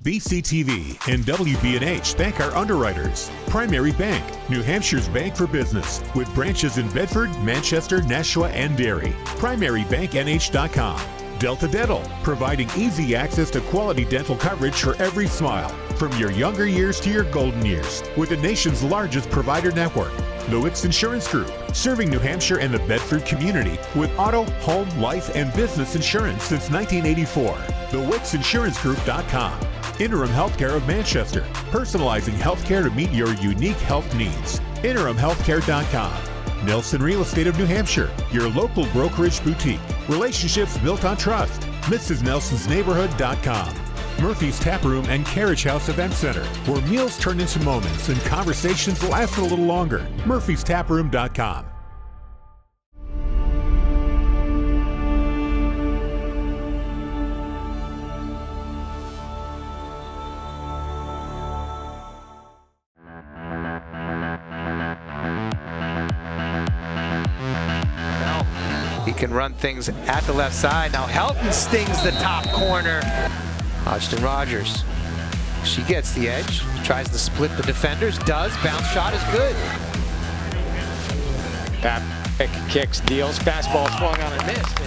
BCTV and WB&H thank our underwriters. Primary Bank, New Hampshire's bank for business, with branches in Bedford, Manchester, Nashua, and Derry. PrimaryBankNH.com. Delta Dental, providing easy access to quality dental coverage for every smile, from your younger years to your golden years, with the nation's largest provider network. The Wicks Insurance Group, serving New Hampshire and the Bedford community with auto, home, life, and business insurance since 1984. TheWicksInsuranceGroup.com. Interim Healthcare of Manchester, personalizing healthcare to meet your unique health needs. InterimHealthcare.com. Nelson Real Estate of New Hampshire, your local brokerage boutique. Relationships built on trust. MrsNelsonsNeighborhood.com. Murphy's Tap Room and Carriage House Event Center, where meals turn into moments and conversations last a little longer. Murphy'sTapRoom.com. He can run things at the left side. Now Helton stings the top corner. Hodgson Rogers, she gets the edge, tries to split the defenders, does. Bounce shot is good. Patrick kicks, deals, fastball swung on and missed.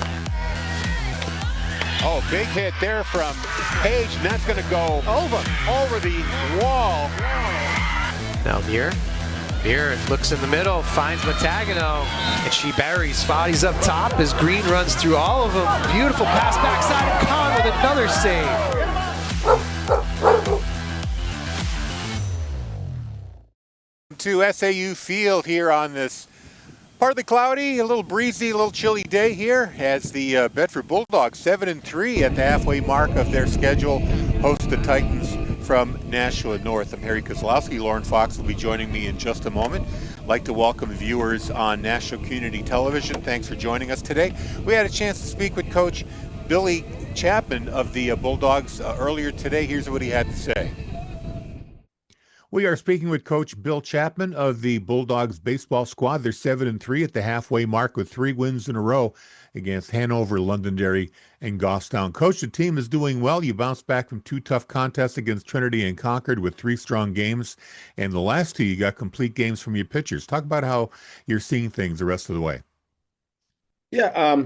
Oh, big hit there from Page, and that's going to go over the wall. Now Muir looks in the middle, finds Matagano, and she buries Foddy's up top as Green runs through all of them. Beautiful pass backside, and Kahn with another save. To SAU Field here on this partly cloudy, a little breezy, a little chilly day here as the Bedford Bulldogs, 7-3 at the halfway mark of their schedule, host the Titans from Nashua North. I'm Harry Kozlowski. Lauren Fox will be joining me in just a moment. I'd like to welcome viewers on Nashua Community Television. Thanks for joining us today. We had a chance to speak with Coach Billy Chapman of the Bulldogs earlier today. Here's what he had to say. We are speaking with Coach Bill Chapman of the Bulldogs baseball squad. They're 7-3 at the halfway mark with 3 wins in a row against Hanover, Londonderry, and Goffstown. Coach, the team is doing well. You bounced back from 2 tough contests against Trinity and Concord with 3 strong games. And the last 2, you got complete games from your pitchers. Talk about how you're seeing things the rest of the way. Yeah,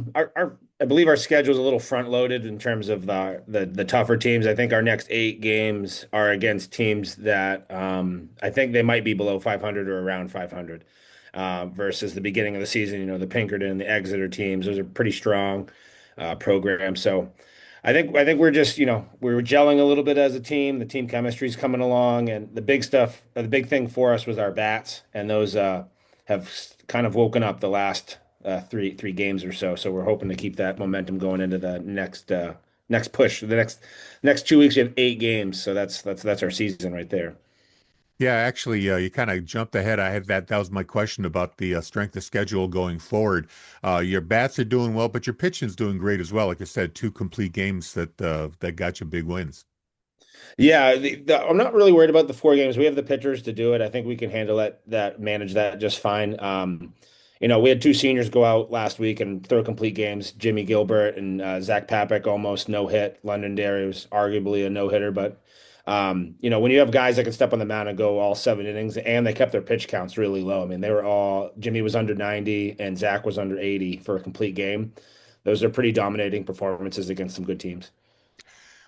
I believe our schedule is a little front loaded in terms of the tougher teams. I think our next 8 games are against teams that I think they might be below 500 or around 500 versus the beginning of the season. You know, the Pinkerton, the Exeter teams; those are pretty strong programs. So I think we're just, you know, we're gelling a little bit as a team. The team chemistry is coming along, and the big thing for us was our bats, and those have kind of woken up the last three games or so. So we're hoping to keep that momentum going into the next push. The next 2 weeks we have 8 games, so that's our season right there. Yeah, actually, you kind of jumped ahead. I had that was my question about the strength of schedule going forward. Your bats are doing well, but your pitching's doing great as well. Like I said, 2 complete games that got you big wins. Yeah, I'm not really worried about the 4 games. We have the pitchers to do it. I think we can handle manage that just fine. You know, we had 2 seniors go out last week and throw complete games. Jimmy Gilbert and Zach Papek almost no hit. Londonderry was arguably a no hitter, but you know, when you have guys that can step on the mound and go all 7 innings, and they kept their pitch counts really low. I mean, Jimmy was under 90 and Zach was under 80 for a complete game. Those are pretty dominating performances against some good teams.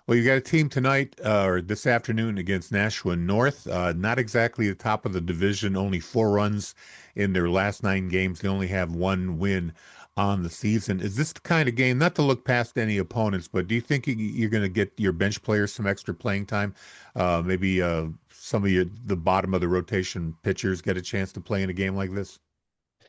Well, you got a team tonight or this afternoon against Nashua North. Not exactly the top of the division, only 4 runs in their last 9 games. They only have 1 win on the season. Is this the kind of game, not to look past any opponents, but do you think you're going to get your bench players some extra playing time? Maybe some of the bottom of the rotation pitchers get a chance to play in a game like this?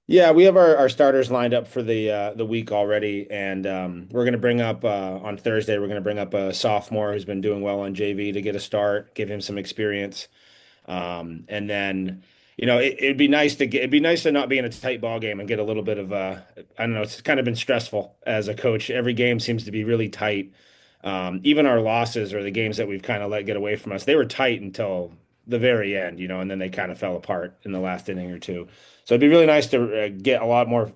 Yeah, we have our starters lined up for the week already, and we're going to bring up on Thursday. We're going to bring up a sophomore who's been doing well on JV to get a start, give him some experience, and then, you know, it'd be nice to not be in a tight ball game and get a little bit of I don't know. It's kind of been stressful as a coach. Every game seems to be really tight. Even our losses or the games that we've kind of let get away from us, they were tight until the very end, you know, and then they kind of fell apart in the last inning or two. So it'd be really nice to get a lot more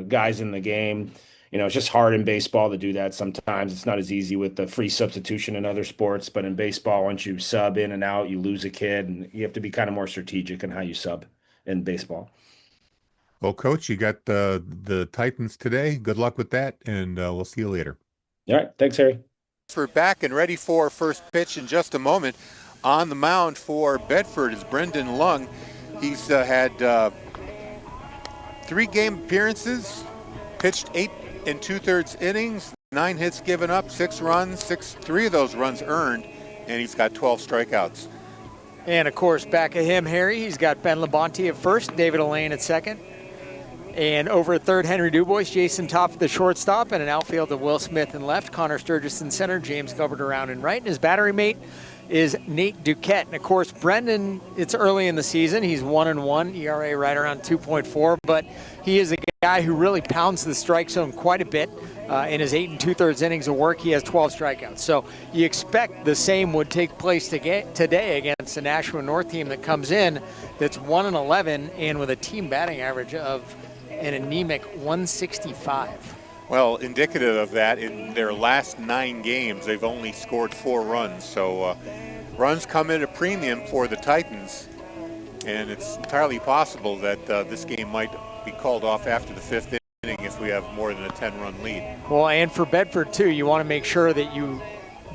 guys in the game. it's just hard in baseball to do that sometimes. It's not as easy with the free substitution in other sports, but in baseball, once you sub in and out, you lose a kid, and you have to be kind of more strategic in how you sub in baseball. Well, Coach, you got the Titans today. Good luck with that, and we'll see you later. All right. Thanks, Harry. We're back and ready for first pitch in just a moment. On the mound for Bedford is Brendan Lung. He's had 3 game appearances, pitched 8 2/3 innings, 9 hits given up, 6 runs, 3 of those runs earned, and he's got 12 strikeouts. And of course, back at him, Harry, he's got Ben Labonte at first, David Elaine at second. And over at third, Henry Dubois, Jason Topp at the shortstop, and an outfield of Will Smith in left, Connor Sturgis in center, James Gilbert around in right. And his battery mate is Nate Duquette. And of course, Brendan, it's early in the season. He's 1-1, ERA right around 2.4, but he is a guy who really pounds the strike zone quite a bit. In his 8 2/3 innings of work, he has 12 strikeouts. So you expect the same would take place today against the Nashua North team that comes in that's 1-11 and with a team batting average of an anemic 165. Well, indicative of that, in their last 9 games, they've only scored 4 runs. So runs come at a premium for the Titans, and it's entirely possible that this game might be called off after the 5th inning if we have more than a 10-run lead. Well, and for Bedford, too, you want to make sure that you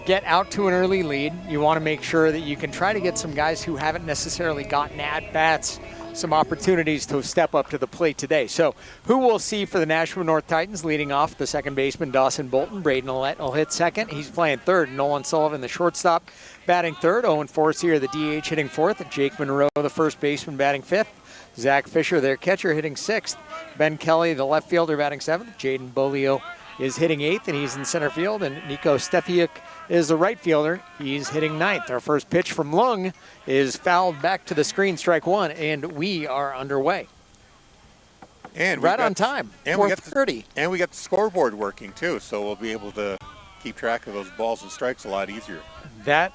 get out to an early lead. You want to make sure that you can try to get some guys who haven't necessarily gotten at-bats some opportunities to step up to the plate today. So who we'll see for the Nashua North Titans leading off, the second baseman Dawson Bolton. Braden Ouellette will hit second. He's playing third. Nolan Sullivan, the shortstop, batting third. Owen Forcier, the DH, hitting fourth. Jake Monroe, the first baseman, batting fifth. Zach Fisher, their catcher, hitting sixth. Ben Kelly, the left fielder, batting seventh. Jaden Bolio is hitting eighth, and he's in center field. And Nico Stefiuk is the right fielder. He's hitting ninth. Our first pitch from Lung is fouled back to the screen, strike one, and we are underway. And right on time, 4:30. And we got the scoreboard working too, so we'll be able to keep track of those balls and strikes a lot easier. That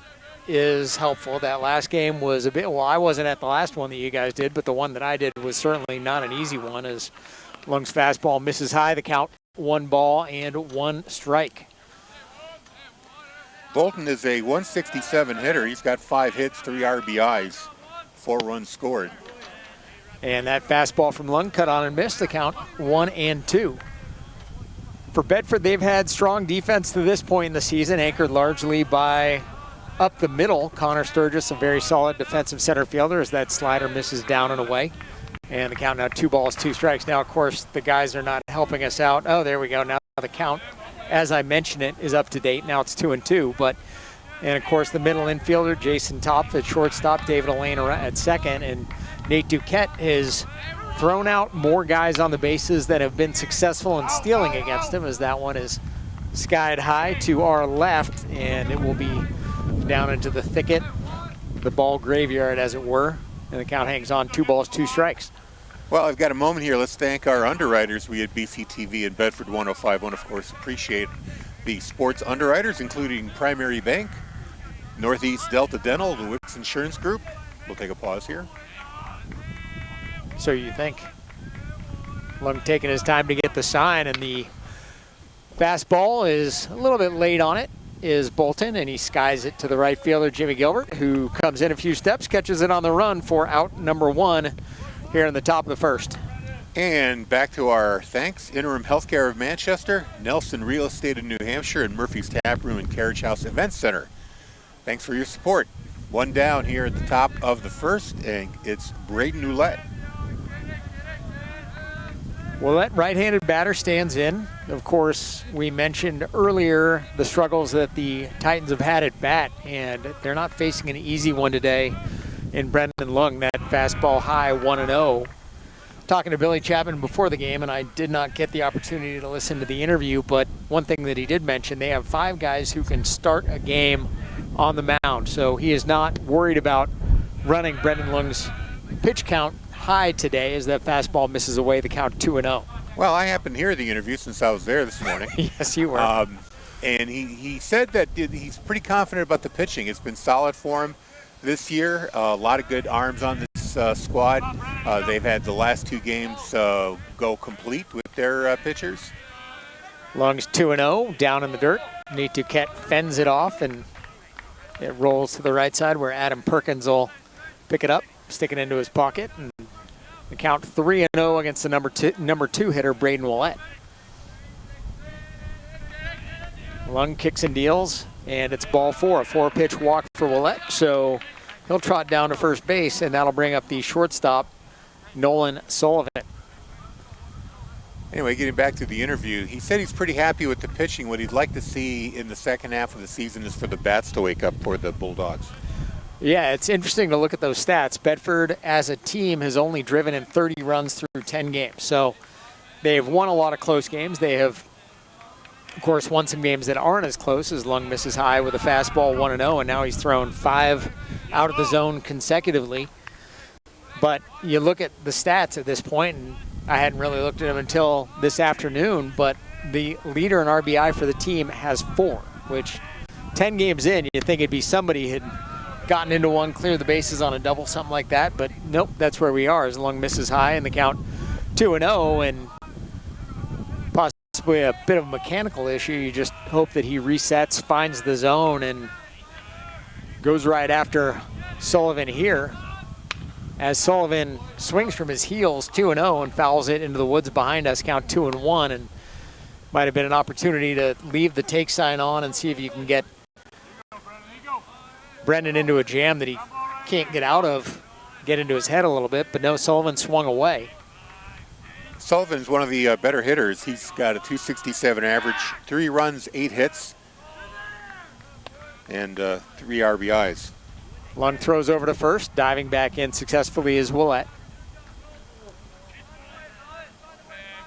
is helpful. That last game was a bit, well, I wasn't at the last one that you guys did, but the one that I did was certainly not an easy one, as Lung's fastball misses high. The count, 1 ball and 1 strike. Bolton is a 167 hitter. He's got 5 hits, 3 RBIs, 4 runs scored. And that fastball from Lung cut on and missed. The count 1-2. For Bedford, they've had strong defense to this point in the season, anchored largely by up the middle. Connor Sturgis, a very solid defensive center fielder, as that slider misses down and away. And the count now 2 balls, 2 strikes. Now, of course, the guys are not helping us out. Oh, there we go. Now the count, as I mentioned it, is up to date. Now it's 2-2. And of course, the middle infielder, Jason Topp at shortstop, David Elaine at second, and Nate Duquette has thrown out more guys on the bases that have been successful in stealing against him, as that one is skied high to our left, and it will be down into the thicket, the ball graveyard, as it were, and the count hangs on, 2 balls, 2 strikes. Well, I've got a moment here. Let's thank our underwriters. We at BCTV and Bedford 105.1, of course, appreciate the sports underwriters, including Primary Bank, Northeast Delta Dental, the Wicks Insurance Group. We'll take a pause here. So you think. Lung taking his time to get the sign, and the fastball is a little bit late on it, is Bolton, and he skies it to the right fielder, Jimmy Gilbert, who comes in a few steps, catches it on the run for out number 1 here in the top of the first. And back to our thanks, Interim Healthcare of Manchester, Nelson Real Estate in New Hampshire, and Murphy's Tap Room and Carriage House Event Center. Thanks for your support. 1 down here at the top of the first, and it's Braden Ouellette. Well, that right-handed batter stands in. Of course, we mentioned earlier the struggles that the Titans have had at bat, and they're not facing an easy one today in Brendan Lung, that fastball high 1-0. Talking to Billy Chapman before the game, and I did not get the opportunity to listen to the interview, but one thing that he did mention, they have 5 guys who can start a game on the mound, so he is not worried about running Brendan Lung's pitch count high today, as that fastball misses away, the count 2-0. Well, I happened to hear the interview since I was there this morning. Yes, you were. And he said that he's pretty confident about the pitching. It's been solid for him this year. A lot of good arms on this squad. They've had the last 2 games go complete with their pitchers. Lung's 2-0, down in the dirt. Duquette fends it off, and it rolls to the right side where Adam Perkins will pick it up, stick it into his pocket, and the count 3-0 against the number two hitter, Braden Willett. Lung kicks and deals, and it's ball four, a 4-pitch walk for Willett. So he'll trot down to first base, and that'll bring up the shortstop, Nolan Sullivan. Anyway, getting back to the interview, he said he's pretty happy with the pitching. What he'd like to see in the second half of the season is for the bats to wake up for the Bulldogs. Yeah, it's interesting to look at those stats. Bedford, as a team, has only driven in 30 runs through 10 games. So they've won a lot of close games. They have, of course, won some games that aren't as close, as Lung misses high with a fastball 1-0, and now he's thrown 5 out of the zone consecutively. But you look at the stats at this point, and I hadn't really looked at them until this afternoon, but the leader in RBI for the team has 4, which 10 games in, you'd think it'd be somebody had gotten into one, clear the bases on a double, something like that, but nope, that's where we are as Lung misses high and the count 2-0, and possibly a bit of a mechanical issue. You just hope that he resets, finds the zone, and goes right after Sullivan here. As Sullivan swings from his heels 2-0 and fouls it into the woods behind us, count 2-1, and might have been an opportunity to leave the take sign on and see if you can get Brendan into a jam that he can't get out of, get into his head a little bit, but no, Sullivan swung away. Sullivan's one of the better hitters. He's got a .267 average, 3 runs, 8 hits, and 3 RBIs. Lung throws over to first, diving back in successfully is Willett.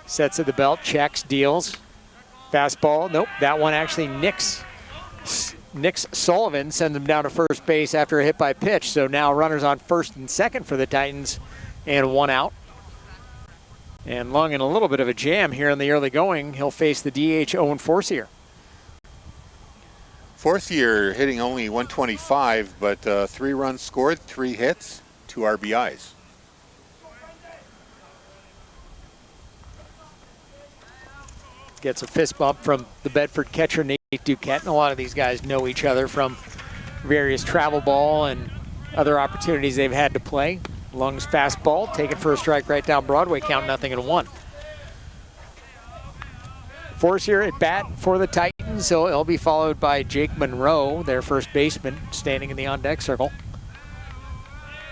Sets at the belt, checks, deals. Fastball, nope, that one actually nicks Sullivan, sends him down to first base after a hit by pitch. So now runners on first and second for the Titans, and 1 out. And Lung in a little bit of a jam here in the early going. He'll face the DH Owen Forcier. Forcier hitting only 125, but 3 runs scored, 3 hits, 2 RBIs. Gets a fist bump from the Bedford catcher, Nate Duquette. And a lot of these guys know each other from various travel ball and other opportunities they've had to play. Lung's fastball, taken for a strike right down Broadway, count 0-1. Forcier at bat for the Titans. He'll be followed by Jake Monroe, their first baseman, standing in the on-deck circle.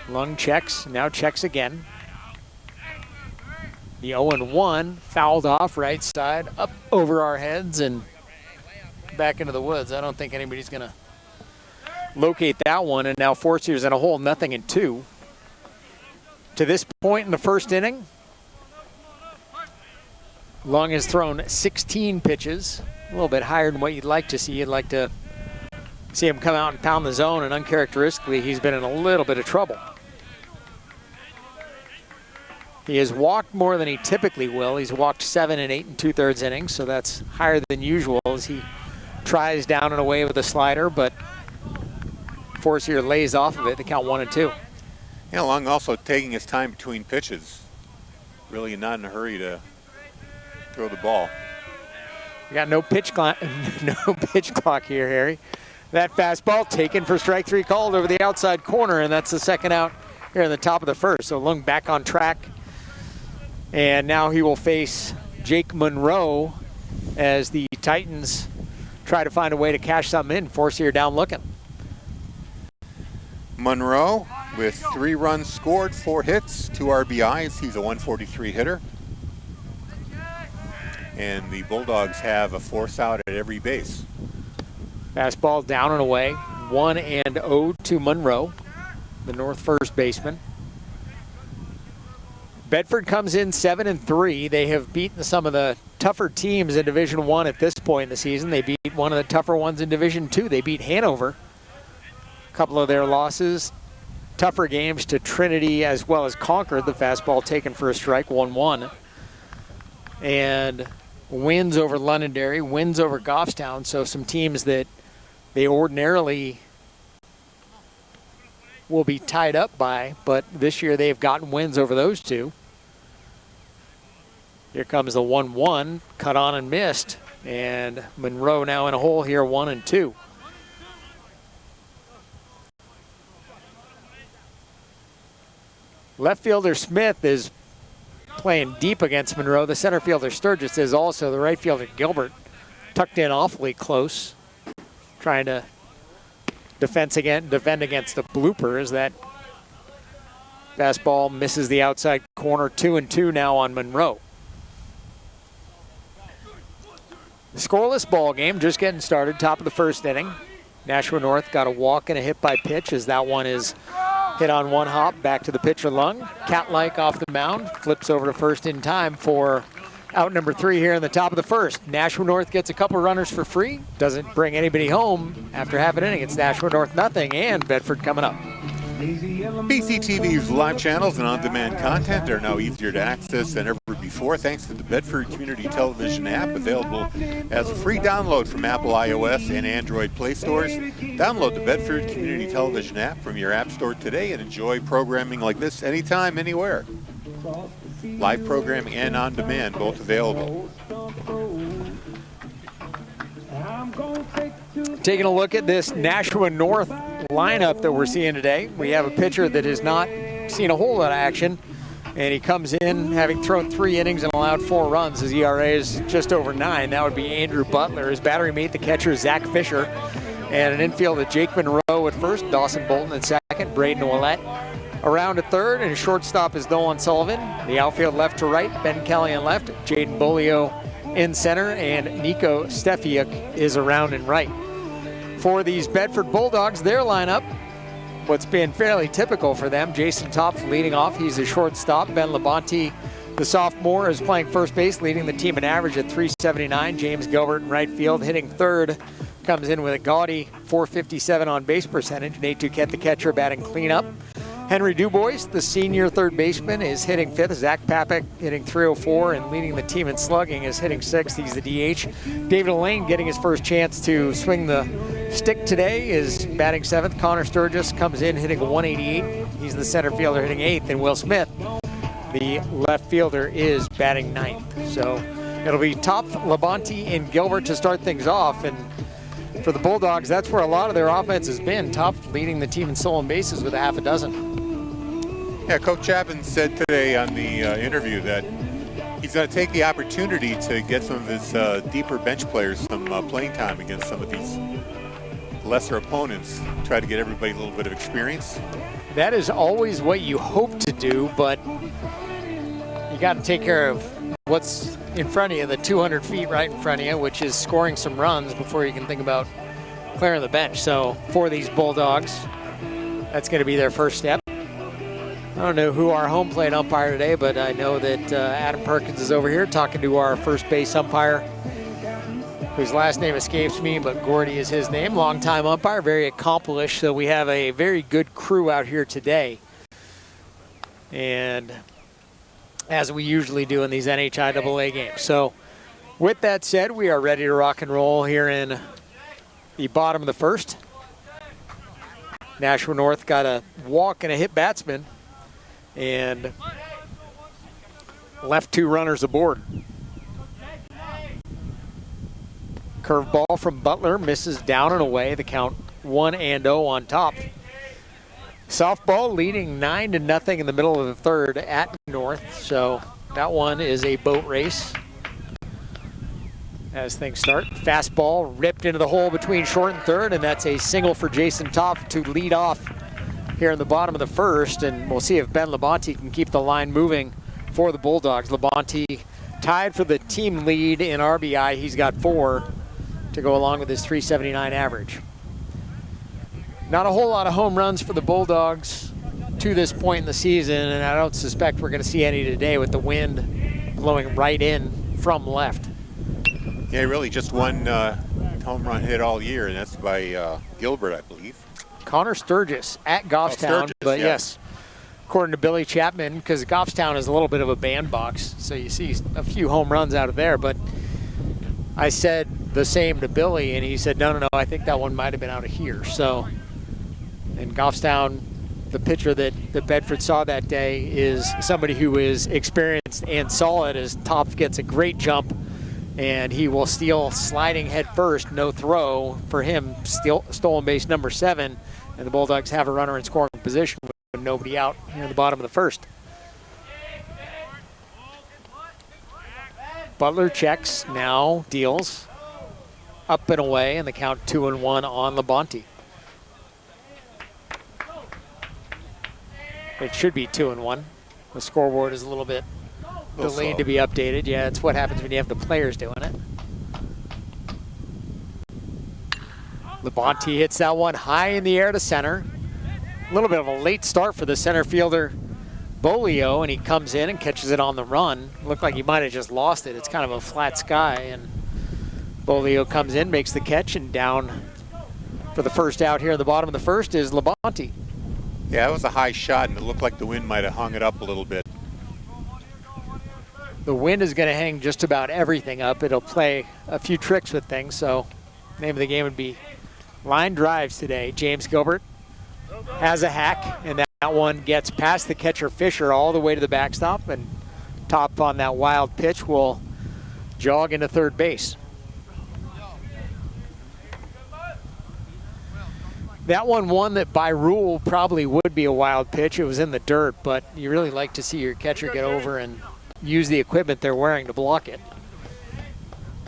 Lung checks, now checks again. The 0-1, fouled off right side, up over our heads and back into the woods. I don't think anybody's going to locate that one, and now Forcier's in a hole, 0-2. To this point in the first inning, Lung has thrown 16 pitches, a little bit higher than what you'd like to see. You'd like to see him come out and pound the zone, and uncharacteristically, he's been in a little bit of trouble. He has walked more than he typically will. He's walked 7 8 2/3 innings, so that's higher than usual as he tries down and away with a slider, but Forcier lays off of it. The count 1-2. Yeah, Lung also taking his time between pitches. Really not in a hurry to throw the ball. We got no pitch clock here, Harry. That fastball taken for strike 3, called over the outside corner, and that's the second out here in the top of the first. So Lung back on track. And now he will face Jake Monroe as the Titans try to find a way to cash something in. Forcier down looking. Monroe with 3 runs scored, 4 hits, 2 RBIs. He's a 143 hitter. And the Bulldogs have a force out at every base. Fastball down and away. 1-0 to Monroe, the North first baseman. Bedford comes in 7-3. They have beaten some of the tougher teams in Division I at this point in the season. They beat one of the tougher ones in Division II. They beat Hanover. A couple of their losses, tougher games to Trinity as well as Concord. The fastball taken for a strike, 1-1. And wins over Londonderry, wins over Goffstown. So some teams that they ordinarily will be tied up by, but this year they've gotten wins over those two. Here comes the 1-1, cut on and missed. And Monroe now in a hole here, 1-2. Left fielder Smith is playing deep against Monroe. The center fielder Sturgis is also. The right fielder Gilbert tucked in awfully close, trying to defend against the blooper as that fastball misses the outside corner. 2-2 now on Monroe. Scoreless ball game, just getting started, top of the first inning. Nashua North got a walk and a hit by pitch as that one is hit on one hop, back to the pitcher Lung. Cat-like off the mound, flips over to first in time for out number 3 here in the top of the first. Nashua North gets a couple runners for free, doesn't bring anybody home after half an inning. It's Nashua North nothing, and Bedford coming up. BCTV's live channels and on-demand content are now easier to access than ever before thanks to the Bedford Community Television app, available as a free download from Apple iOS and Android Play stores. Download the Bedford Community Television app from your app store today and enjoy programming like this anytime, anywhere. Live programming and on-demand, both available. Taking a look at this Nashua North lineup that we're seeing today, we have a pitcher that has not seen a whole lot of action, and he comes in having thrown 3 innings and allowed 4 runs. His ERA is just over 9. That would be Andrew Butler. His battery mate, the catcher, Zach Fisher, and an infield of Jake Monroe at first, Dawson Bolton at second, Braden Ouellette around at third, and his shortstop is Nolan Sullivan. The outfield left to right, Ben Kelly on left, Jaden Bolio in center, and Nico Stefiuk is around and right. For these Bedford Bulldogs, their lineup, what's been fairly typical for them, Jason Topf leading off. He's a shortstop. Ben Labonte, the sophomore, is playing first base, leading the team in average at .379. James Gilbert in right field, hitting third, comes in with a gaudy .457 on base percentage. Nate Duquette, the catcher, batting cleanup. Henry Dubois, the senior third baseman, is hitting fifth. Zach Papik hitting .304 and leading the team in slugging is hitting sixth. He's the DH. David Elaine getting his first chance to swing the stick today is batting seventh. Connor Sturgis comes in hitting a .188. He's the center fielder hitting eighth. And Will Smith, the left fielder, is batting ninth. So it'll be Topf, Labonte, and Gilbert to start things off. And for the Bulldogs, that's where a lot of their offense has been. Topf leading the team in stolen bases with a half a dozen. Yeah, Coach Chapman said today on the interview that he's going to take the opportunity to get some of his deeper bench players some playing time against some of these lesser opponents, try to get everybody a little bit of experience. That is always what you hope to do, but you got to take care of what's in front of you, the 200 feet right in front of you, which is scoring some runs before you can think about clearing the bench. So for these Bulldogs, that's going to be their first step. I don't know who our home plate umpire today, but I know that Adam Perkins is over here talking to our first base umpire, whose last name escapes me, but Gordy is his name. Longtime umpire, very accomplished. So we have a very good crew out here today. And as we usually do in these NHIAA games. So with that said, we are ready to rock and roll here in the bottom of the first. Nashua North got a walk and a hit batsman and left 2 runners aboard. Curveball from Butler misses down and away. The count 1-0 on top. Softball leading 9-0 in the middle of the third at North. So that one is a boat race as things start. Fastball ripped into the hole between short and third, and that's a single for Jason Topf to lead off here in the bottom of the first, and we'll see if Ben Labonte can keep the line moving for the Bulldogs. Labonte tied for the team lead in RBI. He's got 4 to go along with his .379 average. Not a whole lot of home runs for the Bulldogs to this point in the season, and I don't suspect we're going to see any today with the wind blowing right in from left. Yeah, really just one home run hit all year, and that's by Gilbert, I believe. Connor Sturgis at Goffstown, but yes, according to Billy Chapman, because Goffstown is a little bit of a bandbox, so you see a few home runs out of there, but I said the same to Billy, and he said, no, I think that one might have been out of here. So, and Goffstown, the pitcher that Bedford saw that day, is somebody who is experienced and solid as Topf gets a great jump And he will steal sliding head first, no throw for him, stolen base number 7. And the Bulldogs have a runner in scoring position with nobody out here in the bottom of the first. Butler checks, now deals. Up and away, and the count 2-1 on Labonte. It should be 2-1. The scoreboard is a little bit delayed to be updated. Yeah, it's what happens when you have the players doing it. Labonte hits that one high in the air to center. A little bit of a late start for the center fielder, Bolio, and he comes in and catches it on the run. Looked like he might have just lost it. It's kind of a flat sky, and Bolio comes in, makes the catch, and down for the first out here at the bottom of the first is Labonte. Yeah, it was a high shot, and it looked like the wind might have hung it up a little bit. The wind is going to hang just about everything up. It'll play a few tricks with things, so the name of the game would be line drives today. James Gilbert has a hack, and that one gets past the catcher Fisher all the way to the backstop, and Top on that wild pitch will jog into third base. That one that by rule probably would be a wild pitch. It was in the dirt, but you really like to see your catcher get over and use the equipment they're wearing to block it.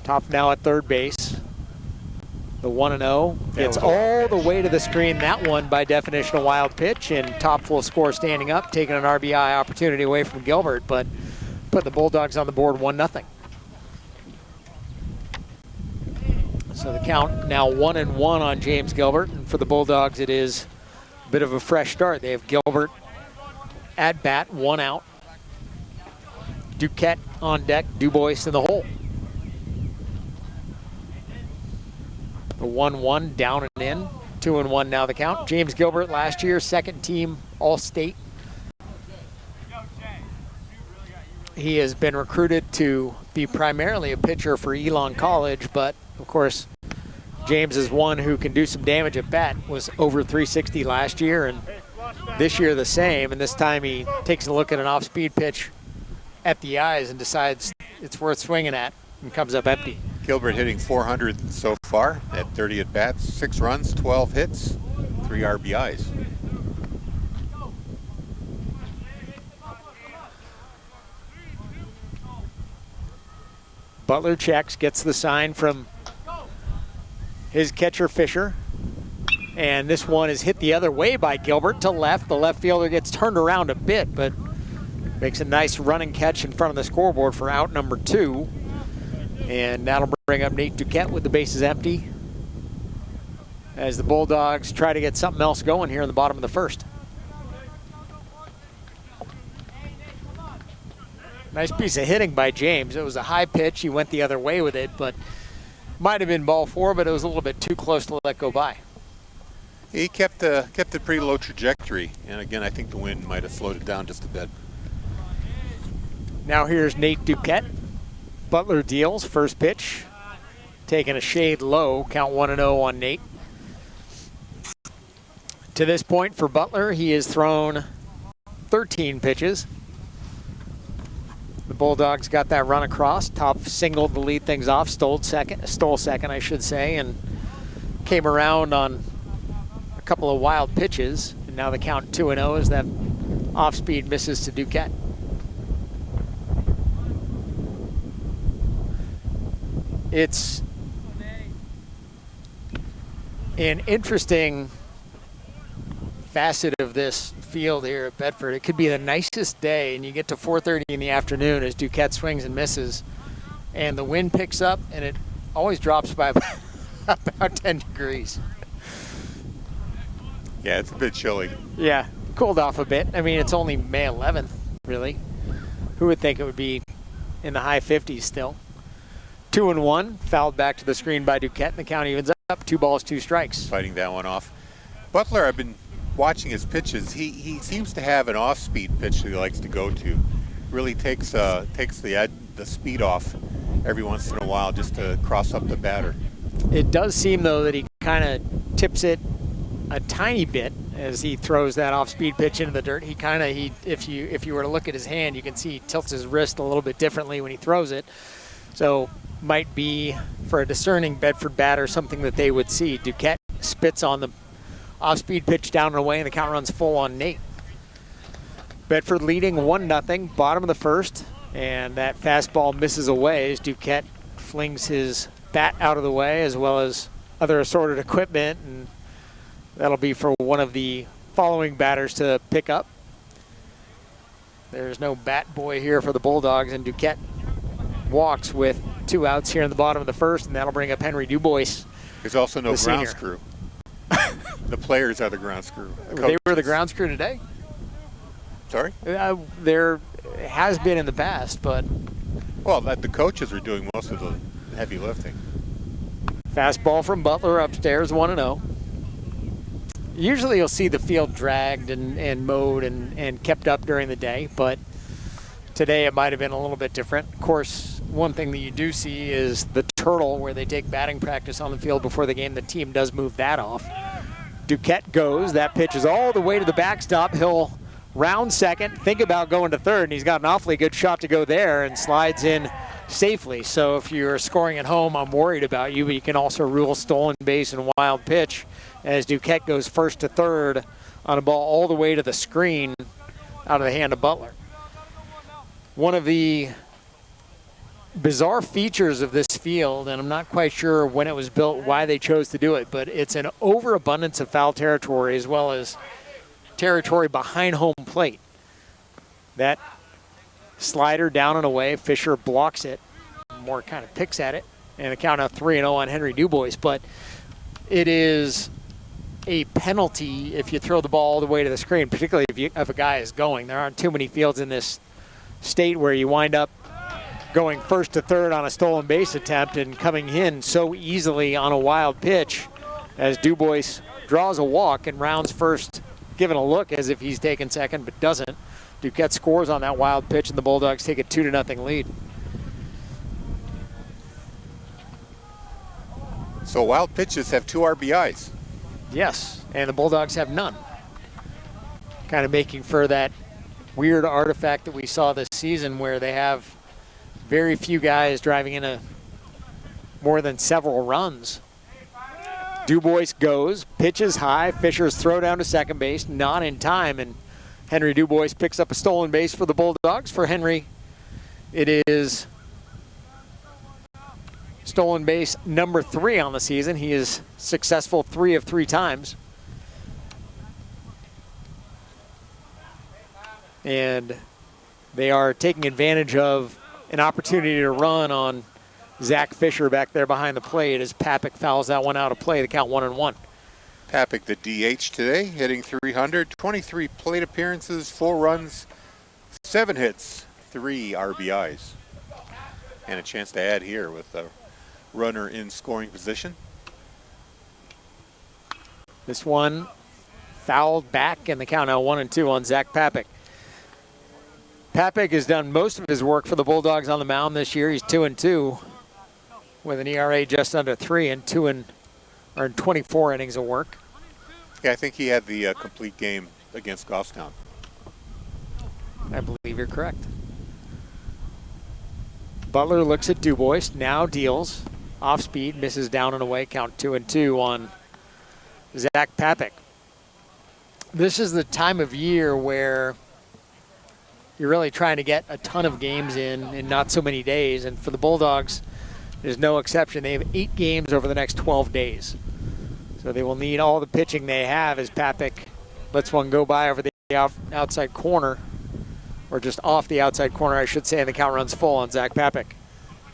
Top now at third base. The 1-0 gets all the way to the screen. That one, by definition, a wild pitch, and Top will score standing up, taking an RBI opportunity away from Gilbert, but put the Bulldogs on the board 1-0. So the count now 1-1 on James Gilbert, and for the Bulldogs it is a bit of a fresh start. They have Gilbert at bat, 1 out. Duquette on deck, Dubois in the hole. The 1-1 down and in, 2-1 now the count. James Gilbert last year, second team All-State. He has been recruited to be primarily a pitcher for Elon College, but of course, James is one who can do some damage at bat. Was over 360 last year, and this year the same. And this time he takes a look at an off-speed pitch at the eyes and decides it's worth swinging at and comes up empty. Gilbert hitting 400 so far at 30 at bats, 6 runs, 12 hits, 3 RBIs. Butler checks, gets the sign from his catcher Fisher, and this one is hit the other way by Gilbert to left. The left fielder gets turned around a bit, but makes a nice running catch in front of the scoreboard for out number 2, and that'll bring up Nate Duquette with the bases empty as the Bulldogs try to get something else going here in the bottom of the first. Nice piece of hitting by James. It was a high pitch. He went the other way with it, but might have been ball 4, but it was a little bit too close to let go by. He kept a pretty low trajectory, and again, I think the wind might have slowed it down just a bit. Now here's Nate Duquette. Butler deals, first pitch. Taking a shade low, count 1-0 on Nate. To this point for Butler, he has thrown 13 pitches. The Bulldogs got that run across. Top singled to lead things off, stole second, I should say, and came around on a couple of wild pitches. And now the count 2-0 as that off-speed misses to Duquette. It's an interesting facet of this field here at Bedford. It could be the nicest day, and you get to 4:30 in the afternoon as Duquette swings and misses, and the wind picks up, and it always drops by about 10 degrees. Yeah, it's a bit chilly. Yeah, cooled off a bit. I mean, it's only May 11th, really. Who would think it would be in the high 50s still? 2-1, fouled back to the screen by Duquette, and the count evens up. 2 balls, 2 strikes. Fighting that one off. Butler, I've been watching his pitches. He seems to have an off-speed pitch that he likes to go to. Really takes the speed off every once in a while just to cross up the batter. It does seem though that he kind of tips it a tiny bit as he throws that off-speed pitch into the dirt. If you were to look at his hand, you can see he tilts his wrist a little bit differently when he throws it. So might be, for a discerning Bedford batter, something that they would see. Duquette spits on the off-speed pitch down and away, and the count runs full on Nate. Bedford leading 1-0, bottom of the first, and that fastball misses away as Duquette flings his bat out of the way, as well as other assorted equipment, and that'll be for one of the following batters to pick up. There's no bat boy here for the Bulldogs, and Duquette walks with 2 outs here in the bottom of the first, and that'll bring up Henry Dubois. There's also no the ground senior. screw. The players are the ground screw. They were the ground screw today? Sorry? There has been in the past, but... Well, the coaches are doing most of the heavy lifting. Fastball from Butler upstairs, 1-0. Usually you'll see the field dragged and mowed and kept up during the day, but today it might have been a little bit different. Of course, one thing that you do see is the turtle, where they take batting practice on the field before the game. The team does move that off. Duquette goes. That pitch is all the way to the backstop. He'll round second, think about going to third, and he's got an awfully good shot to go there and slides in safely. So if you're scoring at home, I'm worried about you, but you can also rule stolen base and wild pitch as Duquette goes first to third on a ball all the way to the screen out of the hand of Butler. One of the bizarre features of this field, and I'm not quite sure when it was built, why they chose to do it, but it's an overabundance of foul territory as well as territory behind home plate. That slider down and away, Fisher blocks it, Moore kind of picks at it, and the count out 3-0 on Henry Dubois. But it is a penalty if you throw the ball all the way to the screen, particularly if a guy is going. There aren't too many fields in this state where you wind up going first to third on a stolen base attempt and coming in so easily on a wild pitch as Dubois draws a walk and rounds first, giving a look as if he's taking second, but doesn't. Duquette scores on that wild pitch, and the Bulldogs take a 2-0 lead. So wild pitches have 2 RBIs. Yes, and the Bulldogs have none. Kind of making for that weird artifact that we saw this season where they have very few guys driving in more than several runs. Dubois goes, pitches high, Fisher's throw down to second base, not in time, and Henry Dubois picks up a stolen base for the Bulldogs. For Henry, it is stolen base number 3 on the season. He is successful 3 of 3 times. And they are taking advantage of an opportunity to run on Zach Fisher back there behind the plate as Papik fouls that one out of play. The count 1-1. Papik, the DH today, hitting .300, 23 plate appearances, 4 runs, 7 hits, 3 RBIs. And a chance to add here with a runner in scoring position. This one fouled back, and the count now 1-2 on Zach Papik. Papik has done most of his work for the Bulldogs on the mound this year. He's 2-2 with an ERA just under 3 and 24 innings of work. Yeah, I think he had the complete game against Goffstown. I believe you're correct. Butler looks at Dubois, now deals. Off speed, misses down and away, count 2-2 on Zach Papik. This is the time of year where you're really trying to get a ton of games in not so many days, and for the Bulldogs, there's no exception. They have 8 games over the next 12 days. So they will need all the pitching they have as Papik lets one go by over the outside corner, or just off the outside corner, I should say, and the count runs full on Zach Papik.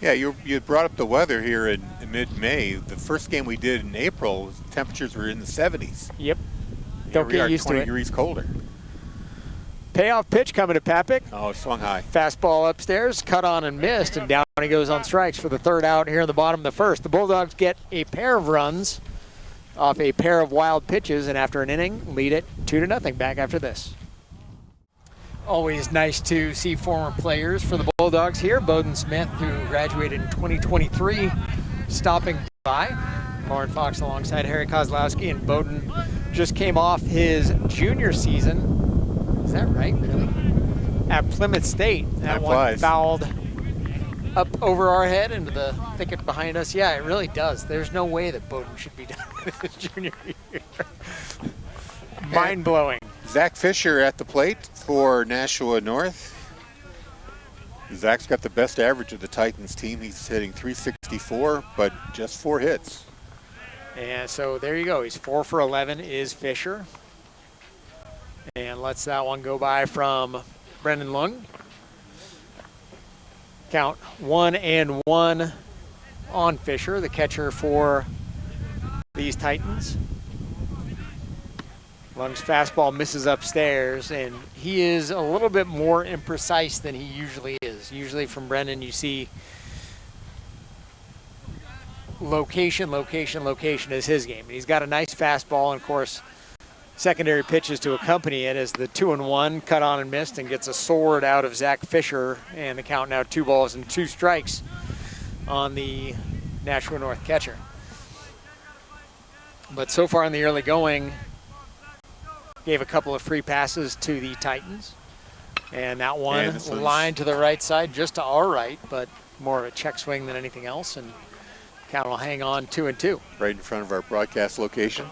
Yeah, you brought up the weather here in mid-May. The first game we did in April, temperatures were in the 70s. Yep. Don't get used to it. 20 degrees colder. Payoff pitch coming to Papik. Oh, swung high. Fastball upstairs, cut on and missed, and down he goes on strikes for the 3rd out here in the bottom of the 1st. The Bulldogs get a pair of runs off a pair of wild pitches, and after an inning, lead it 2-0. Back after this. Always nice to see former players for the Bulldogs here. Bowden Smith, who graduated in 2023, stopping by. Lauren Fox alongside Harry Kozlowski, and Bowden just came off his junior season. Is that right, really? At Plymouth State. That one fouled up over our head into the thicket behind us. Yeah, it really does. There's no way that Bowden should be done with his junior year. Mind-blowing. Zach Fisher at the plate for Nashua North. Zach's got the best average of the Titans team. He's hitting .364, but just 4 hits. And so there you go. He's 4 for 11 is Fisher. And lets that one go by from Brendan Lung. Count 1-1 on Fisher, the catcher for these Titans. Lung's fastball misses upstairs, and he is a little bit more imprecise than he usually is. Usually from Brendan you see location, location, location is his game. And he's got a nice fastball, and of course secondary pitches to accompany it as the 2-1 cut on and missed and gets a sword out of Zach Fisher, and the count now 2 balls and 2 strikes on the Nashua North catcher. But so far in the early going, gave a couple of free passes to the Titans, and that one lined to the right side, just to our right, but more of a check swing than anything else, and count will hang on 2-2. Right in front of our broadcast location.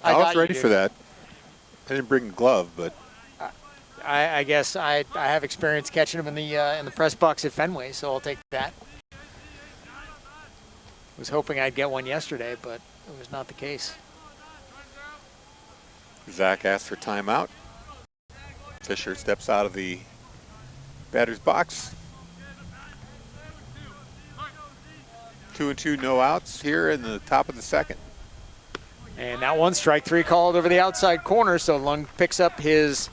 I was ready for that. I didn't bring a glove, but I guess I have experience catching him in the press box at Fenway, so I'll take that. Was hoping I'd get one yesterday, but it was not the case. Zach asked for timeout. Fisher steps out of the batter's box. 2-2, no outs here in the top of the second. And that one, strike 3 called over the outside corner, so Lung picks up his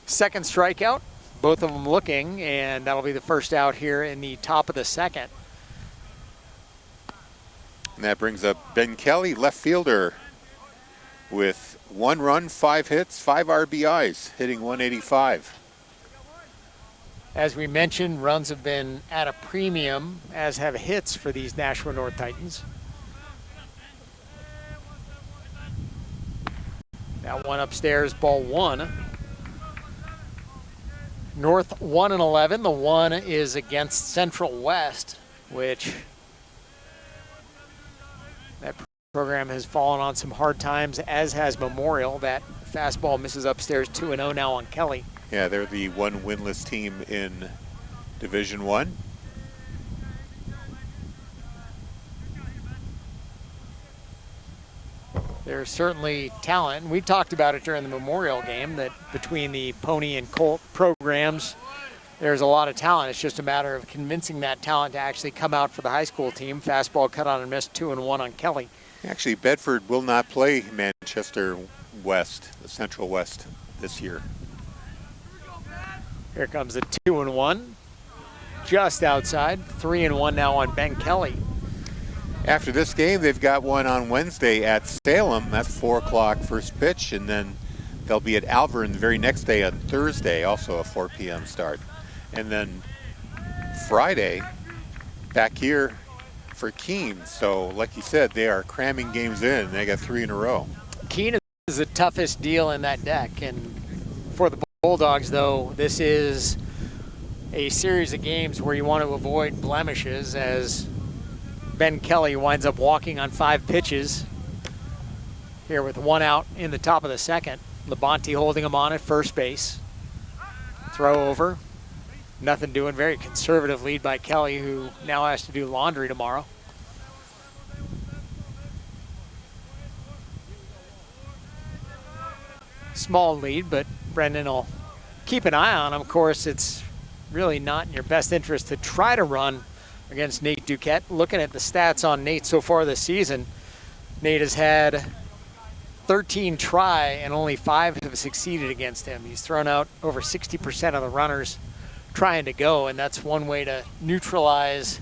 second strikeout. Both of them looking, and that'll be the first out here in the top of the second. And that brings up Ben Kelly, left fielder, with 1 run, 5 hits, 5 RBIs, hitting .185. As we mentioned, runs have been at a premium, as have hits for these Nashua North Titans. That one upstairs, ball 1. North 1-11. The 1 is against Central West, which that program has fallen on some hard times, as has Memorial. That fastball misses upstairs, 2-0 now on Kelly. Yeah, they're the 1 winless team in Division I. There's certainly talent. We talked about it during the Memorial game, that between the Pony and Colt programs, there's a lot of talent. It's just a matter of convincing that talent to actually come out for the high school team. Fastball cut on and missed, 2-1 on Kelly. Actually, Bedford will not play Manchester West, the Central West, this year. Here comes the 2-1, just outside. 3-1 now on Ben Kelly. After this game, they've got one on Wednesday at Salem. That's 4 o'clock first pitch, and then they'll be at Alvern the very next day on Thursday, also a 4 p.m. start. And then Friday, back here for Keene. So, like you said, they are cramming games in. They got 3 in a row. Keene is the toughest deal in that deck, and for the Bulldogs, though, this is a series of games where you want to avoid blemishes, as Ben Kelly winds up walking on 5 pitches here with 1 out in the top of the second. Labonte holding him on at first base. Throw over. Nothing doing. Very conservative lead by Kelly, who now has to do laundry tomorrow. Small lead, but Brendan will keep an eye on him. Of course, it's really not in your best interest to try to run against Nate Duquette. Looking at the stats on Nate so far this season, Nate has had 13 try and only 5 have succeeded against him. He's thrown out over 60% of the runners trying to go, and that's one way to neutralize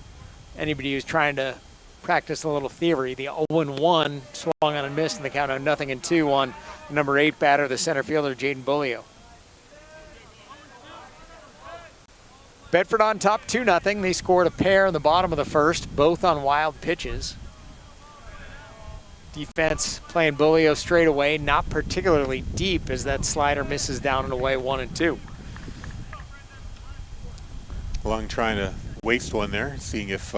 anybody who's trying to practice a little thievery. The 0-1 swung on and missed, and the count of 0-2 on number 8 batter, the center fielder, Jaden Bulio. Bedford on top 2-0. They scored a pair in the bottom of the first, both on wild pitches. Defense playing Bulio straight away, not particularly deep, as that slider misses down and away, 1-2. Lung trying to waste one there, seeing if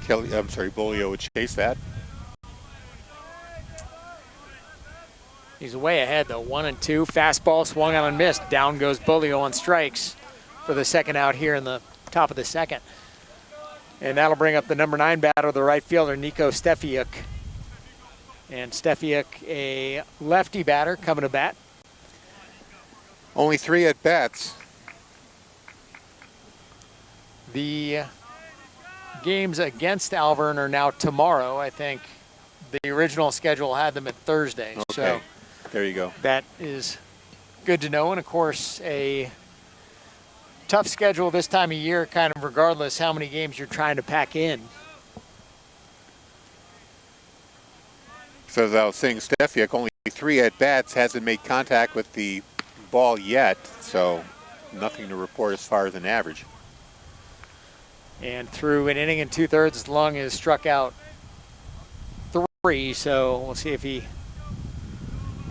Bolio would chase that. He's way ahead though, 1-2. Fastball swung on and missed. Down goes Bolio on strikes for the second out here in the top of the second. And that'll bring up the number 9 batter, the right fielder, Nico Stefiuk. And Stefiuk, a lefty batter, coming to bat. Only 3 at bats. The games against Alvern are now tomorrow. I think the original schedule had them at Thursday. Okay. So there you go. that is good to know. And of course, a tough schedule this time of year, kind of regardless how many games you're trying to pack in. So as I was saying, Stefiuk, only 3 at bats, hasn't made contact with the ball yet, so nothing to report as far as an average. And through an inning and 2/3, Lung has struck out 3, so we'll see if he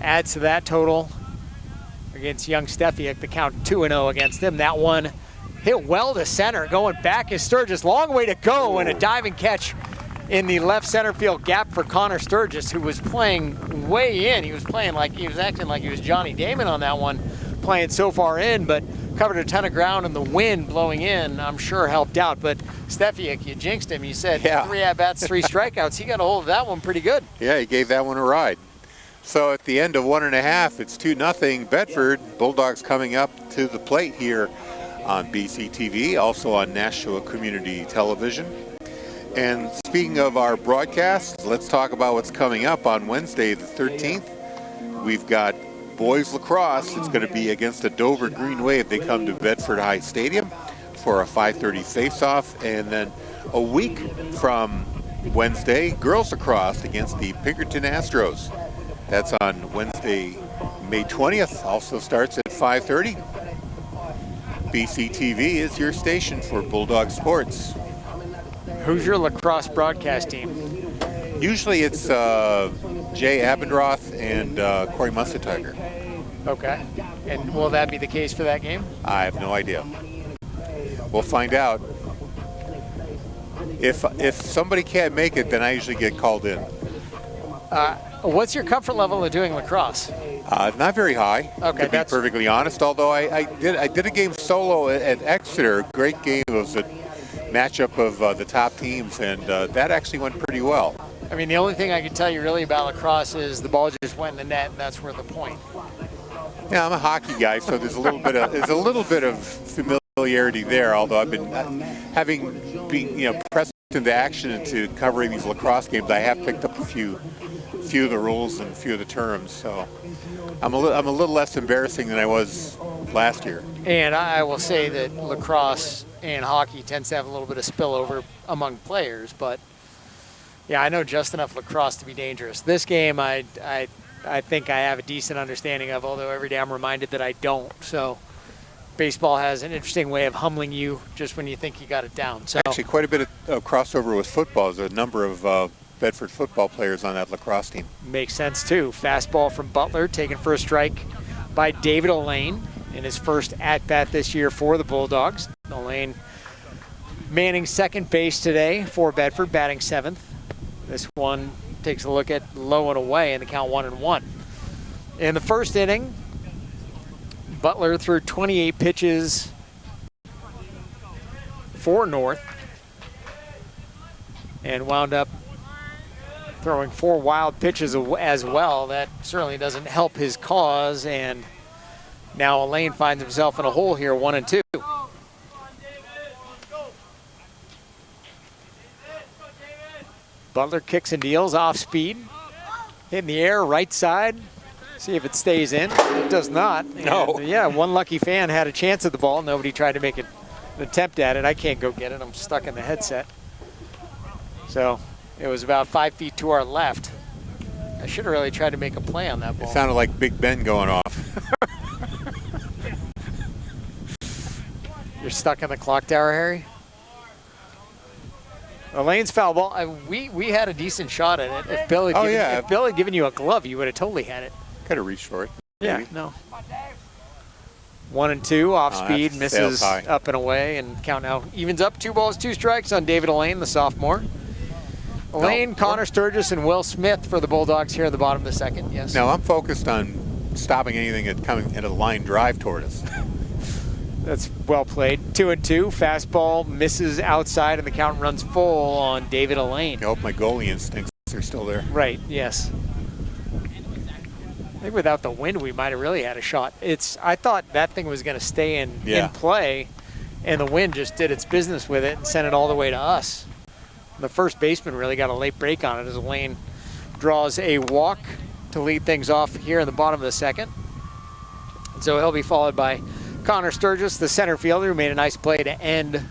adds to that total against young Stefiuk. The count 2-0 against him. That one hit well to center. Going back is Sturgis. Long way to go, and a diving catch in the left center field gap for Connor Sturgis, who was playing way in. He was playing like he was acting like he was Johnny Damon on that one, playing so far in, but covered a ton of ground, and the wind blowing in, I'm sure, helped out. But Stefiuk, you jinxed him. You said 3 at-bats, 3 strikeouts. He got a hold of that one pretty good. Yeah, he gave that one a ride. So at the end of 1.5, it's 2-0 Bedford. Bulldogs coming up to the plate here on BCTV, also on Nashua Community Television. And speaking of our broadcasts, let's talk about what's coming up on Wednesday the 13th. We've got boys lacrosse. It's going to be against the Dover Green Wave. They come to Bedford High Stadium for a 5:30 face-off. And then a week from Wednesday, girls lacrosse against the Pinkerton Astros. That's on Wednesday, May 20th. Also starts at 5:30. BCTV is your station for Bulldog Sports. Who's your lacrosse broadcast team? Usually it's Jay Abendroth and Corey Mustatiger. Okay. And will that be the case for that game? I have no idea. We'll find out. If somebody can't make it, then I usually get called in. What's your comfort level of doing lacrosse? Not very high, okay, to be perfectly honest. Although I did a game solo at Exeter. Great game. It was a matchup of the top teams, and that actually went pretty well. I mean, the only thing I can tell you really about lacrosse is the ball just went in the net, and that's where the point. Yeah, I'm a hockey guy, so there's a little bit of familiarity there. Although I've been been pressed into action into covering these lacrosse games, I have picked up a few of the rules and a few of the terms. So I'm a little less embarrassing than I was last year. And I will say that lacrosse and hockey tends to have a little bit of spillover among players, but yeah, I know just enough lacrosse to be dangerous. This game, I think I have a decent understanding of, although every day I'm reminded that I don't. So baseball has an interesting way of humbling you just when you think you got it down. So actually, quite a bit of crossover with football. There's a number of Bedford football players on that lacrosse team. Makes sense too. Fastball from Butler, taken for a strike by David Olaine in his first at-bat this year for the Bulldogs. Olaine manning second base today for Bedford, batting 7th. This one takes a look at low and away, and the count 1-1. In the first inning, Butler threw 28 pitches for North and wound up throwing 4 wild pitches as well. That certainly doesn't help his cause, and now Olaine finds himself in a hole here, 1-2. Butler kicks and deals off speed. Hit in the air, right side. See if it stays in. It does not. No. And, yeah, one lucky fan had a chance at the ball. Nobody tried to make an attempt at it. I can't go get it. I'm stuck in the headset. So it was about 5 feet to our left. I should have really tried to make a play on that ball. It sounded like Big Ben going off. You're stuck in the clock tower, Harry? Elaine's foul ball. We had a decent shot at it. If Bill had given you a glove, you would have totally had it. Could have reached for it. Yeah, maybe. no. 1-2 off speed, that's misses sails high. up and away, and count now evens up. 2 balls, 2 strikes on David Elaine, the sophomore. Elaine, Connor Sturgis, and Will Smith for the Bulldogs here at the bottom of the second. Yes. Now I'm focused on stopping anything that's coming into the line drive toward us. That's well played. 2-2. Fastball misses outside, and the count runs full on David Elaine. I hope my goalie instincts are still there. Right, yes. I think without the wind, we might have really had a shot. I thought that thing was going to stay in play, and the wind just did its business with it and sent it all the way to us. The first baseman really got a late break on it as Elaine draws a walk to lead things off here in the bottom of the second. So he'll be followed by Connor Sturgis, the center fielder, who made a nice play to end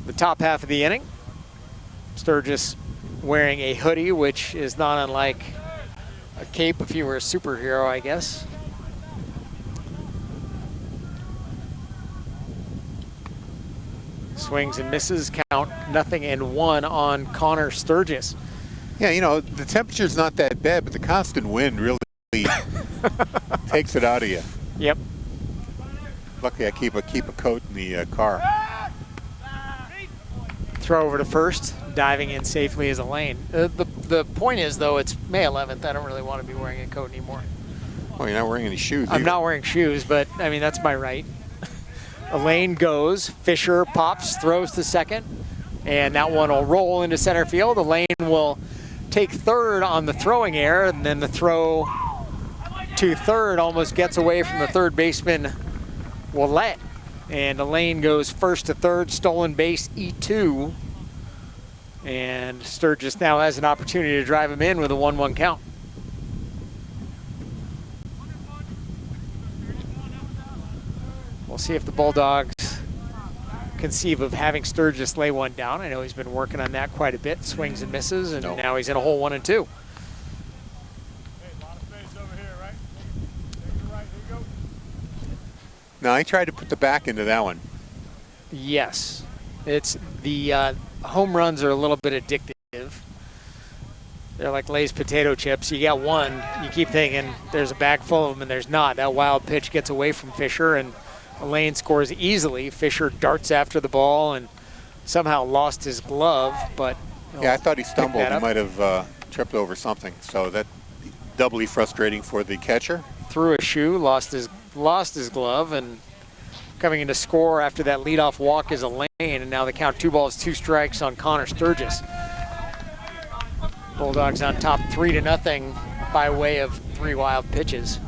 the top half of the inning. Sturgis wearing a hoodie, which is not unlike a cape if you were a superhero, I guess. Swings and misses, count 0-1 on Connor Sturgis. Yeah, you know, the temperature's not that bad, but the constant wind really takes it out of you. Yep. Luckily, I keep a coat in the car. Throw over to first, diving in safely as Elaine. The point is, though, it's May 11th. I don't really want to be wearing a coat anymore. Oh, you're not wearing any shoes I'm either. not wearing shoes, but, I mean, that's my right. Elaine goes, Fisher pops, throws to second, and that one will roll into center field. Elaine will take third on the throwing error, and then the throw to third almost gets away from the third baseman, Willett. And Elaine goes first to third, stolen base, E2. And Sturgis now has an opportunity to drive him in with a 1-1 count. We'll see if the Bulldogs conceive of having Sturgis lay one down. I know he's been working on that quite a bit, swings and misses, and now he's in a hole 1-2. No, I tried to put the back into that one. Yes. It's the home runs are a little bit addictive. They're like Lay's potato chips. You got one, you keep thinking there's a bag full of them, and there's not. That wild pitch gets away from Fisher, and Elaine scores easily. Fisher darts after the ball and somehow lost his glove, but yeah, I thought he stumbled. He might have tripped over something, so that doubly frustrating for the catcher. Threw a shoe, lost his glove, and coming in to score after that leadoff walk is Elaine, and now the count 2 balls, 2 strikes on Connor Sturgis. Bulldogs on top 3-0 by way of 3 wild pitches.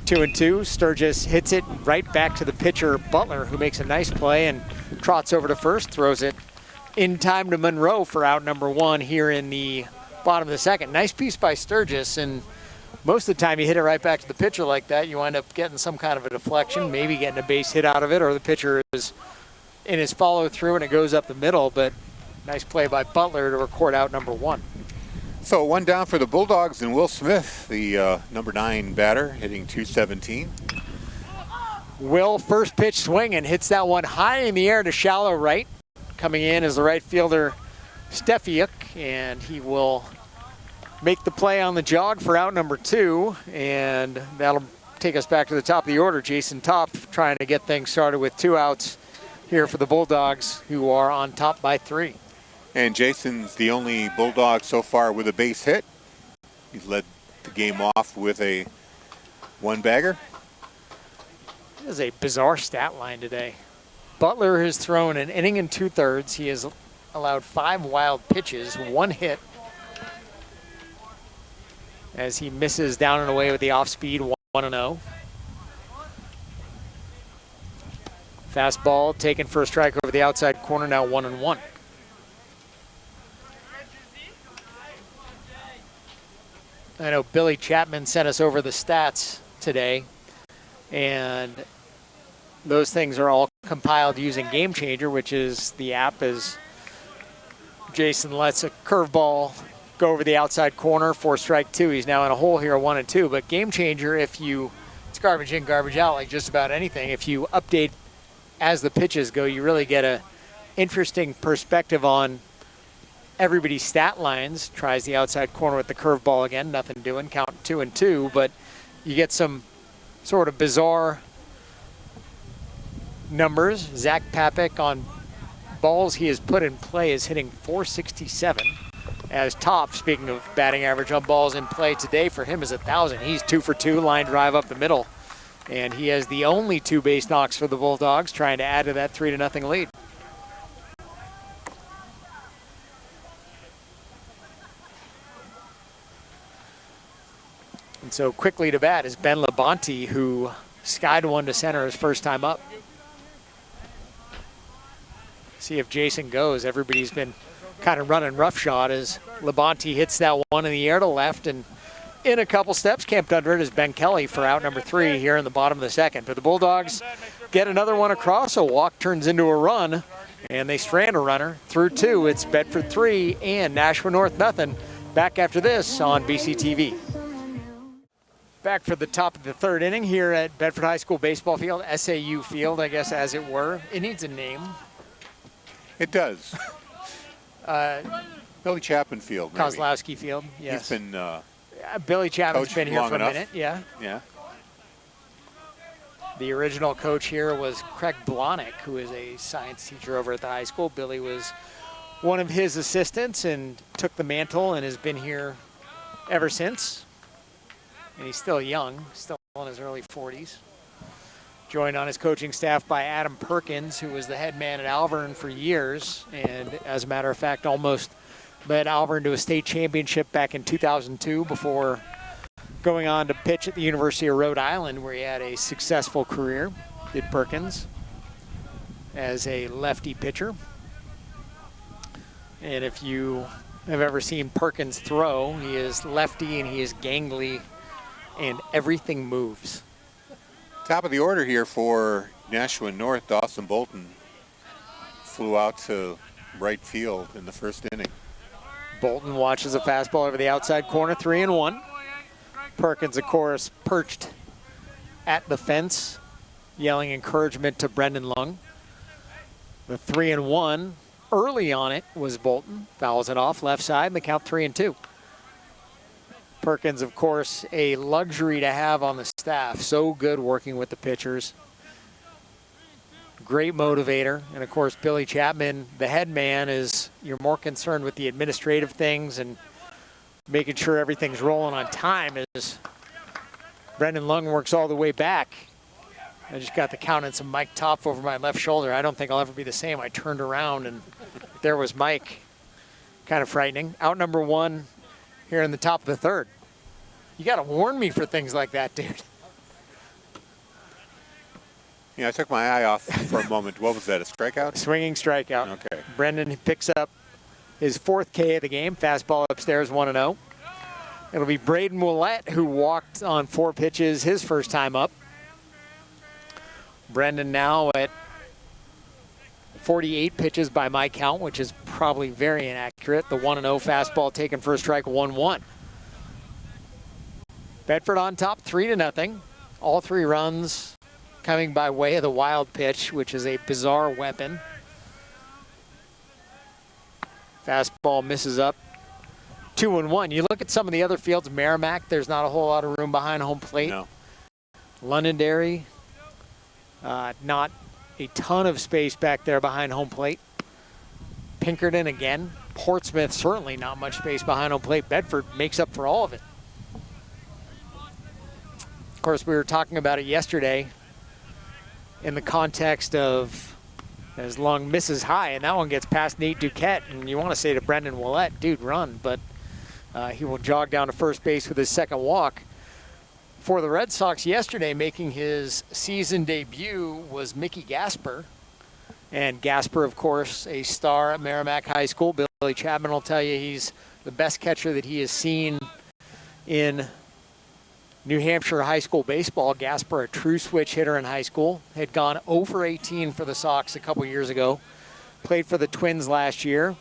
2-2, Sturgis hits it right back to the pitcher, Butler, who makes a nice play and trots over to first, throws it in time to Monroe for out number 1 here in the bottom of the second. Nice piece by Sturgis, and most of the time you hit it right back to the pitcher like that, you wind up getting some kind of a deflection, maybe getting a base hit out of it, or the pitcher is in his follow through and it goes up the middle, but nice play by Butler to record out number 1. So 1 down for the Bulldogs, and Will Smith, the number 9 batter, hitting .217. Will, first pitch swing, and hits that one high in the air to shallow right. Coming in is the right fielder, Stefiuk, and he will make the play on the jog for out number 2, and that'll take us back to the top of the order. Jason Top trying to get things started with 2 outs here for the Bulldogs, who are on top by 3. And Jason's the only Bulldog so far with a base hit. He's led the game off with a 1-bagger. It is a bizarre stat line today. Butler has thrown an inning and 2/3. He has allowed 5 wild pitches, 1 hit, as he misses down and away with the off-speed 1-0. Fastball taken for a strike over the outside corner, now 1-1. I know Billy Chapman sent us over the stats today, and those things are all compiled using Game Changer, which is the app. As Jason lets a curveball go over the outside corner for strike 2. He's now in a hole here, 1-2. But Game Changer, it's garbage in, garbage out, like just about anything. If you update as the pitches go, you really get a interesting perspective on everybody's stat lines. Tries the outside corner with the curveball again, nothing doing, count 2-2, but you get some sort of bizarre numbers. Zach Papik on balls he has put in play is hitting .467. As top, speaking of batting average on balls in play today, for him is 1,000. He's 2 for 2, line drive up the middle. And he has the only 2 base knocks for the Bulldogs, trying to add to that 3-0 lead. And so quickly to bat is Ben Labonte, who skied one to center his first time up. See if Jason goes. Everybody's been kind of running roughshod as Labonte hits that one in the air to left, and in a couple steps, camped under it is Ben Kelly for out number 3 here in the bottom of the second. But the Bulldogs get another one across. A walk turns into a run, and they strand a runner through 2. It's Bedford 3 and Nashua North nothing. Back after this on BCTV. Back for the top of the 3rd inning here at Bedford High School baseball field, SAU Field, I guess, as it were. It needs a name. It does. Billy Chapman Field, maybe. Kozlowski Field, yes. He's been Billy Chapman's been here for a enough. minute, yeah. Yeah. The original coach here was Craig Blonick, who is a science teacher over at the high school. Billy was one of his assistants and took the mantle and has been here ever since. And he's still young, still in his early 40s. Joined on his coaching staff by Adam Perkins, who was the head man at Alvern for years, and as a matter of fact, almost led Alvern to a state championship back in 2002 before going on to pitch at the University of Rhode Island, where he had a successful career, did Perkins, as a lefty pitcher. And if you have ever seen Perkins throw, he is lefty and he is gangly, and everything moves. Top of the order here for Nashua North. Dawson Bolton flew out to right field in the 1st inning. Bolton watches a fastball over the outside corner, 3-1. Perkins, of course, perched at the fence, yelling encouragement to Brendan Lung. The 3-1 early on it was Bolton. Fouls it off left side, and the count 3-2. Perkins, of course, a luxury to have on the staff. So good working with the pitchers. Great motivator. And, of course, Billy Chapman, the head man, is you're more concerned with the administrative things and making sure everything's rolling on time as Brendan Lung works all the way back. I just got the count and some Mike Topf over my left shoulder. I don't think I'll ever be the same. I turned around, and there was Mike. Kind of frightening. Out number 1. Here in the top of the 3rd. You got to warn me for things like that, dude. Yeah, I took my eye off for a moment. What was that, a strikeout? Swinging strikeout. Okay. Brendan picks up his 4th K of the game. Fastball upstairs, 1-0. It'll be Braden Willett, who walked on 4 pitches his first time up. Brendan now at 48 pitches by my count, which is probably very inaccurate. The 1-0 fastball taken for a strike, 1-1. Bedford on top, 3-0. All 3 runs coming by way of the wild pitch, which is a bizarre weapon. Fastball misses up, 2-1. You look at some of the other fields, Merrimack, there's not a whole lot of room behind home plate. No. Londonderry, not a ton of space back there behind home plate. Pinkerton again. Portsmouth, certainly not much space behind home plate. Bedford makes up for all of it. Of course, we were talking about it yesterday in the context of as Lung misses high, and that one gets past Nate Duquette, and you want to say to Brendan Willett, dude, run, but he will jog down to first base with his 2nd walk. For the Red Sox yesterday, making his season debut was Mickey Gasper. And Gasper, of course, a star at Merrimack High School. Billy Chapman will tell you he's the best catcher that he has seen in New Hampshire high school baseball. Gasper, a true switch hitter in high school, had gone over 18 for the Sox a couple years ago. Played for the Twins last year,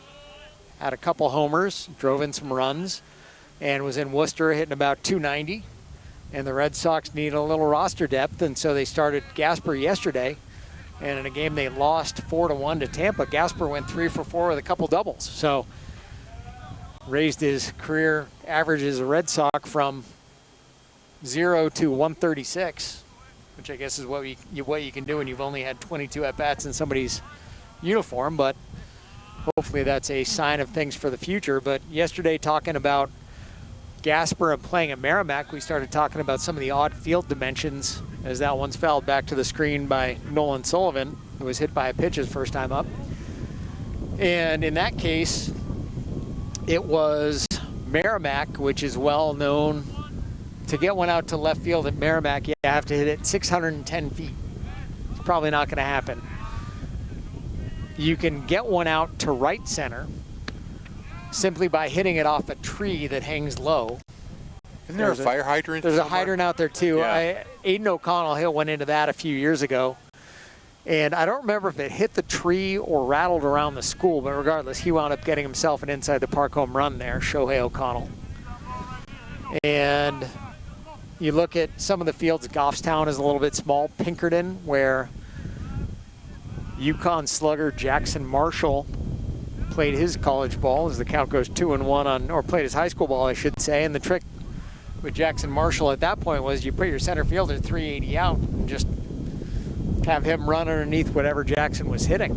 had a couple homers, drove in some runs, and was in Worcester hitting about 290. And the Red Sox need a little roster depth, and so they started Gasper yesterday. And in a game they lost 4-1 to Tampa, Gasper went 3 for 4 with a couple doubles. So raised his career average as a Red Sox from 0 to 136 which I guess is what you can do when you've only had 22 at-bats in somebody's uniform, but hopefully that's a sign of things for the future. But yesterday, talking about Gasper and playing at Merrimack, we started talking about some of the odd field dimensions as that one's fouled back to the screen by Nolan Sullivan, who was hit by a pitch his first time up. And in that case, it was Merrimack, which is well known. To get one out to left field at Merrimack, you have to hit it 610 feet. It's probably not going to happen. You can get one out to right center simply by hitting it off a tree that hangs low. Isn't there a fire hydrant? There's somewhere? a hydrant out there too. Yeah. Aiden O'Connell hit one into that a few years ago. And I don't remember if it hit the tree or rattled around the school, but regardless, he wound up getting himself an inside the park home run there, Shohei O'Connell. And you look at some of the fields, Goffstown is a little bit small. Pinkerton, where UConn slugger Jackson Marshall played his college ball, as the count goes 2-1 on, or played his high school ball, I should say. And the trick with Jackson Marshall at that point was you put your center fielder 380 out and just have him run underneath whatever Jackson was hitting.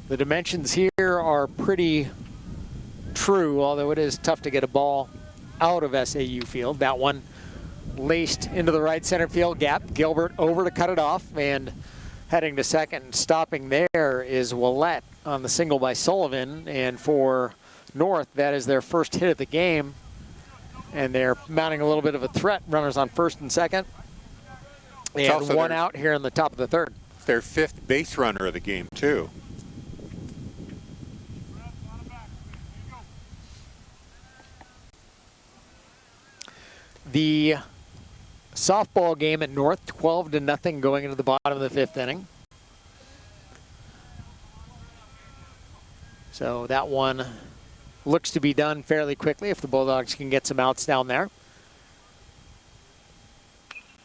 The dimensions here are pretty true, although it is tough to get a ball out of SAU field. That one laced into the right center field gap. Gilbert over to cut it off, and heading to second. Stopping there is Willette on the single by Sullivan, and for North, that is their first hit of the game, and they're mounting a little bit of a threat. Runners on first and second, and one out here in the top of the third. It's their fifth base runner of the game too. The softball game at North, 12-0 going into the bottom of the fifth inning. So that one looks to be done fairly quickly if the Bulldogs can get some outs down there.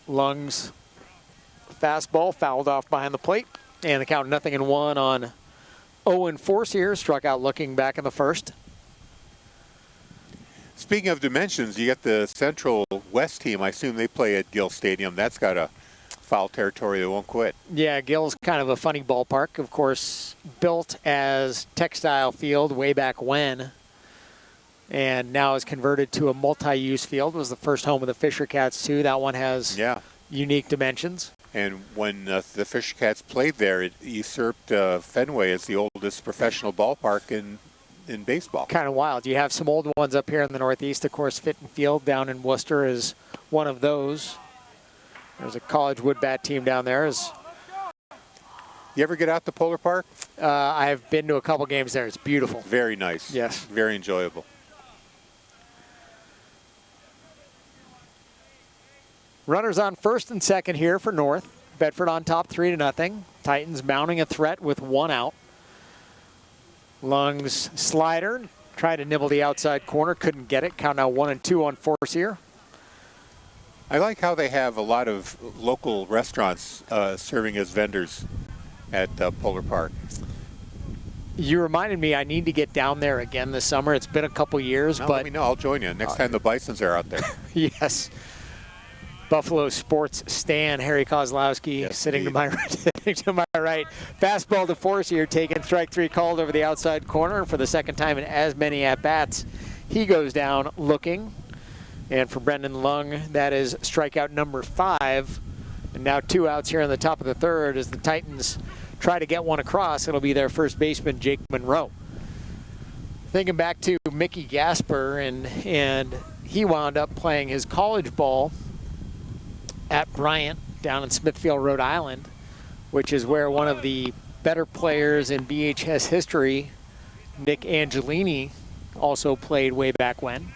Lungs fastball fouled off behind the plate, and the count 0-1 on Owen Forcier, struck out looking back in the first. Speaking of dimensions, you got the Central West team. I assume they play at Gill Stadium. That's got a foul territory that won't quit. Yeah, Gill's kind of a funny ballpark. Of course, built as textile field way back when, and now is converted to a multi-use field. It was the first home of the Fisher Cats too. That one has unique dimensions. And when the Fisher Cats played there, it usurped Fenway as the oldest professional ballpark in baseball. Kind of wild. You have some old ones up here in the Northeast. Of course, Fitton Field down in Worcester is one of those. There's a college wood bat team down there. You ever get out to Polar Park? I've been to a couple games there. It's beautiful. Very nice. Yes. Very enjoyable. Runners on first and second here for North. Bedford on top 3-0. Titans mounting a threat with one out. Lungs slider, tried to nibble the outside corner, couldn't get it. Count now 1-2 on Forcier. I like how they have a lot of local restaurants serving as vendors at Polar Park. You reminded me I need to get down there again this summer. It's been a couple years, but let me know. I'll join you next time the Bisons are out there. Yes. Buffalo Sports Stan, Harry Kozlowski, sitting to my right. Fastball to Forcier, taking strike three, called over the outside corner. For the second time in as many at-bats, he goes down looking. And for Brendan Lung, that is strikeout number 5. And now 2 outs here in the top of the third as the Titans try to get one across. It'll be their first baseman, Jake Monroe. Thinking back to Mickey Gasper, and he wound up playing his college ball at Bryant down in Smithfield, Rhode Island, which is where one of the better players in BHS history, Nick Angelini, also played way back when.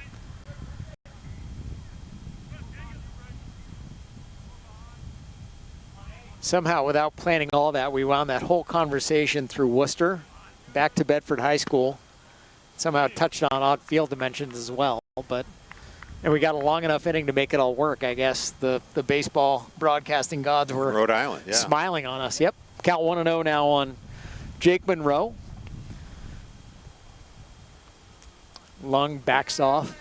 Somehow, without planning all that, we wound that whole conversation through Worcester, back to Bedford High School. Somehow touched on odd field dimensions as well, and we got a long enough inning to make it all work. I guess the baseball broadcasting gods were Rhode Island, smiling on us. Yep. Count 1-0 now on Jake Monroe. Lung backs off.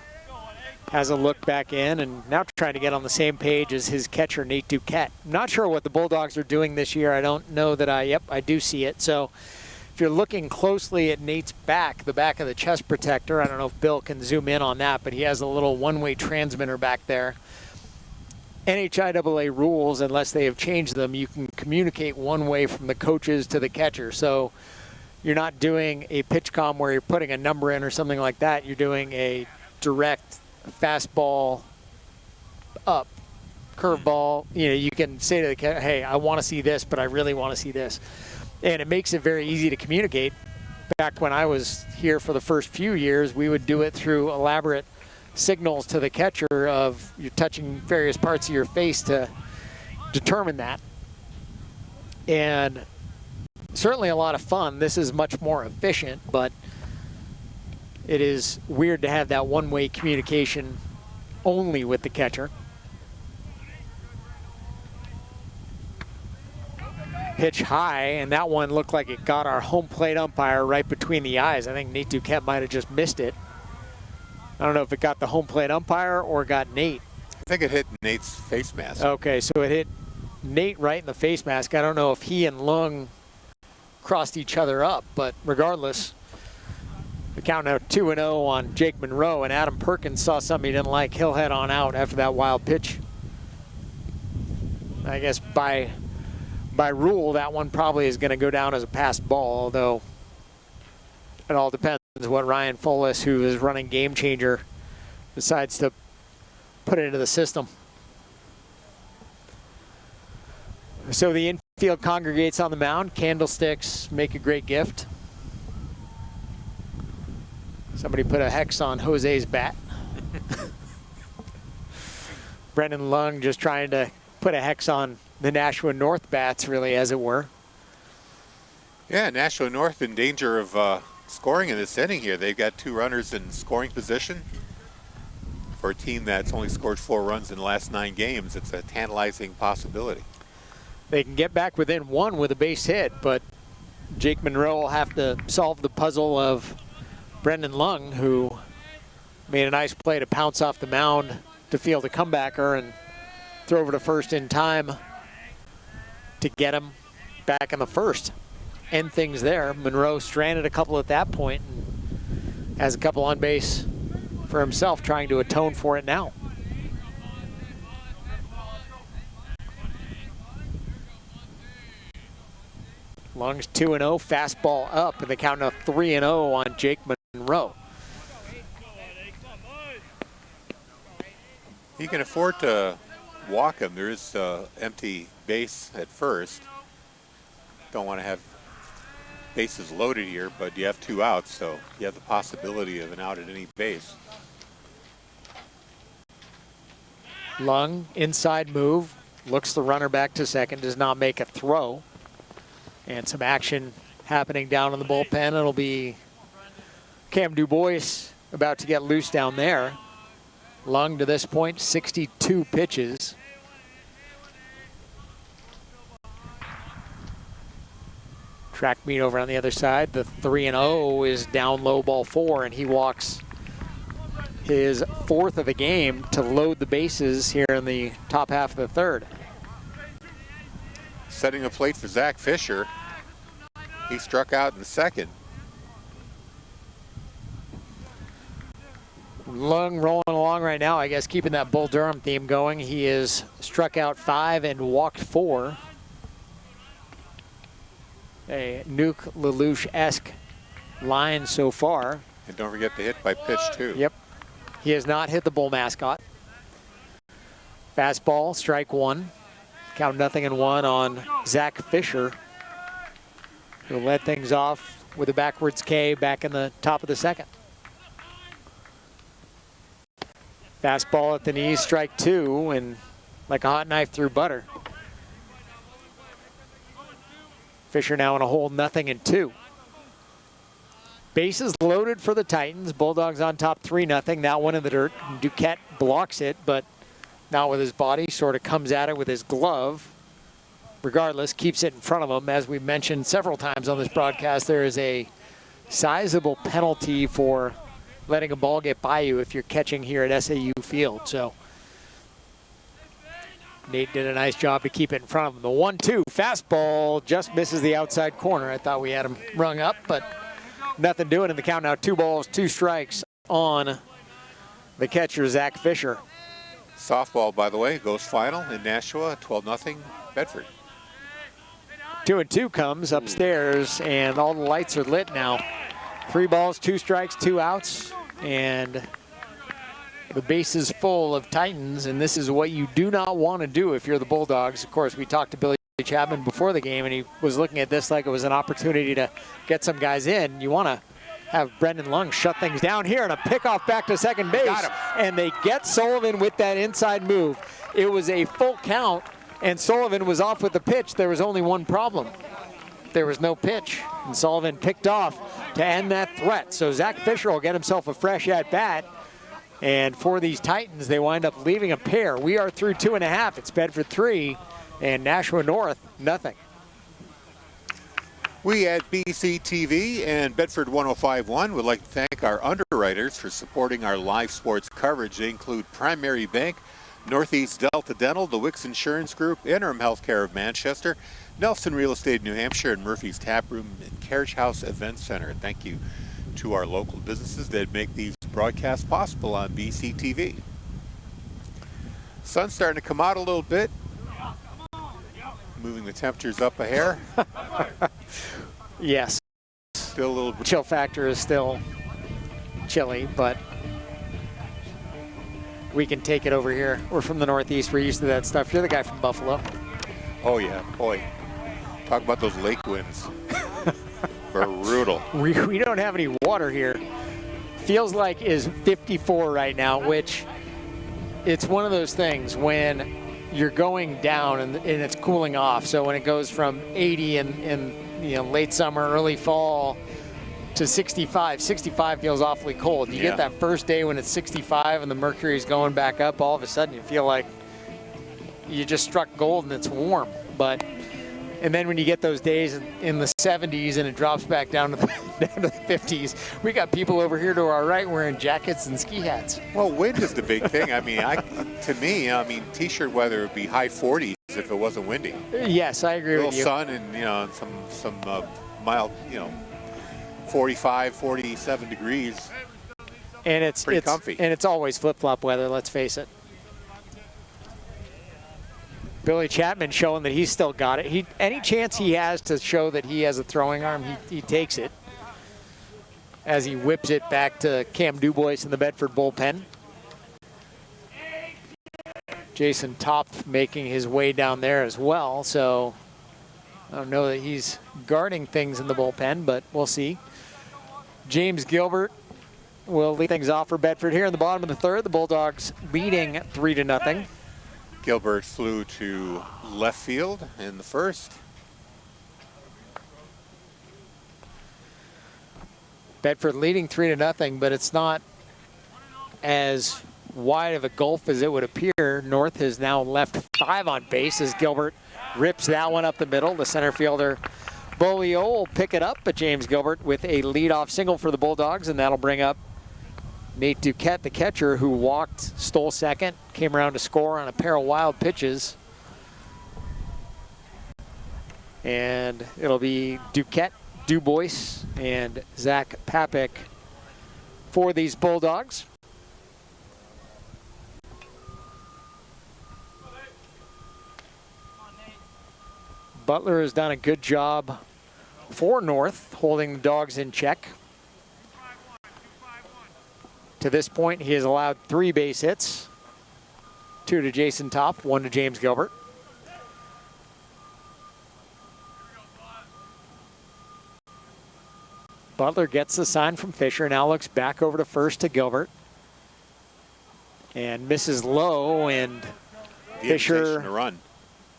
has a look back in and now trying to get on the same page as his catcher, Nate Duquette. I'm not sure what the Bulldogs are doing this year. I don't know that I do see it. So if you're looking closely at Nate's back, the back of the chest protector, I don't know if Bill can zoom in on that, but he has a little one-way transmitter back there. NHIAA rules, unless they have changed them, you can communicate one way from the coaches to the catcher. So you're not doing a pitch comm where you're putting a number in or something like that. You're doing a direct fastball up, curveball. You know, you can say to the catcher, hey, I want to see this, but I really want to see this. And it makes it very easy to communicate. Back when I was here for the first few years, we would do it through elaborate signals to the catcher of you're touching various parts of your face to determine that. And certainly a lot of fun. This is much more efficient, but it is weird to have that one-way communication only with the catcher. Pitch high, and that one looked like it got our home plate umpire right between the eyes. I think Nate Duquette might have just missed it. I don't know if it got the home plate umpire or got Nate. I think it hit Nate's face mask. Okay, so it hit Nate right in the face mask. I don't know if he and Lung crossed each other up, but regardless, the count now 2-0 on Jake Monroe, and Adam Perkins saw something he didn't like. He'll head on out after that wild pitch. I guess by rule, that one probably is going to go down as a passed ball, although it all depends what Ryan Folis, who is running Game Changer, decides to put into the system. So the infield congregates on the mound. Candlesticks make a great gift. Somebody put a hex on Jose's bat. Brendan Lung just trying to put a hex on the Nashua North bats, really, as it were. Yeah, Nashua North in danger of scoring in this inning here. They've got 2 runners in scoring position. For a team that's only scored 4 runs in the last 9 games, it's a tantalizing possibility. They can get back within 1 with a base hit, but Jake Monroe will have to solve the puzzle of Brendan Lung, who made a nice play to pounce off the mound to field a comebacker and throw over to first in time to get him back in the first. End things there. Monroe stranded a couple at that point and has a couple on base for himself, trying to atone for it now. Lung's 2-0, fastball up, and the count of 3-0 on Jake Monroe. He can afford to walk him. There is empty base at first. Don't want to have bases loaded here, but you have 2 outs, so you have the possibility of an out at any base. Lung, inside move, looks the runner back to second, does not make a throw. And some action happening down in the bullpen. It'll be Cam Dubois about to get loose down there. Lung to this point, 62 pitches. Track meet over on the other side. The 3-0 is down low, ball 4, and he walks his 4th of the game to load the bases here in the top half of the 3rd. Setting a plate for Zach Fisher. He struck out in the 2nd. Lung rolling along right now, I guess, keeping that Bull Durham theme going. He is struck out 5 and walked 4. A Nuke Lelouch-esque line so far. And don't forget the hit by pitch, too. Yep. He has not hit the Bull mascot. Fastball, strike 1. Count 0-1 on Zach Fisher, who led things off with a backwards K back in the top of the 2nd. Fastball at the knees, strike 2, and like a hot knife through butter. Fisher now in a hole, 0-2. Bases loaded for the Titans. Bulldogs on top 3-0. That one in the dirt. Duquette blocks it, but not with his body. Sort of comes at it with his glove. Regardless, keeps it in front of him. As we mentioned several times on this broadcast, there is a sizable penalty for letting a ball get by you if you're catching here at SAU Field. So Nate did a nice job to keep it in front of him. The 1-2 fastball just misses the outside corner. I thought we had him rung up, but nothing doing in the count now. 2 balls, 2 strikes on the catcher, Zach Fisher. Softball, by the way, goes final in Nashua, 12-0 Bedford. 2-2 comes upstairs, and all the lights are lit now. 3 balls, 2 strikes, 2 outs, and the base is full of Titans, and this is what you do not want to do if you're the Bulldogs. Of course, we talked to Billy Chapman before the game, and he was looking at this like it was an opportunity to get some guys in. You want to have Brendan Lung shut things down here, and a pickoff back to second base, and they get Sullivan with that inside move. It was a full count, and Sullivan was off with the pitch. There was only one problem. There was no pitch, and Sullivan picked off to end that threat. So Zach Fisher will get himself a fresh at-bat, and for these Titans, they wind up leaving a pair. We are through 2.5. It's Bedford 3 and Nashua North nothing. We at BCTV and Bedford 105.1 would like to thank our underwriters for supporting our live sports coverage. They include Primary Bank, Northeast Delta Dental, the Wicks Insurance Group, Interim Healthcare of Manchester, Nelson Real Estate New Hampshire, and Murphy's Tap Room and Carriage House Event Center. Thank you to our local businesses that make these broadcasts possible on BCTV. Sun's starting to come out a little bit, moving the temperatures up a hair. Yes. Still a little chill factor is still chilly, but we can take it over here. We're from the Northeast. We're used to that stuff. You're the guy from Buffalo. Oh yeah, boy. Talk about those lake winds. Brutal. We don't have any water here. Feels like is 54 right now, which it's one of those things when you're going down and it's cooling off. So when it goes from 80 in late summer, early fall to 65, 65 feels awfully cold. You get that first day when it's 65 and the mercury's going back up, all of a sudden you feel like you just struck gold and it's warm. And then when you get those days in the 70s and it drops back down to the 50s, we got people over here to our right wearing jackets and ski hats. Well, wind is the big thing. I mean, t-shirt weather would be high 40s if it wasn't windy. Yes, I agree with you. A little sun and some mild 45, 47 degrees. And it's pretty comfy. And it's always flip-flop weather. Let's face it. Billy Chapman showing that he's still got it. Any chance he has to show that he has a throwing arm, he takes it as he whips it back to Cam Dubois in the Bedford bullpen. Jason Topf making his way down there as well, so I don't know that he's guarding things in the bullpen, but we'll see. James Gilbert will lead things off for Bedford here in the bottom of the third. The Bulldogs leading 3-0. Gilbert flew to left field in the first. Bedford leading 3-0, but it's not as wide of a gulf as it would appear. North has now left 5 on base as Gilbert rips that one up the middle. The center fielder Bolio will pick it up, but James Gilbert with a leadoff single for the Bulldogs, and that'll bring up Nate Duquette, the catcher, who walked, stole second, came around to score on a pair of wild pitches. And it'll be Duquette, Dubois, and Zach Papik for these Bulldogs. Butler has done a good job for North, holding the Dogs in check. To this point, he has allowed 3 base hits, 2 to Jason Topf, 1 to James Gilbert. Butler gets the sign from Fisher, now looks back over to first to Gilbert. And misses low, and Fisher to run.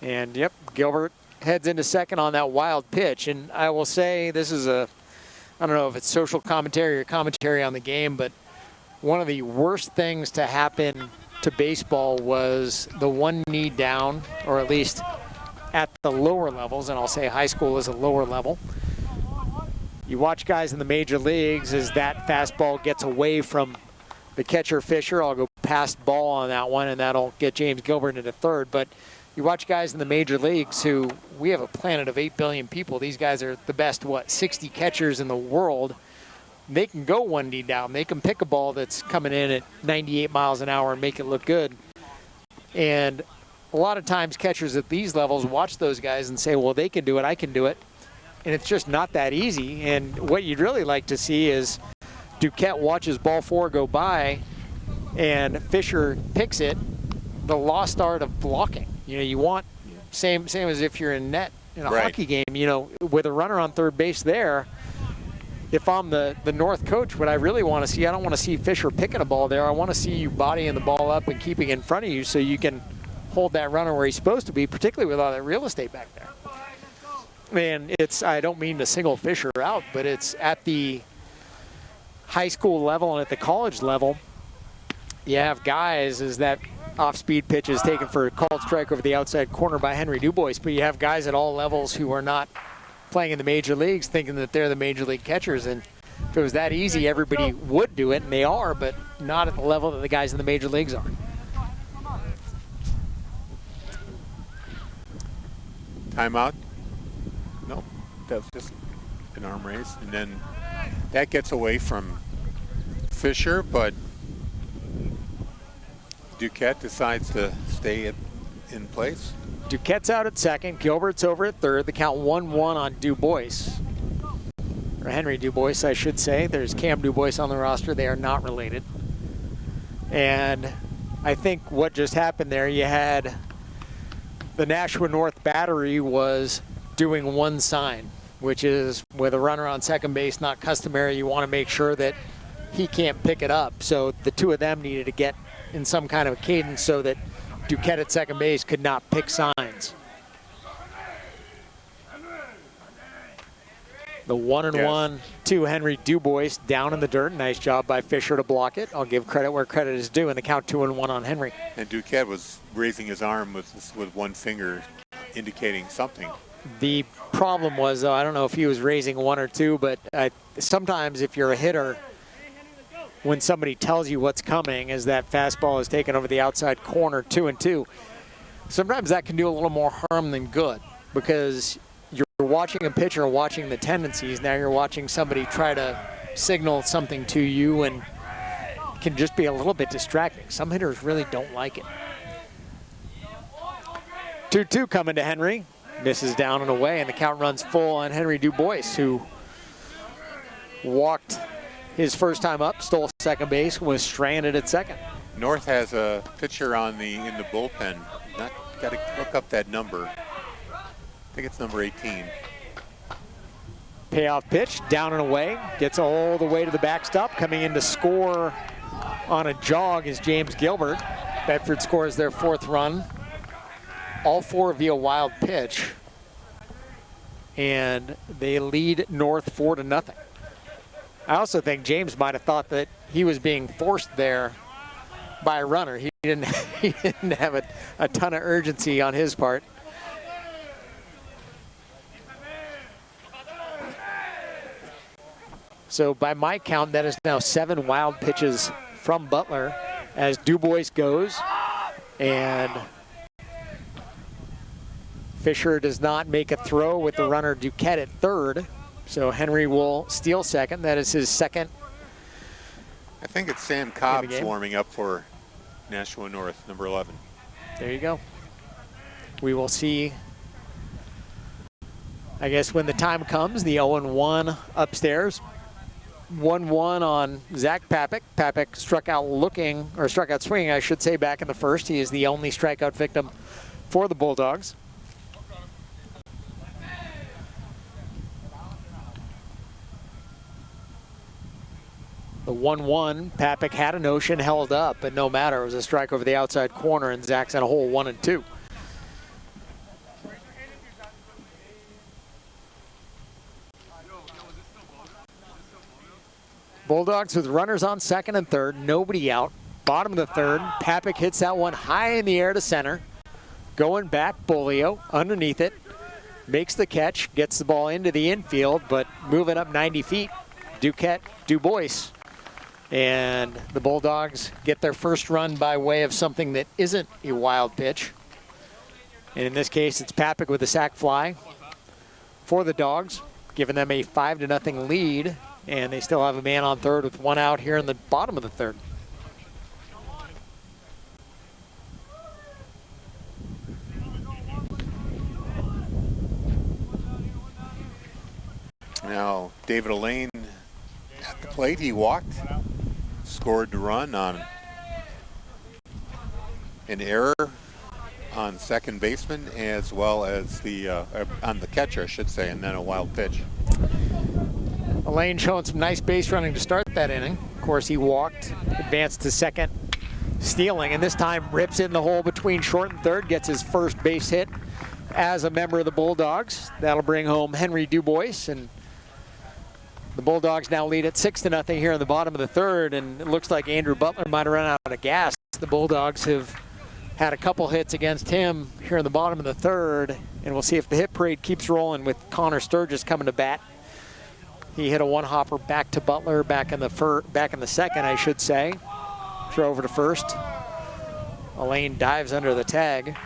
And Gilbert heads into second on that wild pitch. And I will say, this is I don't know if it's social commentary or commentary on the game, but one of the worst things to happen to baseball was the one knee down, or at least at the lower levels, and I'll say high school is a lower level. You watch guys in the major leagues as that fastball gets away from the catcher Fisher. I'll go past ball on that one, and that'll get James Gilbert into third. But you watch guys in the major leagues who, we have a planet of 8 billion people. These guys are the best, 60 catchers in the world. They can go 1D down. They can pick a ball that's coming in at 98 miles an hour and make it look good. And a lot of times catchers at these levels watch those guys and say, well, they can do it, I can do it. And it's just not that easy. And what you'd really like to see is Duquette watches ball 4 go by and Fisher picks it, the lost art of blocking. You know, you want, same as if you're in net in a hockey game, you know, with a runner on third base there. If I'm the North coach, what I really want to see, I don't want to see Fisher picking a ball there. I want to see you bodying the ball up and keeping it in front of you so you can hold that runner where he's supposed to be, particularly with all that real estate back there. And it's, I don't mean to single Fisher out, but it's at the high school level and at the college level, you have guys as that off-speed pitch is taken for a called strike over the outside corner by Henry Dubois, but you have guys at all levels who are not playing in the major leagues thinking that they're the major league catchers. And if it was that easy, everybody would do it, and they are, but not at the level that the guys in the major leagues are. Timeout? No, that was just an arm raise. And then that gets away from Fisher, but Duquette decides to stay in place. Duquette's out at second. Gilbert's over at third. The count 1-1 on Dubois. Or Henry Dubois, I should say. There's Cam Dubois on the roster. They are not related. And I think what just happened there, you had the Nashua North battery was doing one sign, which is with a runner on second base, not customary. You want to make sure that he can't pick it up. So the two of them needed to get in some kind of a cadence so that Duquette at second base could not pick signs. The 1-1 to Henry Dubois down in the dirt. Nice job by Fisher to block it. I'll give credit where credit is due, and the count 2-1 on Henry. And Duquette was raising his arm with one finger, indicating something. The problem was, though, I don't know if he was raising one or two, but sometimes if you're a hitter, when somebody tells you what's coming as that fastball is taken over the outside corner 2-2, sometimes that can do a little more harm than good, because you're watching a pitcher and watching the tendencies. Now you're watching somebody try to signal something to you, and it can just be a little bit distracting. Some hitters really don't like it. 2-2 coming to Henry. Misses down and away, and the count runs full on Henry Dubois, who walked his first time up, stole second base, was stranded at second. North has a pitcher in the bullpen. Got to look up that number. I think it's number 18. Payoff pitch, down and away, gets all the way to the backstop. Coming in to score on a jog is James Gilbert. Bedford scores their fourth run. All four via wild pitch. And they lead North 4-0. I also think James might have thought that he was being forced there by a runner. He didn't have a ton of urgency on his part. So by my count, that is now 7 wild pitches from Butler as Dubois goes, and Fisher does not make a throw with the runner Duquette at third. So Henry will steal second. That is his second. I think it's Sam Cobb's warming up for Nashua North, number 11. There you go. We will see, I guess, when the time comes, the 0-1 upstairs. 1-1 on Zach Papik. Papik struck out swinging, I should say, back in the first. He is the only strikeout victim for the Bulldogs. The 1-1, Papik had a notion, held up, but no matter. It was a strike over the outside corner, and Zach's in a hole 1-2. Bulldogs with runners on second and third, nobody out. Bottom of the third, Papik hits that one high in the air to center. Going back, Bolio underneath it. makes the catch, gets the ball into the infield, but moving up 90 feet, Du Bois. And the Bulldogs get their first run by way of something that isn't a wild pitch. And in this case, it's Papik with a sac fly for the Dogs, giving them a 5-0 lead. And they still have a man on third with one out here in the bottom of the third. Now, David Elaine at the plate. He walked, scored the run on an error on second baseman, as well as the on the catcher, I should say, and then a wild pitch. Elaine showing some nice base running to start that inning. Of course, he walked, advanced to second, stealing, and this time rips it in the hole between short and third, gets his first base hit as a member of the Bulldogs. That'll bring home Henry Du Bois, and the Bulldogs now lead at 6-0 here in the bottom of the third, and it looks like Andrew Butler might have run out of gas. The Bulldogs have had a couple hits against him here in the bottom of the third, and we'll see if the hit parade keeps rolling with Connor Sturgis coming to bat. He hit a one-hopper back to Butler, back in the second, I should say. Throw over to first. Elaine dives under the tag.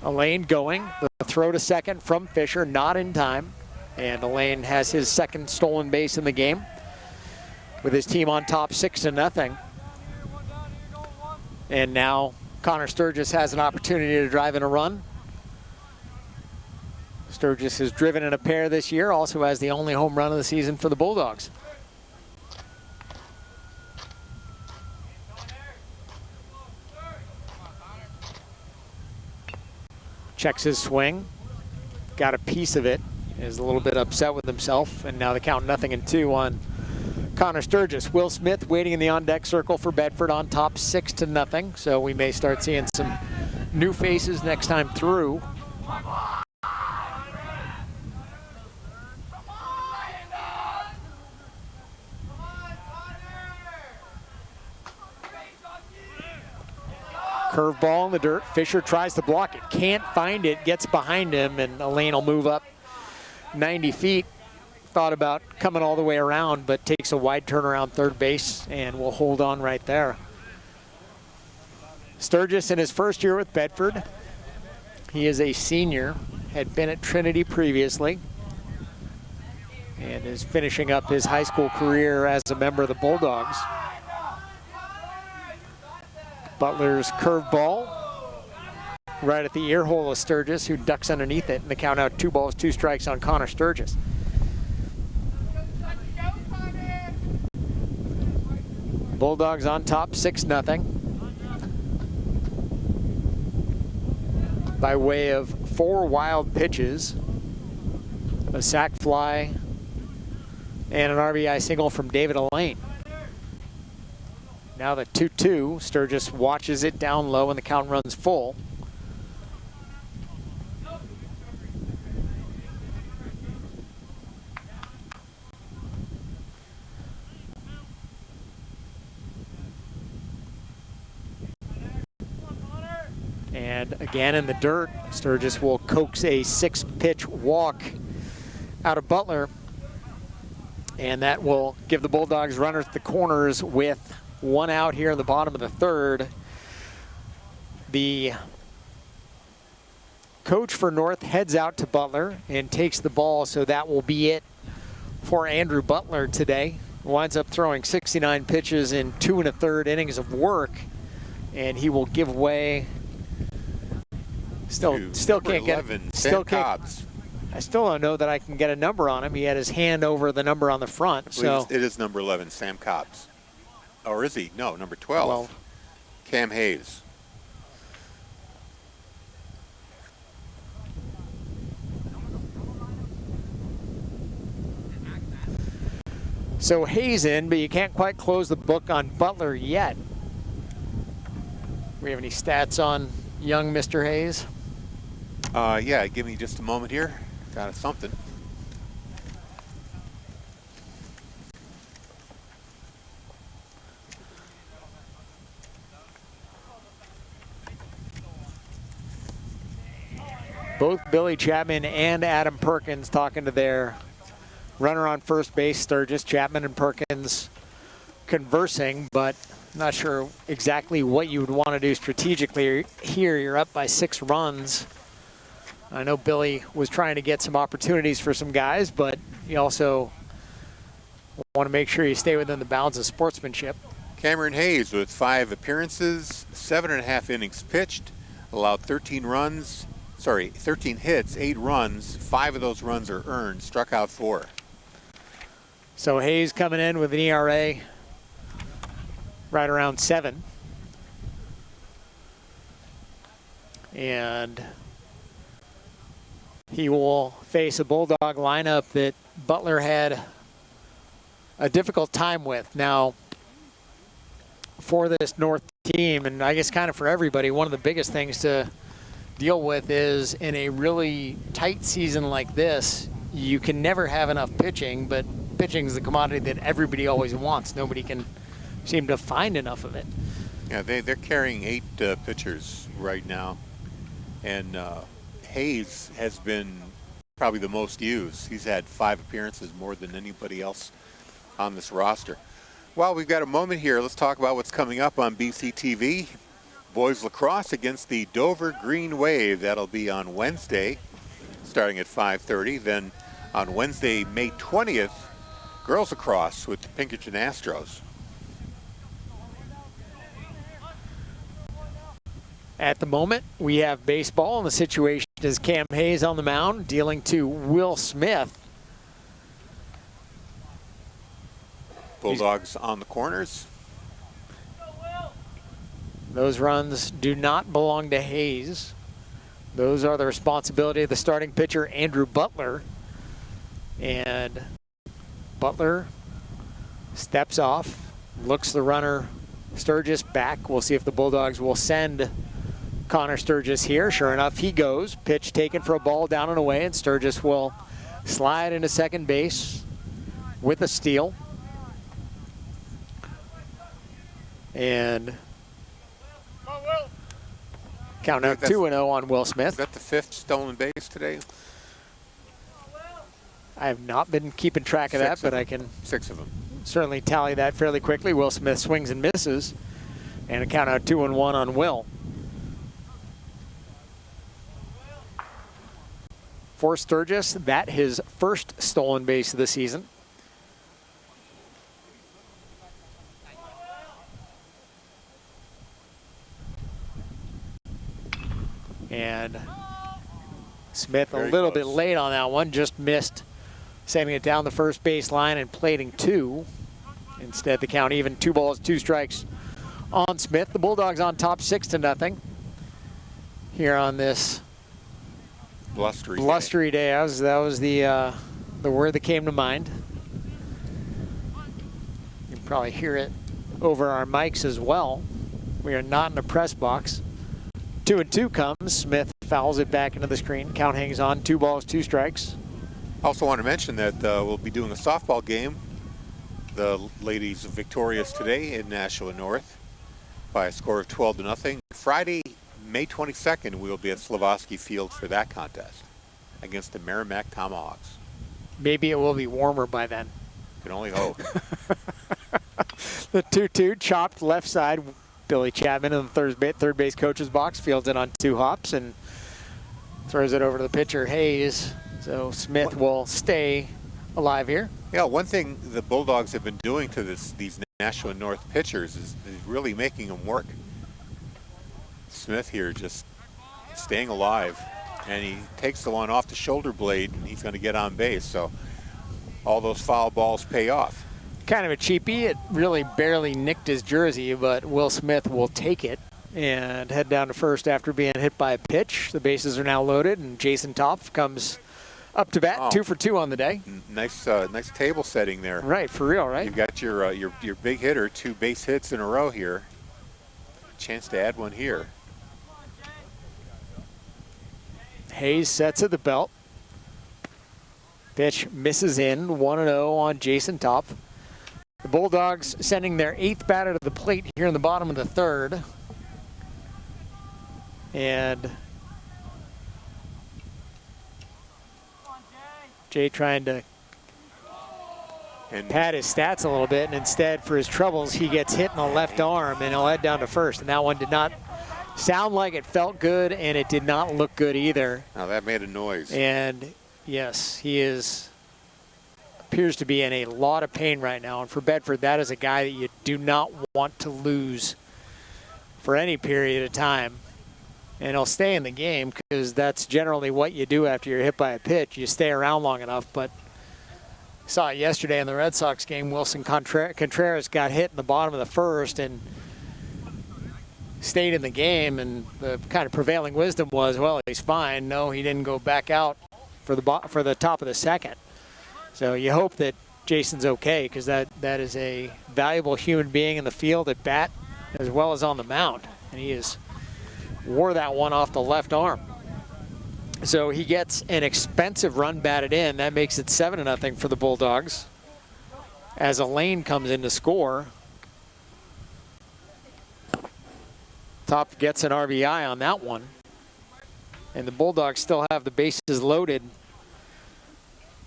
Elaine going. The throw to second from Fisher, not in time. And Elaine has his second stolen base in the game, with his team on top 6-0. And now Connor Sturgis has an opportunity to drive in a run. Sturgis has driven in a pair this year, also has the only home run of the season for the Bulldogs. Checks his swing, got a piece of it, is a little bit upset with himself, and now the count 0-2 on Connor Sturgis. Will Smith waiting in the on-deck circle for Bedford on top 6-0, so we may start seeing some new faces next time through. Curveball in the dirt. Fisher tries to block it, can't find it, gets behind him, and Elaine will move up 90 feet. Thought about coming all the way around, but takes a wide turnaround third base and will hold on right there. Sturgis in his first year with Bedford. He is a senior, had been at Trinity previously, and is finishing up his high school career as a member of the Bulldogs. Butler's curveball right at the ear hole of Sturgis, who ducks underneath it, and the count out 2 balls, 2 strikes on Connor Sturgis. Bulldogs on top 6-0 by way of 4 wild pitches, a sac fly, and an RBI single from David Elaine. Now the 2-2, Sturgis watches it down low and the count runs full. And again in the dirt, Sturgis will coax a 6-pitch walk out of Butler. And that will give the Bulldogs runners at the corners with 1 out here in the bottom of the third. The coach for North heads out to Butler and takes the ball, so that will be it for Andrew Butler today. Winds up throwing 69 pitches in 2 1/3 innings of work, and he will give way. Still can't get. Still can't. I still don't know that I can get a number on him. He had his hand over the number on the front. So it is number 11, Sam Cobbs. Or is he? No, number 12. Cam Hayes. So Hayes in, but you can't quite close the book on Butler yet. We have any stats on young Mr. Hayes? Yeah, give me just a moment here. Got something. both Billy Chapman and Adam Perkins talking to their runner on first base, Sturgis. Chapman and Perkins conversing, but not sure exactly what you would want to do strategically here. You're up by 6 runs. I know Billy was trying to get some opportunities for some guys, but you also want to make sure you stay within the bounds of sportsmanship. Cameron Hayes with 5 appearances, 7.5 innings pitched, allowed 13 hits, 8 runs. 5 of those runs are earned, struck out 4. So Hayes coming in with an ERA right around 7. And he will face a Bulldog lineup that Butler had a difficult time with. Now, for this North team, and I guess kind of for everybody, one of the biggest things to deal with is in a really tight season like this, you can never have enough pitching, but pitching is the commodity that everybody always wants. Nobody can seem to find enough of it. Yeah, they're carrying 8 pitchers right now, and Hayes has been probably the most used. He's had 5 appearances, more than anybody else on this roster. Well, we've got a moment here. Let's talk about what's coming up on BCTV. Boys lacrosse against the Dover Green Wave. That'll be on Wednesday, starting at 5:30. Then on Wednesday, May 20th, girls lacrosse with the Pinkerton Astros. At the moment, we have baseball, and the situation is Cam Hayes on the mound, dealing to Will Smith. Bulldogs on the corners. Those runs do not belong to Hayes. Those are the responsibility of the starting pitcher, Andrew Butler. And Butler steps off, looks the runner Sturgis back. We'll see if the Bulldogs will send Connor Sturgis here. Sure enough, he goes. Pitch taken for a ball down and away, and Sturgis will slide into second base with a steal. And count out 2-0 on Will Smith. Is that the 5th stolen base today? I have not been keeping track of that, but I can 6 of them. Certainly tally that fairly quickly. Will Smith swings and misses, and a count out 2-1 on Will. For Sturgis, that his first stolen base of the season. And Smith a little bit late on that one, just missed sending it down the first base line and plating 2. Instead, the count even, 2 balls, 2 strikes on Smith. The Bulldogs on top 6-0 here on this blustery day. That was the word that came to mind. You can probably hear it over our mics as well. We are not in the press box. 2-2 comes. Smith fouls it back into the screen. Count hangs on. 2 balls, 2 strikes. Also want to mention that we'll be doing a softball game. The ladies are victorious today in Nashua North by a score of 12-0. Friday, May 22nd, we'll be at Slavosky Field for that contest against the Merrimack Tomahawks. Maybe it will be warmer by then. Can only hope. The 2-2 chopped left side. Billy Chapman in the third base coach's box fields it on 2 hops and throws it over to the pitcher, Hayes. So Smith will stay alive here. Yeah, one thing the Bulldogs have been doing to these Nashua North pitchers is really making them work. Smith here just staying alive, and he takes the one off the shoulder blade, and he's going to get on base. So all those foul balls pay off. Kind of a cheapie. It really barely nicked his jersey, but Will Smith will take it and head down to first after being hit by a pitch. The bases are now loaded, and Jason Topf comes up to bat, 2 for 2 on the day. Nice table setting there. Right, for real, right? You've got your big hitter, 2 base hits in a row here. Chance to add one here. Hayes sets at the belt. Pitch misses in, 1-0 on Jason Topf. The Bulldogs sending their 8th batter to the plate here in the bottom of the 3rd. And Jay trying to pad his stats a little bit, and instead, for his troubles, he gets hit in the left arm, and he'll head down to first. And that one did not sound like it felt good, and it did not look good either. Now that made a noise. And yes, he appears to be in a lot of pain right now. And for Bedford, that is a guy that you do not want to lose for any period of time. And he'll stay in the game because that's generally what you do after you're hit by a pitch. You stay around long enough. But saw it yesterday in the Red Sox game. Wilson Contreras got hit in the bottom of the first and stayed in the game. And the kind of prevailing wisdom was, well, he's fine. No, he didn't go back out for the top of the second. So you hope that Jason's okay, because that is a valuable human being in the field at bat as well as on the mound. And he wore that one off the left arm. So he gets an expensive run batted in. That makes it 7-0 for the Bulldogs as Elaine comes in to score. Top gets an RBI on that one. And the Bulldogs still have the bases loaded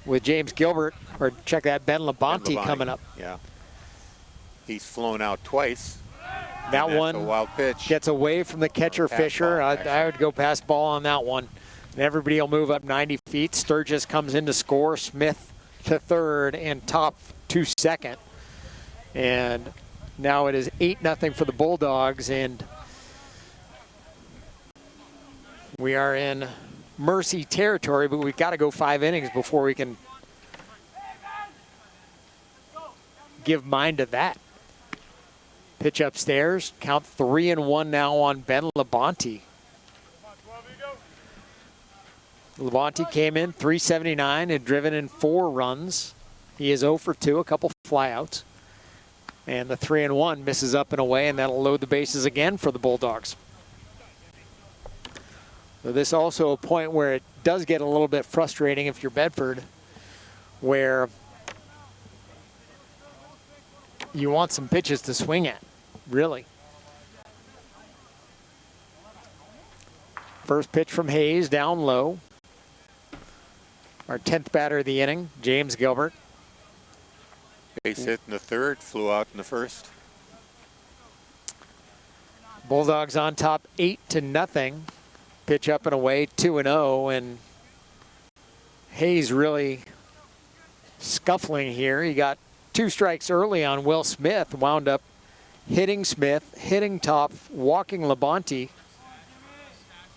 with James Gilbert, or check that, Ben Labonte coming up. Yeah. He's flown out twice. That one, a wild pitch, gets away from the catcher Fisher. I would go pass ball on that one. And everybody will move up 90 feet. Sturgis comes in to score. Smith to third and Top to second. And now it is 8-0 for the Bulldogs. And we are in mercy territory, but we've got to go 5 innings before we can give mind to that. Pitch upstairs, count 3-1 now on Ben Labonte. Labonte came in 379 and driven in 4 runs. He is 0 for 2, a couple flyouts. And the 3-1 misses up and away, and that'll load the bases again for the Bulldogs. So this also a point where it does get a little bit frustrating if you're Bedford, where you want some pitches to swing at, really. First pitch from Hayes, down low. Our 10th batter of the inning, James Gilbert. Base hit in the third, flew out in the first. Bulldogs on top 8-0. Pitch up and away, 2-0, and Hayes really scuffling here. He got 2 strikes early on Will Smith, wound up hitting Smith, hitting Top, walking Labonte,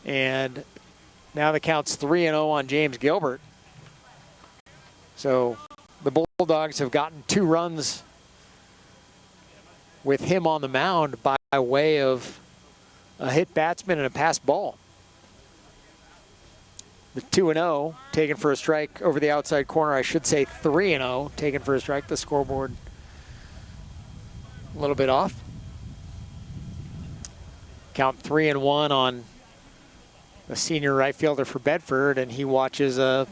and now the count's 3-0 on James Gilbert. So the Bulldogs have gotten 2 runs with him on the mound by way of a hit batsman and a pass ball. The 2-0 taken for a strike over the outside corner. I should say 3-0 taken for a strike. The scoreboard a little bit off. Count 3-1 on the senior right fielder for Bedford, and he watches a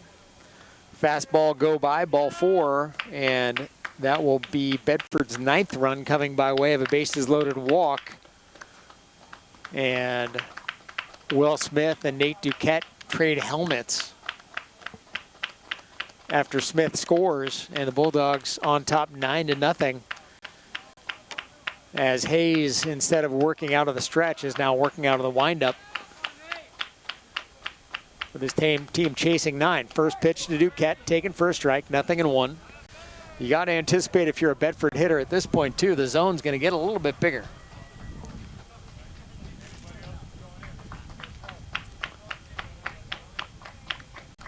fastball go by, ball 4, and that will be Bedford's 9th run coming by way of a bases loaded walk. And Will Smith and Nate Duquette trade helmets after Smith scores, and the Bulldogs on top 9-0. As Hayes, instead of working out of the stretch, is now working out of the windup. With his team chasing 9. First pitch to Duquette, taken for a strike, 0-1. You got to anticipate, if you're a Bedford hitter at this point too, the zone's going to get a little bit bigger.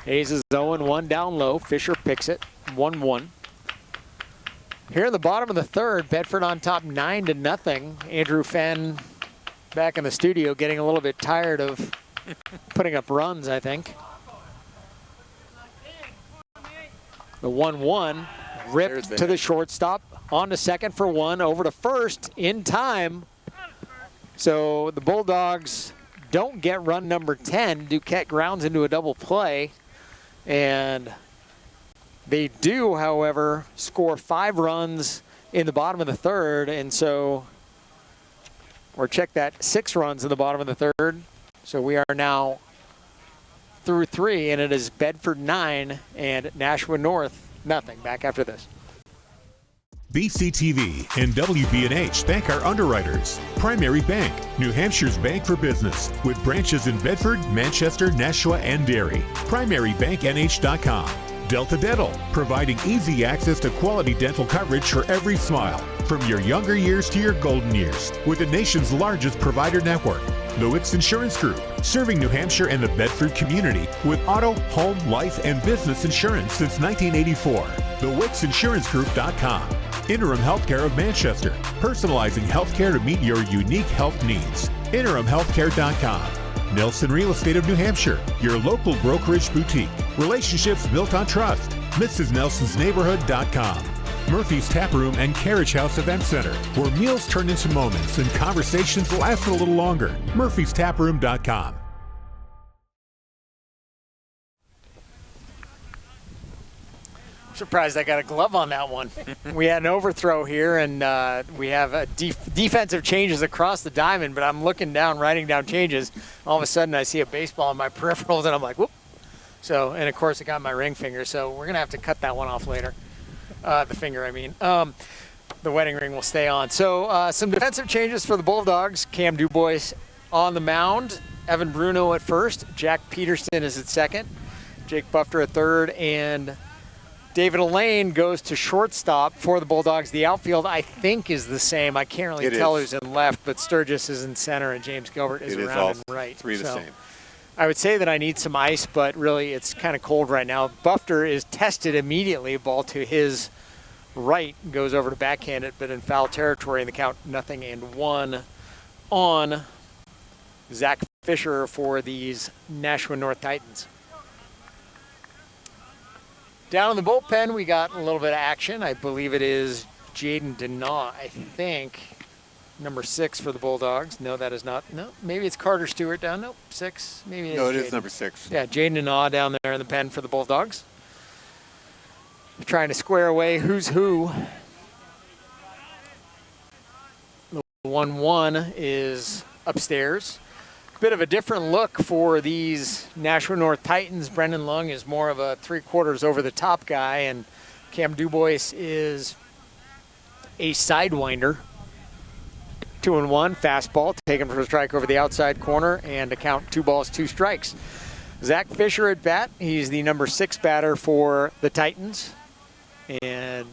Hayes is 0-1 down low. Fisher picks it, 1-1. Here in the bottom of the third, Bedford on top 9-0. Andrew Fenn back in the studio getting a little bit tired of putting up runs, I think. The 1-1 ripped to the shortstop, on to second for 1, over to first in time. So the Bulldogs don't get run number 10. Duquette grounds into a double play. And they do, however, score 5 runs in the bottom of the third. And so, or check that, 6 runs in the bottom of the third. So we are now through 3, and it is Bedford 9 and Nashua North nothing. Back after this. BCTV and WBNH thank our underwriters. Primary Bank, New Hampshire's bank for business, with branches in Bedford, Manchester, Nashua, and Derry. PrimaryBankNH.com. Delta Dental, providing easy access to quality dental coverage for every smile, from your younger years to your golden years, with the nation's largest provider network. The Wicks Insurance Group, serving New Hampshire and the Bedford community with auto, home, life, and business insurance since 1984. TheWicksInsuranceGroup.com. Interim Healthcare of Manchester, personalizing healthcare to meet your unique health needs. InterimHealthcare.com. Nelson Real Estate of New Hampshire, your local brokerage boutique. Relationships built on trust. MrsNelsonsNeighborhood.com. Murphy's Tap Room and Carriage House Event Center, where meals turn into moments and conversations last a little longer. Murphy'sTapRoom.com. Surprised I got a glove on that one. We had an overthrow here, and we have defensive changes across the diamond, but I'm looking down, writing down changes. All of a sudden, I see a baseball in my peripherals, and I'm like, whoop. So, and of course, I got my ring finger, so we're going to have to cut that one off later. The finger, I mean. The wedding ring will stay on. So, some defensive changes for the Bulldogs. Cam Dubois on the mound. Evan Bruno at first. Jack Peterson is at second. Jake Bufter at third, and David Elaine goes to shortstop for the Bulldogs. The outfield, I think, is the same. I can't really tell who's in left, but Sturgis is in center and James Gilbert is around and right. Three the same. I would say that I need some ice, but really it's kind of cold right now. Bufter is tested immediately. Ball to his right goes over to backhand it, but in foul territory in the count 0-1 on Zach Fisher for these Nashua North Titans. Down in the bullpen, we got a little bit of action. I believe it is Jaden Denaw, I think. Number 6 for the Bulldogs. No, that is not. No, maybe it's Carter Stewart down. Nope, 6. Maybe it is. No, it Jaden. is number 6. Yeah, Jaden Denaw down there in the pen for the Bulldogs. Trying to square away who's who. The 1-1 is upstairs. Bit of a different look for these Nashua North Titans. Brendan Lung is more of a 3/4 over-the-top guy, and Cam Dubois is a sidewinder. 2-1, fastball, taken for a strike over the outside corner, and a count 2 balls, 2 strikes. Zach Fisher at bat. He's the number 6 batter for the Titans. And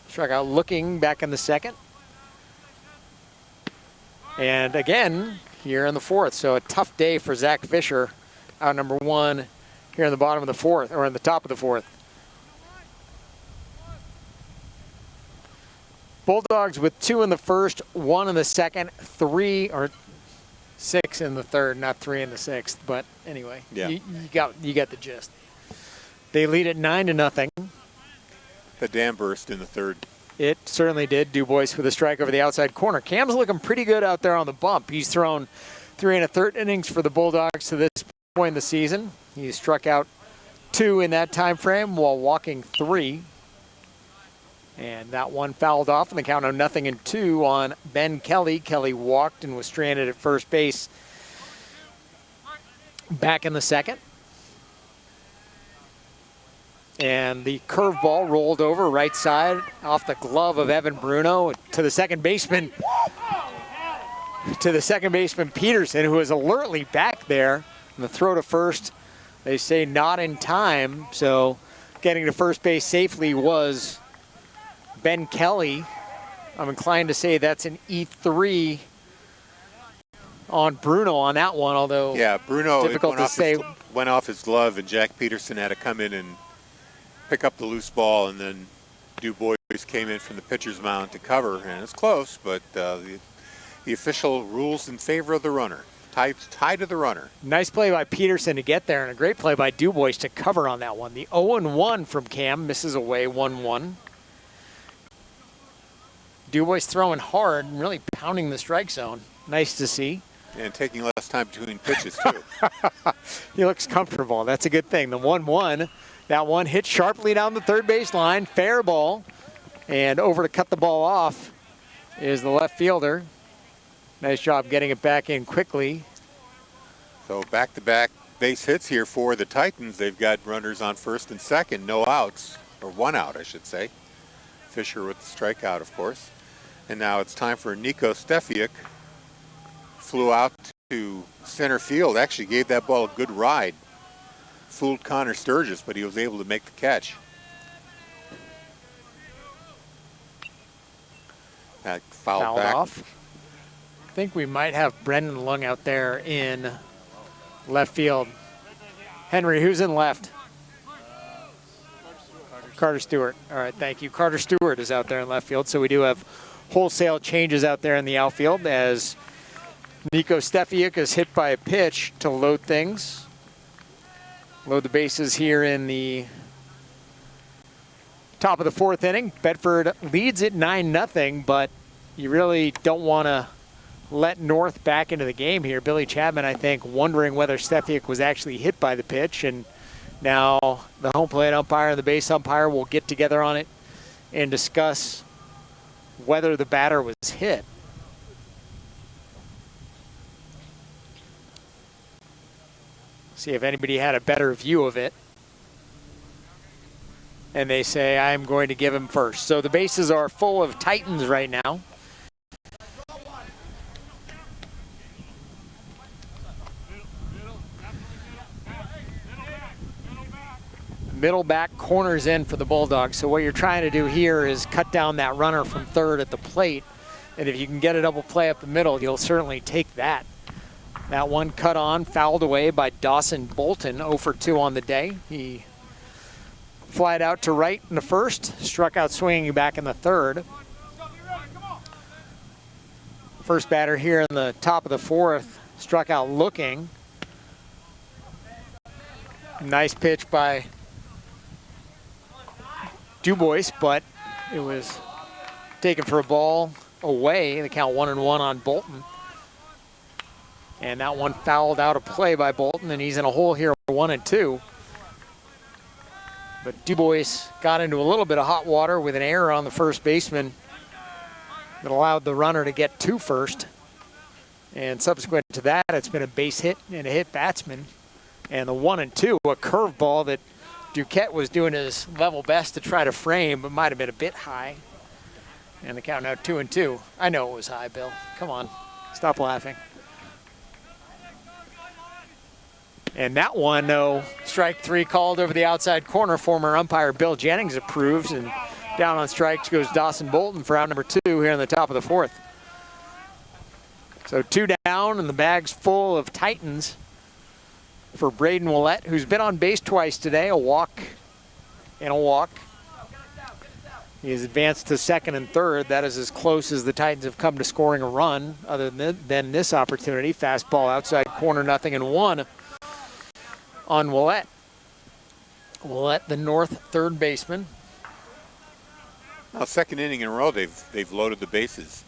struck out looking back in the second. And again, here in the 4th. So a tough day for Zach Fisher, out number 1 here in the bottom of the 4th, or in the top of the 4th. Bulldogs with 2 in the first, 1 in the second, 3 or 6 in the third, not 3 in the 6th. But anyway, yeah. you got the gist. They lead at 9-0. The dam burst in the 3rd. It certainly did. Dubois with a strike over the outside corner. Cam's looking pretty good out there on the bump. He's thrown 3 1/3 innings for the Bulldogs to this point in the season. He struck out 2 in that time frame while walking 3. And that one fouled off in the count of 0-2 on Ben Kelly. Kelly walked and was stranded at first base back in the second. And the curveball rolled over right side off the glove of Evan Bruno to the second baseman. Peterson, who is alertly back there. And the throw to first, they say not in time. So getting to first base safely was Ben Kelly. I'm inclined to say that's an E3 on Bruno on that one, although yeah, Bruno difficult to say. Went off his glove, and Jack Peterson had to come in and pick up the loose ball, and then Dubois came in from the pitcher's mound to cover, and it's close, but the official rules in favor of the runner. Tie to the runner. Nice play by Peterson to get there, and a great play by Dubois to cover on that one. The 0-1 from Cam misses away 1-1. Dubois throwing hard and really pounding the strike zone. Nice to see. And taking less time between pitches, too. He looks comfortable. That's a good thing. The 1-1, that one hit sharply down the third base line. Fair ball. And over to cut the ball off is the left fielder. Nice job getting it back in quickly. So back-to-back base hits here for the Titans. They've got runners on first and second, no outs, or one out, I should say. Fisher with the strikeout, of course. And now it's time for Nico Stefiuk. Flew out to center field, actually gave that ball a good ride. Fooled Connor Sturgis, but he was able to make the catch. That fouled back. Off. I think we might have Brendan Lung out there in left field. Henry, who's in left? Carter Stewart. All right, thank you. Carter Stewart is out there in left field, so we do have wholesale changes out there in the outfield as Nico Stefiuk is hit by a pitch to load things. Load the bases here in the top of the fourth inning. Bedford leads at 9-0, but you really don't want to let North back into the game here. Billy Chapman, I think, wondering whether Stefiuk was actually hit by the pitch, and now the home plate umpire and the base umpire will get together on it and discuss whether the batter was hit. See if anybody had a better view of it. And they say, I'm going to give him first. So the bases are full of Titans right now. Middle back corners in for the Bulldogs. So what you're trying to do here is cut down that runner from third at the plate. And if you can get a double play up the middle, you'll certainly take that. That one cut on, fouled away by Dawson Bolton, 0 for 2 on the day. He flied out to right in the first, struck out swinging back in the third. First batter here in the top of the fourth, struck out looking. Nice pitch by Dubois, but it was taken for a ball away. The count 1-1 on Bolton. And that one fouled out of play by Bolton, and he's in a hole here, 1-2. But Dubois got into a little bit of hot water with an error on the first baseman that allowed the runner to get to first. And subsequent to that, it's been a base hit and a hit batsman. And the 1-2, a curveball that Duquette was doing his level best to try to frame, but might have been a bit high. And the count now 2-2. I know it was high, Bill. Come on, stop laughing. And that one, no, strike three called over the outside corner. Former umpire Bill Jennings approves, and down on strikes goes Dawson Bolton for out number 2 here in the top of the fourth. So 2 down, and the bag's full of Titans for Braden Willett, who's been on base twice today, a walk and a walk. He has advanced to second and third. That is as close as the Titans have come to scoring a run other than this opportunity. Fastball outside corner, 0-1 on Willett. Willett, the North third baseman. Now, second inning in a row, they've loaded the bases.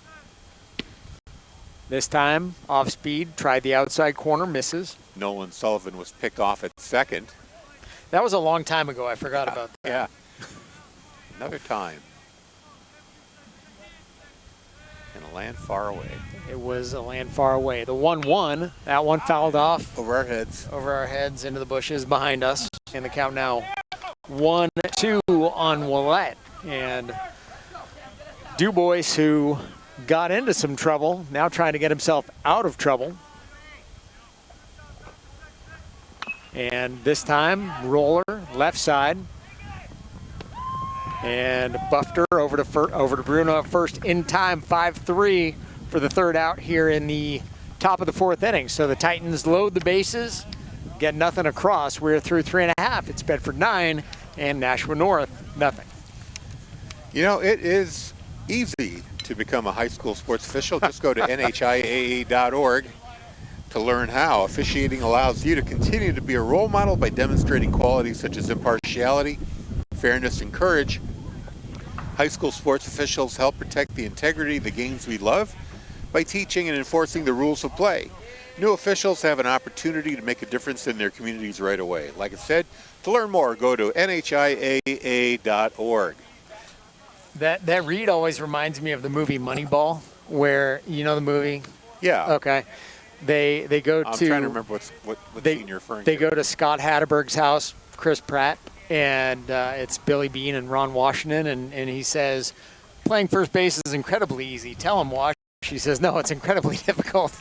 This time, off speed, tried the outside corner, misses. Nolan Sullivan was picked off at second. That was a long time ago. I forgot about that. Yeah. Another time. In a land far away. It was a land far away. The 1-1, that one fouled off. Over our heads. Over our heads, into the bushes behind us. And the count now 1-2 on Willett. And Dubois, who got into some trouble, now trying to get himself out of trouble. And this time, roller, left side. And Bufter over to Bruno at first in time, 5-3 for the third out here in the top of the fourth inning. So the Titans load the bases, get nothing across. We're through 3.5. It's Bedford 9 and Nashua North, nothing. You know, it is easy to become a high school sports official. Just go to NHIAA.org to learn how. Officiating allows you to continue to be a role model by demonstrating qualities such as impartiality, fairness, and courage. High school sports officials help protect the integrity of the games we love by teaching and enforcing the rules of play. New officials have an opportunity to make a difference in their communities right away. Like I said, to learn more, go to NHIAA.org. That read always reminds me of the movie Moneyball, where, you know the movie? Yeah. Okay. They go I'm to. trying to remember what scene you're referring to. They go to Scott Hatterberg's house, Chris Pratt, and it's Billy Bean and Ron Washington, and he says, playing first base is incredibly easy. Tell him, Wash. She says, no, it's incredibly difficult.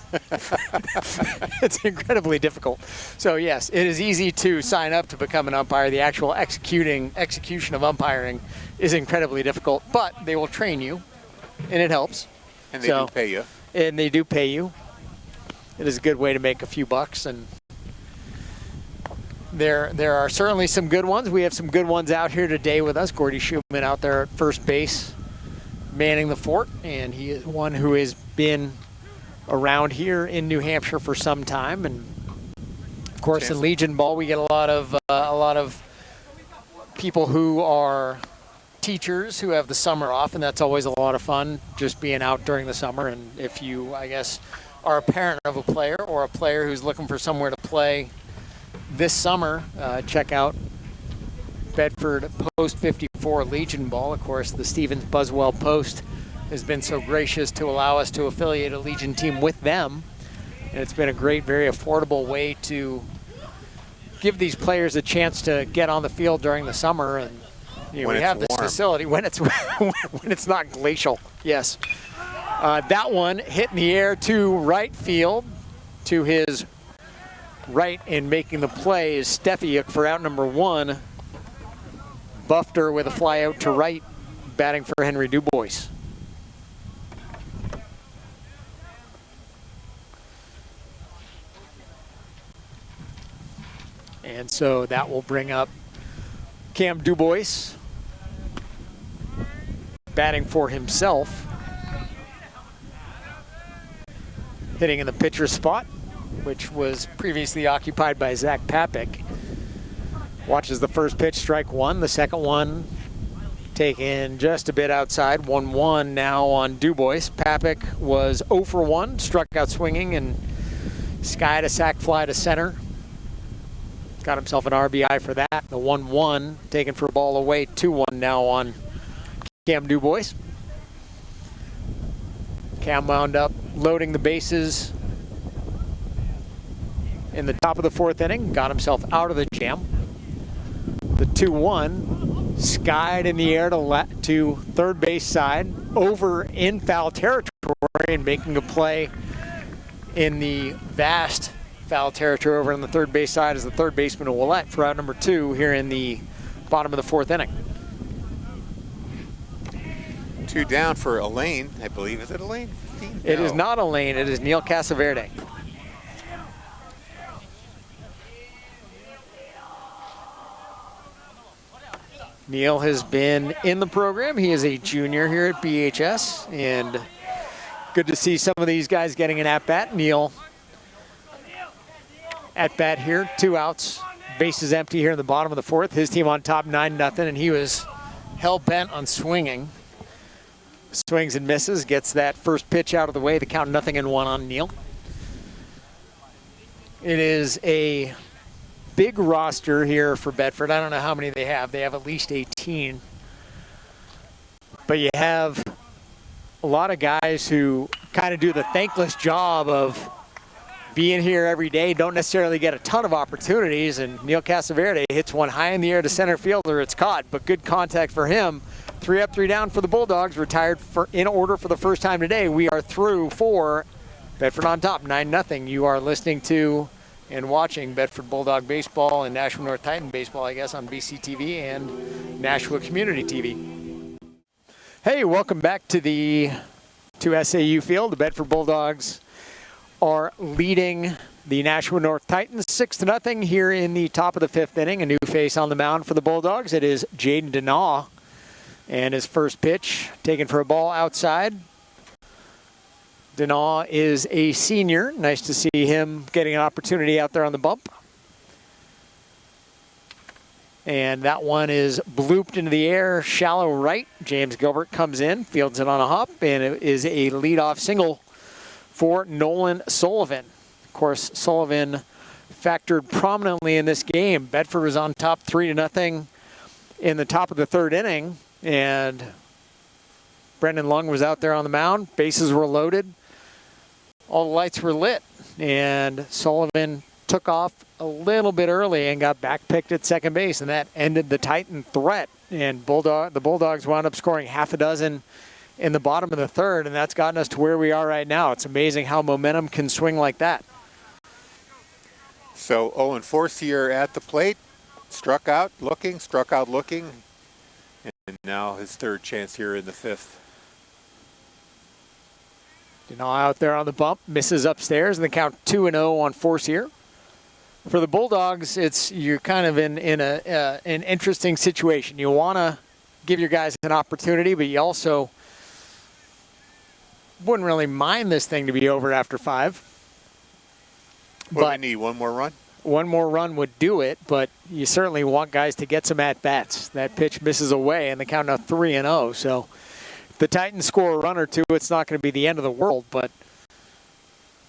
It's incredibly difficult. So, yes, it is easy to sign up to become an umpire. The actual execution of umpiring is incredibly difficult, but they will train you, and it helps. And they do pay you. And they do pay you. It is a good way to make a few bucks, and there are certainly some good ones. We have some good ones out here today with us. Gordy Schumann out there at first base, manning the fort, and he is one who has been around here in New Hampshire for some time. And of course, in Legion Ball, we get a lot of people who are teachers who have the summer off, and that's always a lot of fun, just being out during the summer. And if you, I guess, are a parent of a player or a player who's looking for somewhere to play this summer, check out Bedford Post 54 Legion Ball. Of course, the Stevens Buswell Post has been so gracious to allow us to affiliate a Legion team with them. And it's been a great, very affordable way to give these players a chance to get on the field during the summer. And you know, we have this facility when it's when it's not glacial. Yes. That one hit in the air to right field, to his right, and making the play is Steffiuk for out number 1. Bufter with a fly out to right, batting for Henry Dubois. And so that will bring up Cam Dubois, batting for himself. Hitting in the pitcher's spot, which was previously occupied by Zach Papik. Watches the first pitch, strike 1. The second one taken just a bit outside, 1-1 now on Dubois. Papik was 0 for 1, struck out swinging and skied a sac fly to center. Got himself an RBI for that. The 1-1 taken for a ball away, 2-1 now on Cam Dubois. Cam wound up loading the bases in the top of the 4th inning, got himself out of the jam. The 2-1 skied in the air to third base side, over in foul territory, and making a play in the vast foul territory over on the third base side is the third baseman Ouellette for out number 2 here in the bottom of the 4th inning. 2 down for Elaine, I believe. Is it Elaine? 15? It is not Elaine, it is Neil Casaverde. Neil has been in the program. He is a junior here at BHS, and good to see some of these guys getting an at-bat. Neil at-bat here, 2 outs. Bases empty here in the bottom of the 4th. His team on top 9-0, and he was hell-bent on swinging. Swings and misses, gets that first pitch out of the way. The count 0-1 on Neil. It is a big roster here for Bedford. I don't know how many they have. They have at least 18. But you have a lot of guys who kind of do the thankless job of being here every day, don't necessarily get a ton of opportunities, and Neil Casaverde hits one high in the air to center fielder. It's caught, but good contact for him. 3 up, 3 down for the Bulldogs, retired in order for the first time today. We are through for Bedford on top, 9-0. You are listening to and watching Bedford Bulldog baseball and Nashua North Titan baseball, I guess, on BCTV and Nashua Community TV. Hey, welcome back to SAU Field. The Bedford Bulldogs are leading the Nashua North Titans 6-0 here in the top of the 5th inning. A new face on the mound for the Bulldogs. It is Jaden Denaw, and his first pitch taken for a ball outside. Denaw is a senior. Nice to see him getting an opportunity out there on the bump. And that one is blooped into the air, shallow right. James Gilbert comes in, fields it on a hop, and it is a leadoff single for Nolan Sullivan. Of course, Sullivan factored prominently in this game. Bedford was on top 3-0 in the top of the 3rd inning, and Brendan Lung was out there on the mound. Bases were loaded. All the lights were lit. and Sullivan took off a little bit early and got back picked at second base, and that ended the Titan threat. And the Bulldogs wound up scoring half a dozen in the bottom of the third, and that's gotten us to where we are right now. It's amazing how momentum can swing like that. So Owen Forcier at the plate, struck out looking, and now his third chance here in the fifth. Out there on the bump, misses upstairs, and the count 2-0 on Forcier. For the Bulldogs, you're kind of in an interesting situation. You want to give your guys an opportunity, but you also wouldn't really mind this thing to be over after 5. What do we need, one more run? One more run would do it, but you certainly want guys to get some at-bats. That pitch misses away, and the count now 3-0. So if the Titans score a run or two, it's not going to be the end of the world, but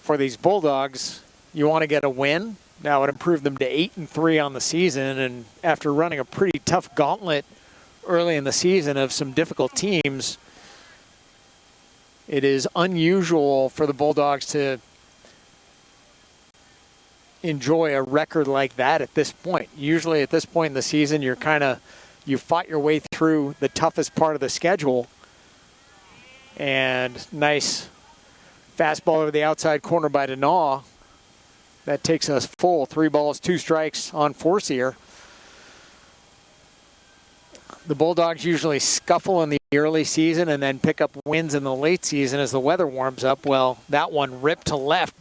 for these Bulldogs, you want to get a win. That would improve them to 8-3 on the season, and after running a pretty tough gauntlet early in the season of some difficult teams, it is unusual for the Bulldogs to enjoy a record like that at this point. Usually at this point in the season, you fought your way through the toughest part of the schedule, and nice fastball over the outside corner by Denaw. That takes us full. 3 balls, 2 strikes on Forcier. The Bulldogs usually scuffle in the early season and then pick up wins in the late season as the weather warms up. Well, that one ripped to left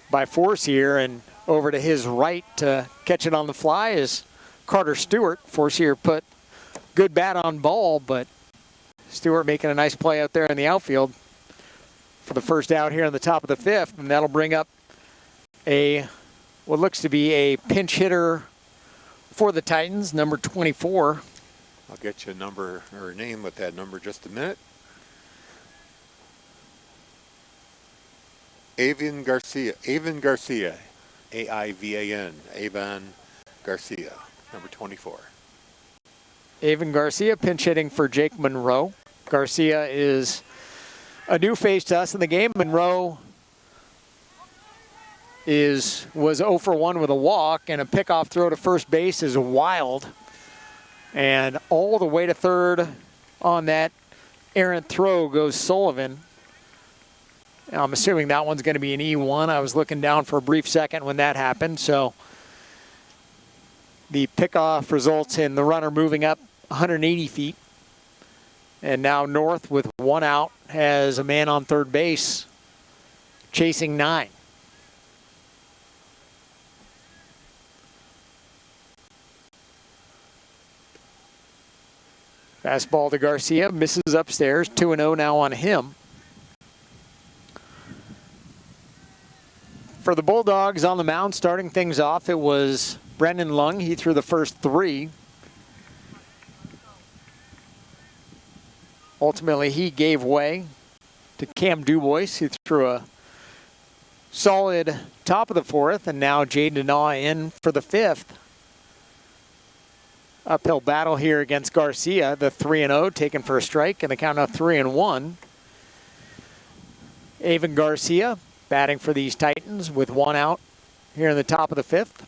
by Forcier, and over to his right to catch it on the fly is Carter Stewart. Forcier put good bat on ball, but Stewart making a nice play out there in the outfield for the first out here in the top of the 5th, and that'll bring up what looks to be a pinch hitter for the Titans, number 24. I'll get you a number or a name with that number just a minute. Avon Garcia, A-I-V-A-N, Avon Garcia, number 24. Avon Garcia pinch hitting for Jake Monroe. Garcia is a new face to us in the game. Monroe was 0 for 1 with a walk, and a pickoff throw to first base is wild. And all the way to third on that errant throw goes Sullivan. I'm assuming that one's going to be an E1. I was looking down for a brief second when that happened. So the pickoff results in the runner moving up 180 feet. And now North, with 1 out, has a man on third base chasing 9. Fastball to Garcia, misses upstairs, 2-0 now on him. For the Bulldogs on the mound, starting things off, it was Brendan Lung. He threw the first 3. Ultimately, he gave way to Cam Dubois, who threw a solid top of the 4th, and now Jaden Denaw in for the 5th. Uphill battle here against Garcia, the 3-0 taken for a strike, and the count now 3-1. Avon Garcia batting for these Titans with 1 out here in the top of the 5th.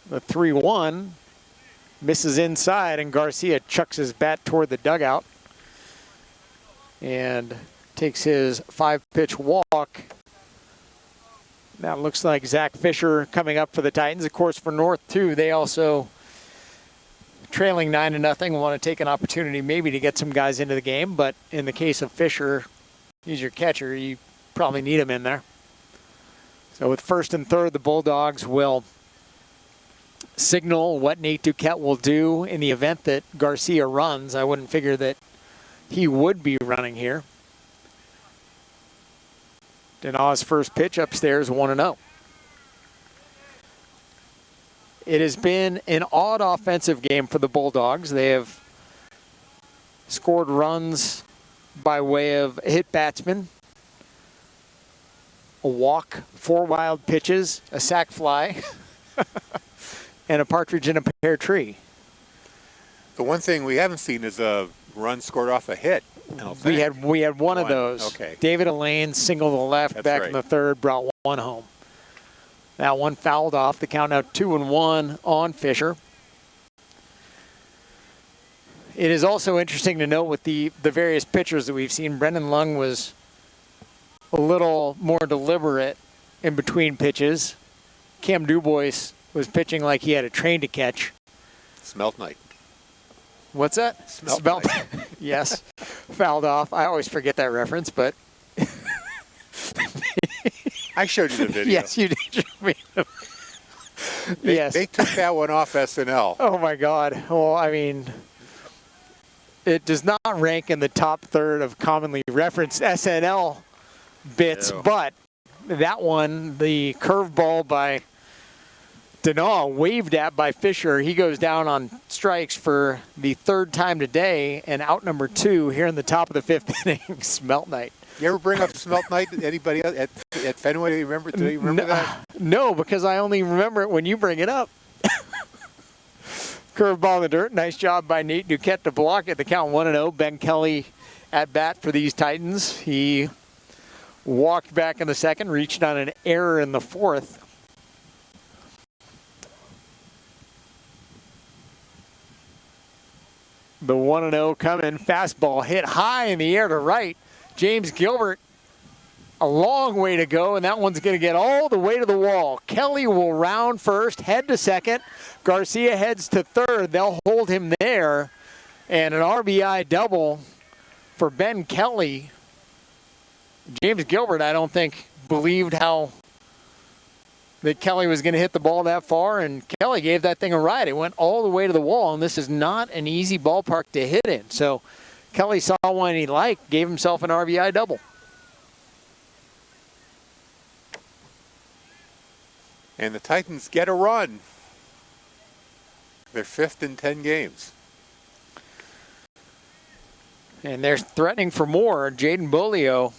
The 3-1 misses inside, and Garcia chucks his bat toward the dugout and takes his 5-pitch walk. That looks like Zach Fisher coming up for the Titans. Of course, for North, too, they also, trailing 9-0, want to take an opportunity maybe to get some guys into the game. But in the case of Fisher, he's your catcher. You probably need him in there. So with first and third, the Bulldogs will signal what Nate Duquette will do in the event that Garcia runs. I wouldn't figure that he would be running here. Denaw's first pitch upstairs, 1-0. It has been an odd offensive game for the Bulldogs. They have scored runs by way of a hit batsman, a walk, 4 wild pitches, a sac fly, and a partridge in a pear tree. The one thing we haven't seen is a run scored off a hit. We had one of those. Okay. David Elaine single to the left. That's back right. in the third, brought one home. That one fouled off. The count now 2-1 on Fisher. It is also interesting to note with the various pitchers that we've seen. Brendan Lung was a little more deliberate in between pitches. Cam Dubois was pitching like he had a train to catch. Smelt night. What's that? Smelt night. Yes. Fouled off. I always forget that reference, but I showed you the video. yes, you did. show me. Yes. They took that one off SNL. Oh my God. Well, I mean, it does not rank in the top third of commonly referenced SNL bits, No. but that one, the curveball by Denaw, waved at by Fisher. He goes down on strikes for the third time today, and out number 2 here in the top of the 5th inning. Smelt night. You ever bring up Smelt night? Anybody else at Fenway? Do you remember that? No, because I only remember it when you bring it up. Curveball in the dirt. Nice job by Nate Duquette to block it. The count 1-0. Ben Kelly at bat for these Titans. He walked back in the second, reached on an error in the fourth. The 1-0 coming. Fastball hit high in the air to right. James Gilbert, a long way to go, and that one's going to get all the way to the wall. Kelly will round first, head to second. Garcia heads to third. They'll hold him there. And an RBI double for Ben Kelly. James Gilbert, I don't think, believed that Kelly was going to hit the ball that far, and Kelly gave that thing a ride. It went all the way to the wall, and this is not an easy ballpark to hit in. So Kelly saw one he liked, gave himself an RBI double. And the Titans get a run. They're 5th in 10 games. And they're threatening for more. Jaden Bolio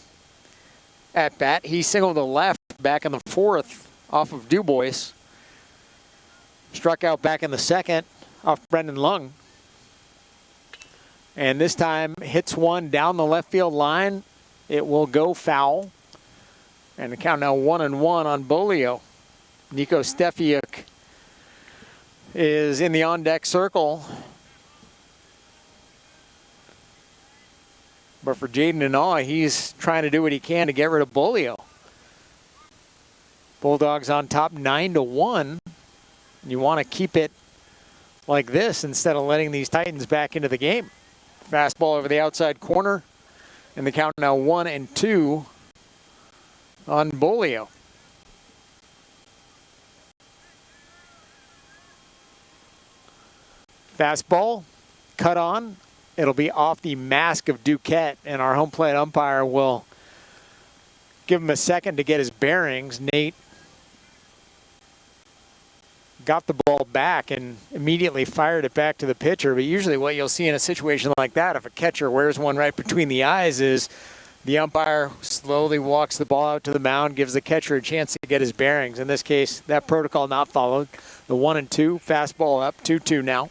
at bat. He singled to left back in the 4th off of Dubois. Struck out back in the 2nd off Brendan Lung. And this time hits one down the left field line. It will go foul. And the count now 1-1 on Bolio. Nico Stefiuk is in the on-deck circle. But for Jaden Denaw, he's trying to do what he can to get rid of Bolio. Bulldogs on top 9-1. You want to keep it like this instead of letting these Titans back into the game. Fastball over the outside corner. And the count now 1-2 on Bolio. Fastball, cut on. It'll be off the mask of Duquette, and our home plate umpire will give him a second to get his bearings. Nate got the ball back and immediately fired it back to the pitcher. But usually what you'll see in a situation like that, if a catcher wears one right between the eyes, is the umpire slowly walks the ball out to the mound, gives the catcher a chance to get his bearings. In this case, that protocol not followed. The 1-2, fastball up, 2-2 now.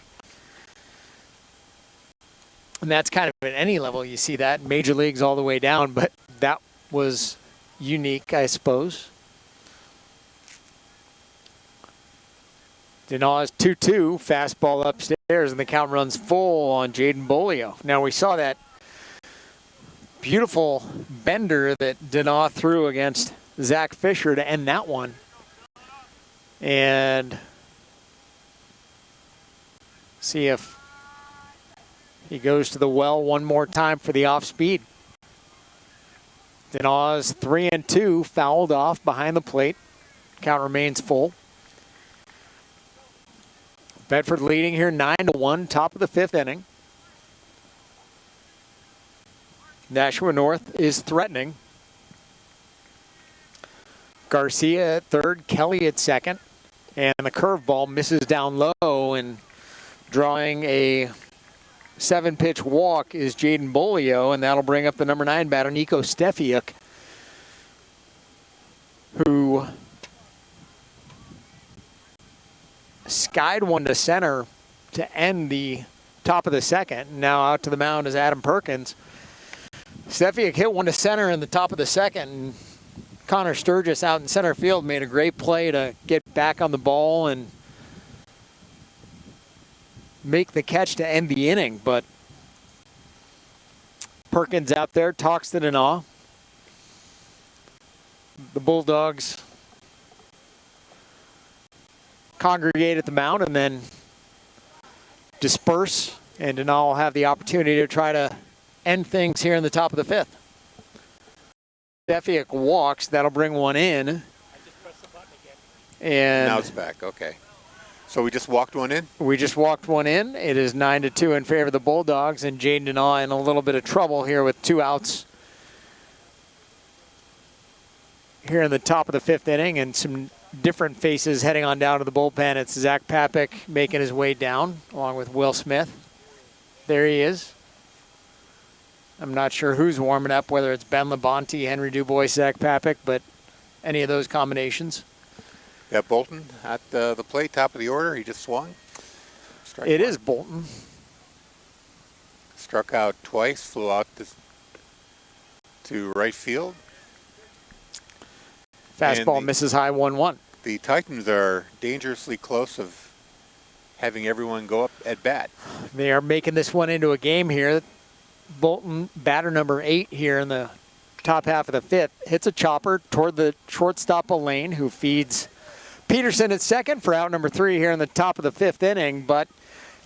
And that's kind of at any level you see that. Major leagues all the way down, but that was unique, I suppose. Denaw's 2-2, fastball upstairs, and the count runs full on Jaden Bolio. Now we saw that beautiful bender that Denaw threw against Zach Fisher to end that one. And see if he goes to the well one more time for the off speed. Denaw's 3-2, fouled off behind the plate. Count remains full. Bedford leading here 9-1, top of the 5th inning. Nashua North is threatening. Garcia at third, Kelly at second. And the curveball misses down low, and drawing a 7-pitch walk is Jaden Bolio, and that'll bring up the number 9 batter, Nico Stefiuk, who skied one to center to end the top of the 2nd. Now out to the mound is Adam Perkins. Steffiak hit one to center in the top of the second. And Connor Sturgis out in center field made a great play to get back on the ball and make the catch to end the inning. But Perkins out there talks to Denaw. The Bulldogs congregate at the mound and then disperse, and Denaw will have the opportunity to try to end things here in the top of the fifth. Steffiak walks, that'll bring one in. And now it's back, okay. So we just walked one in? We just walked one in. It is 9-2 in favor of the Bulldogs, and Jaden Denaw in a little bit of trouble here with 2 outs here in the top of the fifth inning, and some different faces heading on down to the bullpen. It's Zach Papik making his way down along with Will Smith. There he is. I'm not sure who's warming up, whether it's Ben Labonte, Henry Dubois, Zach Papik, but any of those combinations. Got Bolton at the plate, top of the order. He just swung. It is Bolton. Struck out twice, flew out to right field. Fastball misses high 1-1. The Titans are dangerously close of having everyone go up at bat. They are making this one into a game here. Bolton, batter number 8 here in the top half of the fifth, hits a chopper toward the shortstop Elaine, who feeds Peterson at second for out number 3 here in the top of the fifth inning. But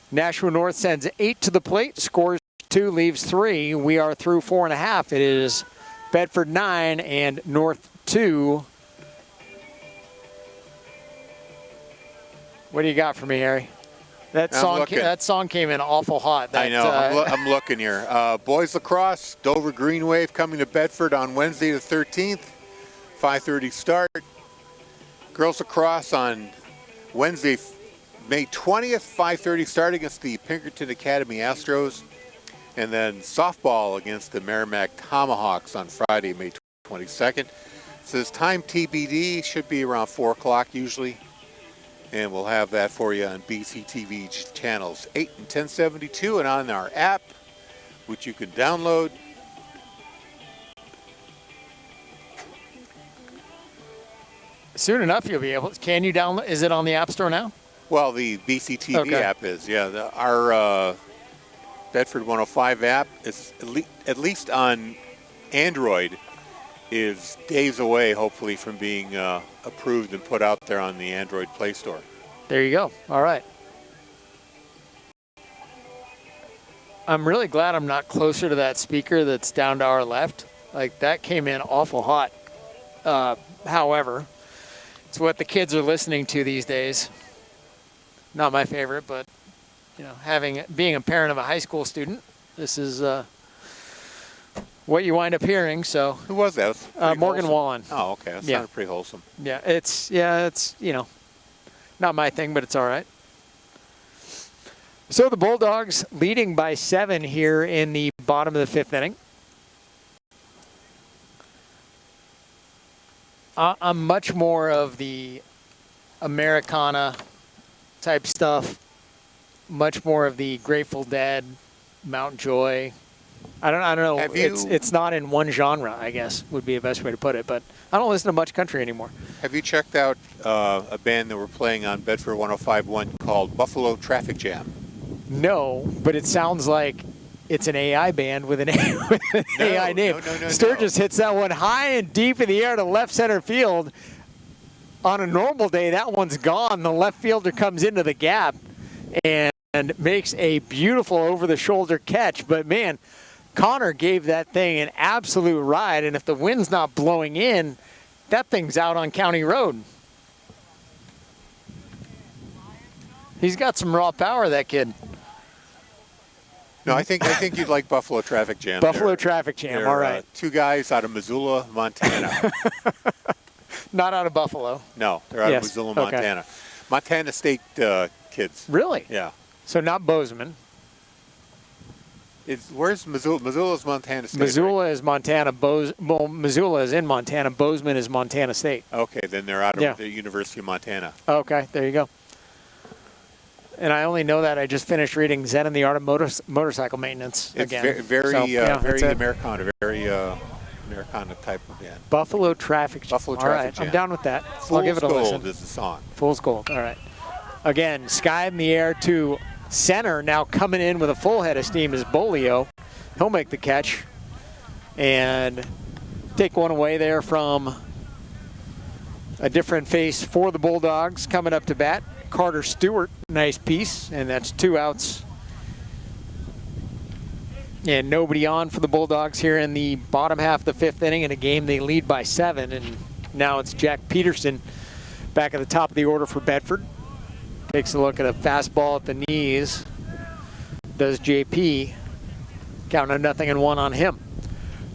Nashua North sends 8 to the plate, scores 2, leaves 3. We are through 4.5. It is Bedford 9 and North 2. What do you got for me, Harry? That song came in awful hot. I know. I'm looking here. Boys lacrosse, Dover Green Wave coming to Bedford on Wednesday the 13th, 5:30 start. Girls lacrosse on Wednesday, May 20th, 5:30 start against the Pinkerton Academy Astros. And then softball against the Merrimack Tomahawks on Friday, May 22nd. It says time TBD, should be around 4 o'clock usually. And we'll have that for you on BCTV channels 8 and 1072 and on our app, which you can download. Soon enough you'll be able to. Can you download? Is it on the App Store now? Well, the BCTV app is, yeah. Our Bedford 105 app is at least on Android is days away, hopefully, from being approved and put out there on the Android Play Store. There you go. All right. I'm really glad I'm not closer to that speaker that's down to our left. Like, that came in awful hot. However, it's what the kids are listening to these days. Not my favorite, but, you know, being a parent of a high school student, this is what you wind up hearing. So who was that? Morgan Wallen. Oh, okay. That sounded pretty wholesome. Yeah, it's you know, not my thing, but it's all right. So the Bulldogs leading by 7 here in the bottom of the fifth inning. I'm much more of the Americana type stuff, much more of the Grateful Dead, Mount Joy. I don't know. It's not in one genre, I guess, would be the best way to put it. But I don't listen to much country anymore. Have you checked out a band that we're playing on Bedford 105.1 called Buffalo Traffic Jam? No, but it sounds like it's an AI band with an AI name. No. Sturgis hits that one high and deep in the air to left center field. On a normal day, that one's gone. The left fielder comes into the gap and makes a beautiful over-the-shoulder catch. But, man, Connor gave that thing an absolute ride, and if the wind's not blowing in, that thing's out on County Road. He's got some raw power, that kid. No, I think you'd like Buffalo Traffic Jam. Buffalo Traffic Jam, all right. 2 guys out of Missoula, Montana. Not out of Buffalo. No, they're out of Missoula, Montana. Okay. Montana State kids. Really? Yeah. So not Bozeman. Where's Missoula? Missoula's Montana State. Missoula right? is Montana. Missoula is in Montana. Bozeman is Montana State. Okay, then they're out of the University of Montana. Okay, there you go. And I only know that I just finished reading Zen and the Art of Motorcycle Maintenance again. It's very that's Americana, very Americana type of band. Buffalo Traffic Jam. Buffalo Traffic Jam. I'm down with that. Fool's I'll give it a Gold listen. is the song. Fool's Gold. All right. Again, sky in the air to center. Now coming in with a full head of steam is Bolio. He'll make the catch and take one away there from a different face for the Bulldogs. Coming up to bat, Carter Stewart. Nice piece, and that's 2 outs. And nobody on for the Bulldogs here in the bottom half of the 5th inning in a game they lead by 7. And now it's Jack Peterson back at the top of the order for Bedford. Takes a look at a fastball at the knees. Does JP. Count of 0-1 on him.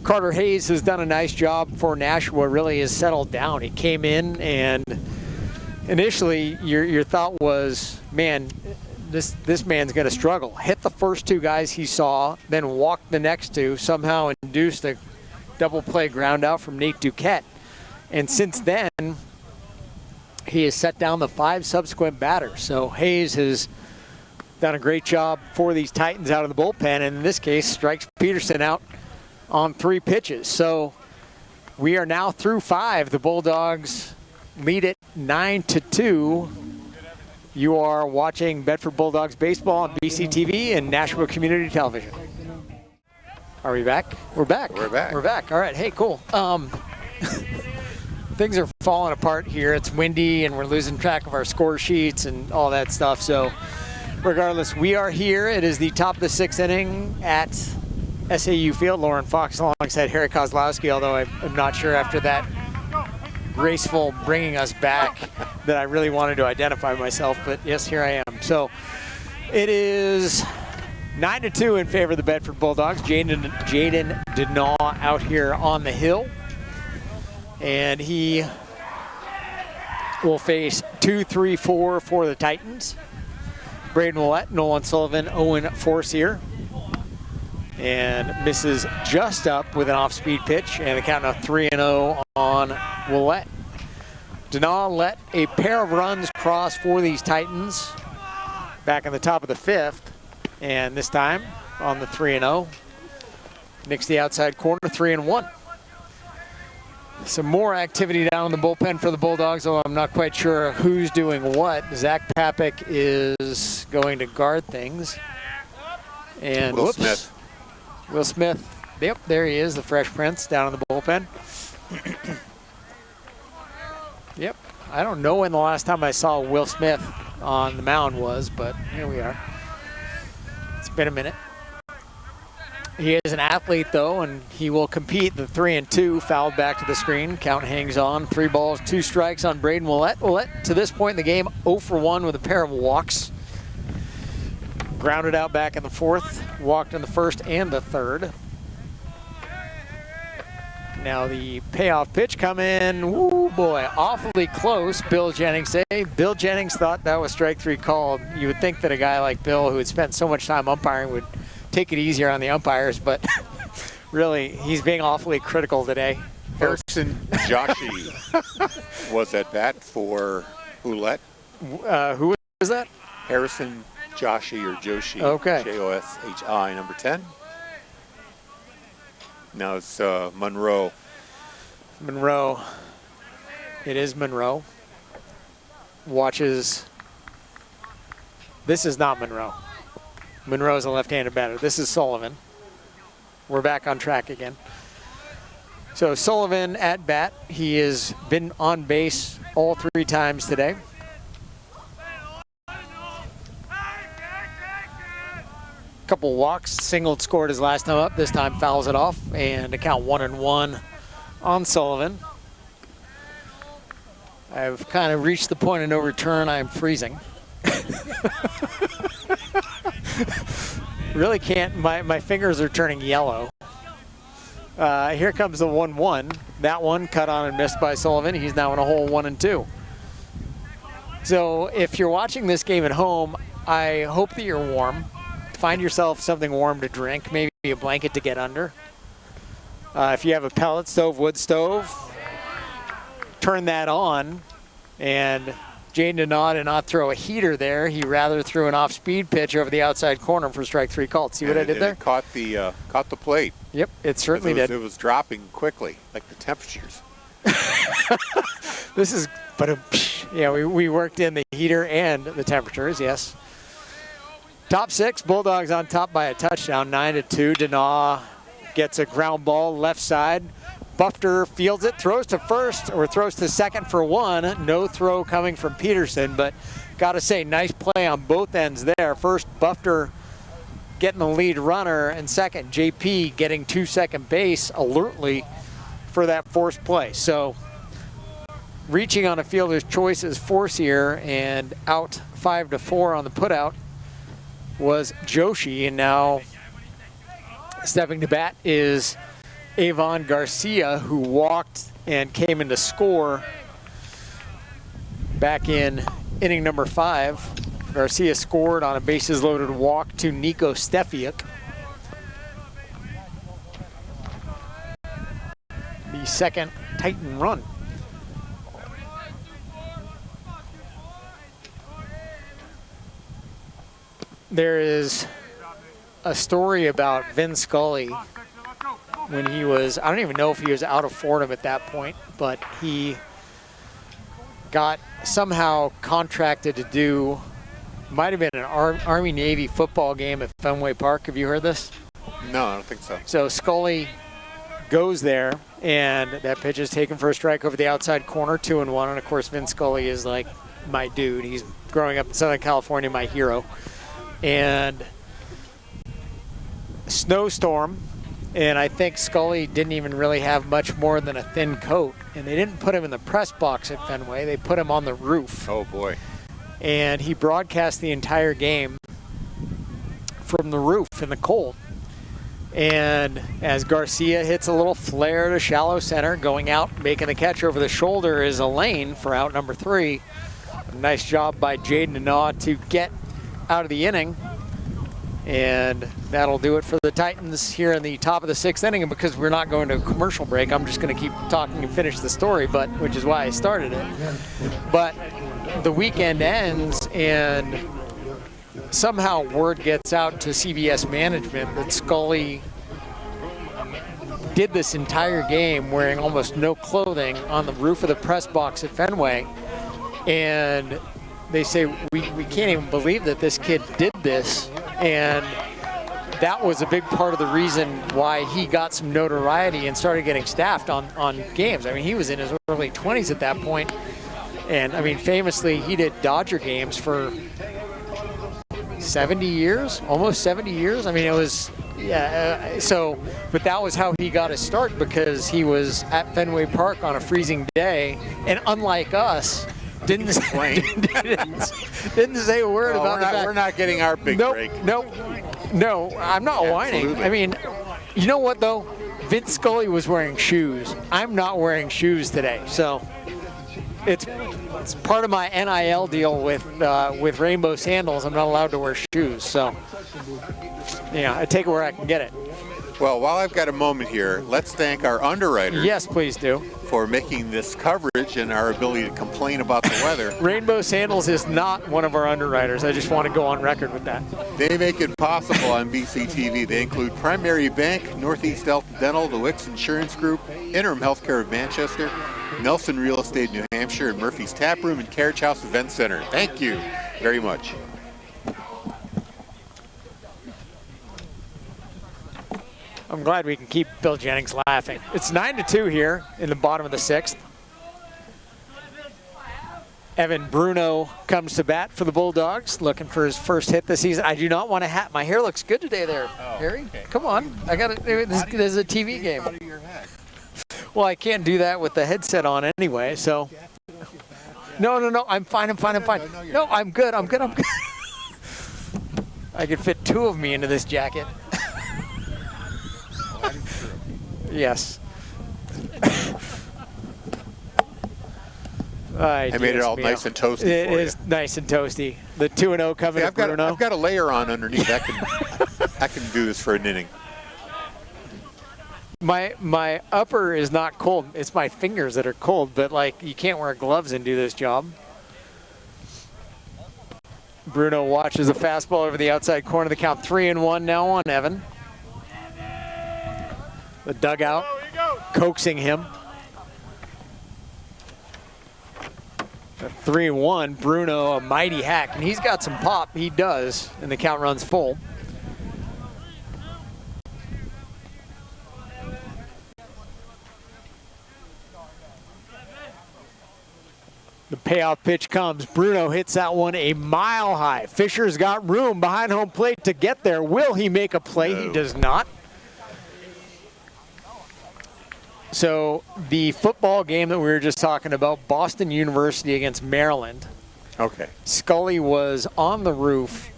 Carter Hayes has done a nice job for Nashua. Really has settled down. He came in and initially your thought was, man, this man's going to struggle. Hit the first 2 guys he saw, then walked the next 2, somehow induced a double play ground out from Nate Duquette. And since then, he has set down the 5 subsequent batters. So Hayes has done a great job for these Titans out of the bullpen, and in this case, strikes Peterson out on 3 pitches. So we are now through 5. The Bulldogs lead it 9-2. You are watching Bedford Bulldogs baseball on BCTV and Nashua Community Television. Are we back? We're back. We're back. We're back. All right. Hey, cool. Things are falling apart here. It's windy and we're losing track of our score sheets and all that stuff. So regardless, we are here. It is the top of the 6th inning at SAU Field. Lauren Fox alongside Harry Kozlowski, although I'm not sure after that graceful bringing us back that I really wanted to identify myself, but yes, here I am. So it is 9-2 in favor of the Bedford Bulldogs. Jaden Denaw out here on the hill, and he will face 2-3-4 for the Titans. Braden Willett, Nolan Sullivan, Owen Forcier. And misses just up with an off-speed pitch, and the count of 3-0 on Willett. Denaw let a pair of runs cross for these Titans back in the top of the 5th, and this time on the 3-0. Nicks the outside corner, 3-1. Some more activity down in the bullpen for the Bulldogs, although I'm not quite sure who's doing what. Zach Papik is going to guard things. And Will Smith. Will Smith, yep, there he is, the Fresh Prince down in the bullpen. Yep, I don't know when the last time I saw Will Smith on the mound was, but here we are. It's been a minute. He is an athlete, though, and he will compete. The 3-2 fouled back to the screen. Count hangs on. 3 balls, 2 strikes on Braden Willett. Willett, to this point in the game, 0 for 1 with a pair of walks. Grounded out back in the 4th, walked in the 1st and the 3rd. Now the payoff pitch coming. Woo, boy, awfully close, Bill Jennings say. Bill Jennings thought that was strike 3 called. You would think that a guy like Bill, who had spent so much time umpiring, would take it easier on the umpires, but really, he's being awfully critical today. Harrison Joshi was at bat for Willett. Who was that? Harrison Joshi or Joshi. Okay. Joshi, number 10. Now it's Monroe. Monroe. It is Monroe. Watches. This is not Monroe. Monroe is a left-handed batter. This is Sullivan. We're back on track again. So Sullivan at bat. He has been on base all 3 times today. Couple walks, singled, scored his last time up. This time fouls it off, and a count 1-1 on Sullivan. I've kind of reached the point of no return. I'm freezing. Really can't. My fingers are turning yellow. Here comes the 1-1. That one cut on and missed by Sullivan. He's now in a hole 1-2. So if you're watching this game at home, I hope that you're warm. Find yourself something warm to drink, maybe a blanket to get under. If you have a pellet stove, wood stove, turn that on and Jaden Denaud did not throw a heater there. He rather threw an off-speed pitch over the outside corner for strike 3 called. See what I did there? It caught the plate. Yep, it certainly did. It was dropping quickly, like the temperatures. This is, but yeah, we worked in the heater and the temperatures, yes. Top 6, Bulldogs on top by a touchdown, 9-2. Denaud gets a ground ball left side. Bufter fields it, throws to first, or throws to second for 1. No throw coming from Peterson, but got to say, nice play on both ends there. First, Bufter getting the lead runner, and second, JP getting to second base alertly for that forced play. So reaching on a fielder's choice is force here, and out 5-4 on the putout was Joshi, and now stepping to bat is Avon Garcia, who walked and came in to score back in inning number 5. Garcia scored on a bases loaded walk to Nico Stefiuk. The second Titan run. There is a story about Vin Scully when he was, I don't even know if he was out of Fordham at that point, but he got somehow contracted to do, might have been an Army-Navy football game at Fenway Park. Have you heard this? No, I don't think so. So Scully goes there, and that pitch is taken for a strike over the outside corner, 2-1. And of course, Vin Scully is like my dude. He's growing up in Southern California, my hero. And snowstorm, and I think Scully didn't even really have much more than a thin coat. And they didn't put him in the press box at Fenway. They put him on the roof. Oh, boy. And he broadcast the entire game from the roof in the cold. And as Garcia hits a little flare to shallow center, going out, making the catch over the shoulder is Elaine for out number 3. A nice job by Jaden Denaud to get out of the inning. And that'll do it for the Titans here in the top of the 6th inning. And because we're not going to a commercial break, I'm just going to keep talking and finish the story, but which is why I started it. But the weekend ends, and somehow word gets out to CBS management that Scully did this entire game wearing almost no clothing on the roof of the press box at Fenway. And they say, we can't even believe that this kid did this. And that was a big part of the reason why he got some notoriety and started getting staffed on games. I mean, he was in his early 20s at that point. And I mean, famously, he did Dodger games for 70 years, almost 70 years. I mean, it was, yeah, but that was how he got his start, because he was at Fenway Park on a freezing day. And unlike us, didn't say a word about the fact. We're not getting our big break. No, I'm not whining. I mean, you know what, though? Vince Scully was wearing shoes. I'm not wearing shoes today. So it's part of my NIL deal with Rainbow Sandals. I'm not allowed to wear shoes. So, yeah, I take it where I can get it. Well, while I've got a moment here, let's thank our underwriters. Yes, please do. For making this coverage and our ability to complain about the weather. Rainbow Sandals is not one of our underwriters. I just want to go on record with that. They make it possible on BCTV. They include Primary Bank, Northeast Delta Dental, the Wicks Insurance Group, Interim Healthcare of Manchester, Nelson Real Estate New Hampshire, and Murphy's Tap Room and Carriage House Event Center. Thank you very much. I'm glad we can keep Bill Jennings laughing. It's 9-2 here in the bottom of the 6th. Evan Bruno comes to bat for the Bulldogs, looking for his first hit this season. I do not want a hat. My hair looks good today there, Harry. Okay. Come on. I got it. This is a TV game. Well, I can't do that with the headset on anyway, so. No. I'm fine. No, I'm good. I could fit 2 of me into this jacket. Yes. I made it all nice and toasty. It is nice and toasty. The 2-0 coming. I've got a layer on underneath. I can do this for an inning. My upper is not cold. It's my fingers that are cold. But like, you can't wear gloves and do this job. Bruno watches a fastball over the outside corner. The count 3-1 now on Evan. The dugout coaxing him. At 3-1, Bruno, a mighty hack, and he's got some pop. He does, and the count runs full. The payoff pitch comes. Bruno hits that one a mile high. Fisher's got room behind home plate to get there. Will he make a play? No. He does not. So the football game that we were just talking about, Boston University against Maryland. Okay. Scully was on the roof,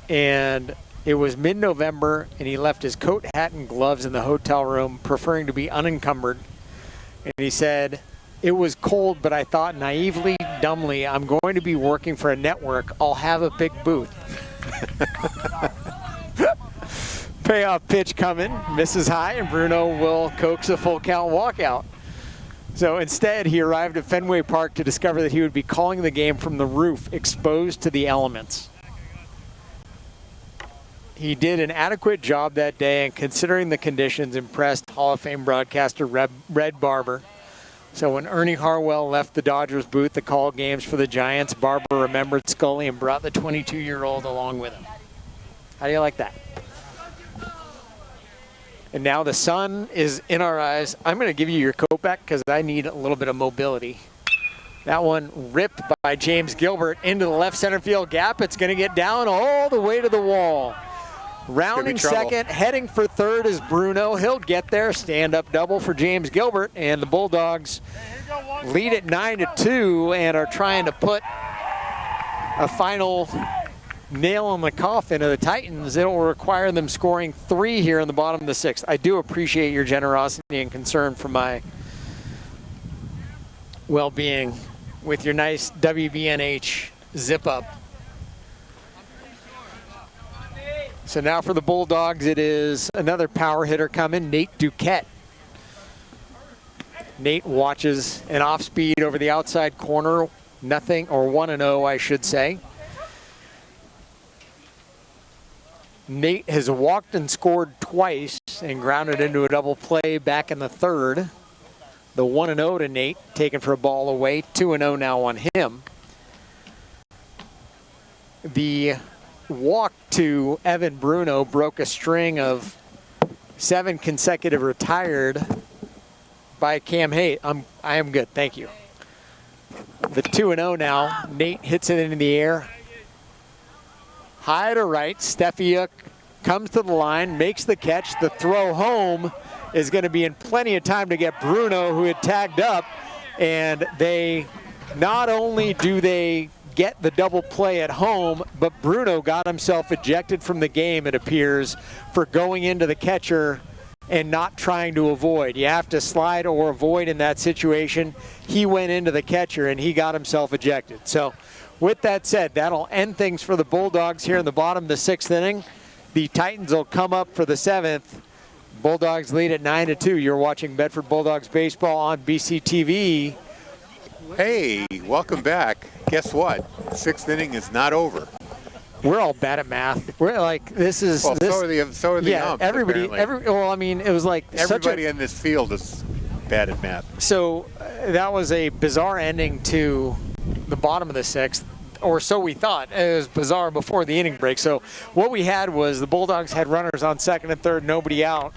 and it was mid-November, and he left his coat, hat, and gloves in the hotel room, preferring to be unencumbered. And he said, "It was cold, but I thought naively, dumbly, I'm going to be working for a network. I'll have a big booth." Payoff pitch coming, misses high, and Bruno will coax a full count walkout. So instead, he arrived at Fenway Park to discover that he would be calling the game from the roof, exposed to the elements. He did an adequate job that day, and considering the conditions, impressed Hall of Fame broadcaster Red Barber. So when Ernie Harwell left the Dodgers booth to call games for the Giants, Barber remembered Scully and brought the 22-year-old along with him. How do you like that? And now the sun is in our eyes. I'm going to give you your coat back because I need a little bit of mobility. That one ripped by James Gilbert into the left center field gap. It's going to get down all the way to the wall. Rounding second, heading for third is Bruno. He'll get there. Stand-up double for James Gilbert. And the Bulldogs lead at 9-2 and are trying to put a final nail in the coffin of the Titans. It will require them scoring 3 here in the bottom of the 6th. I do appreciate your generosity and concern for my well-being with your nice WBNH zip-up. So now for the Bulldogs, it is another power hitter coming, Nate Duquette. Nate watches an off-speed over the outside corner, nothing, or 1-0, I should say. Nate has walked and scored twice and grounded into a double play back in the 3rd. The 1-0 to Nate, taken for a ball away, 2-0 now on him. The walk to Evan Bruno broke a string of 7 consecutive retired by Cam Hayes. I am good, thank you. The 2-0 now, Nate hits it into the air. High to right, Stefiuk comes to the line, makes the catch. The throw home is going to be in plenty of time to get Bruno, who had tagged up. And they, not only do they get the double play at home, but Bruno got himself ejected from the game, it appears, for going into the catcher and not trying to avoid. You have to slide or avoid in that situation. He went into the catcher and he got himself ejected. So with that said, that'll end things for the Bulldogs here in the bottom of the 6th inning. The Titans will come up for the 7th. Bulldogs lead at 9-2. You're watching Bedford Bulldogs baseball on BCTV. Hey, welcome back. Guess what? 6th inning is not over. We're all bad at math. We're like, this is. Well, this, so are the yeah, umps, everybody. Well, I mean, it was like everybody in this field is bad at math. So that was a bizarre ending to the bottom of the 6th, or so we thought. It was bizarre before the inning break. So what we had was the Bulldogs had runners on 2nd and 3rd, nobody out,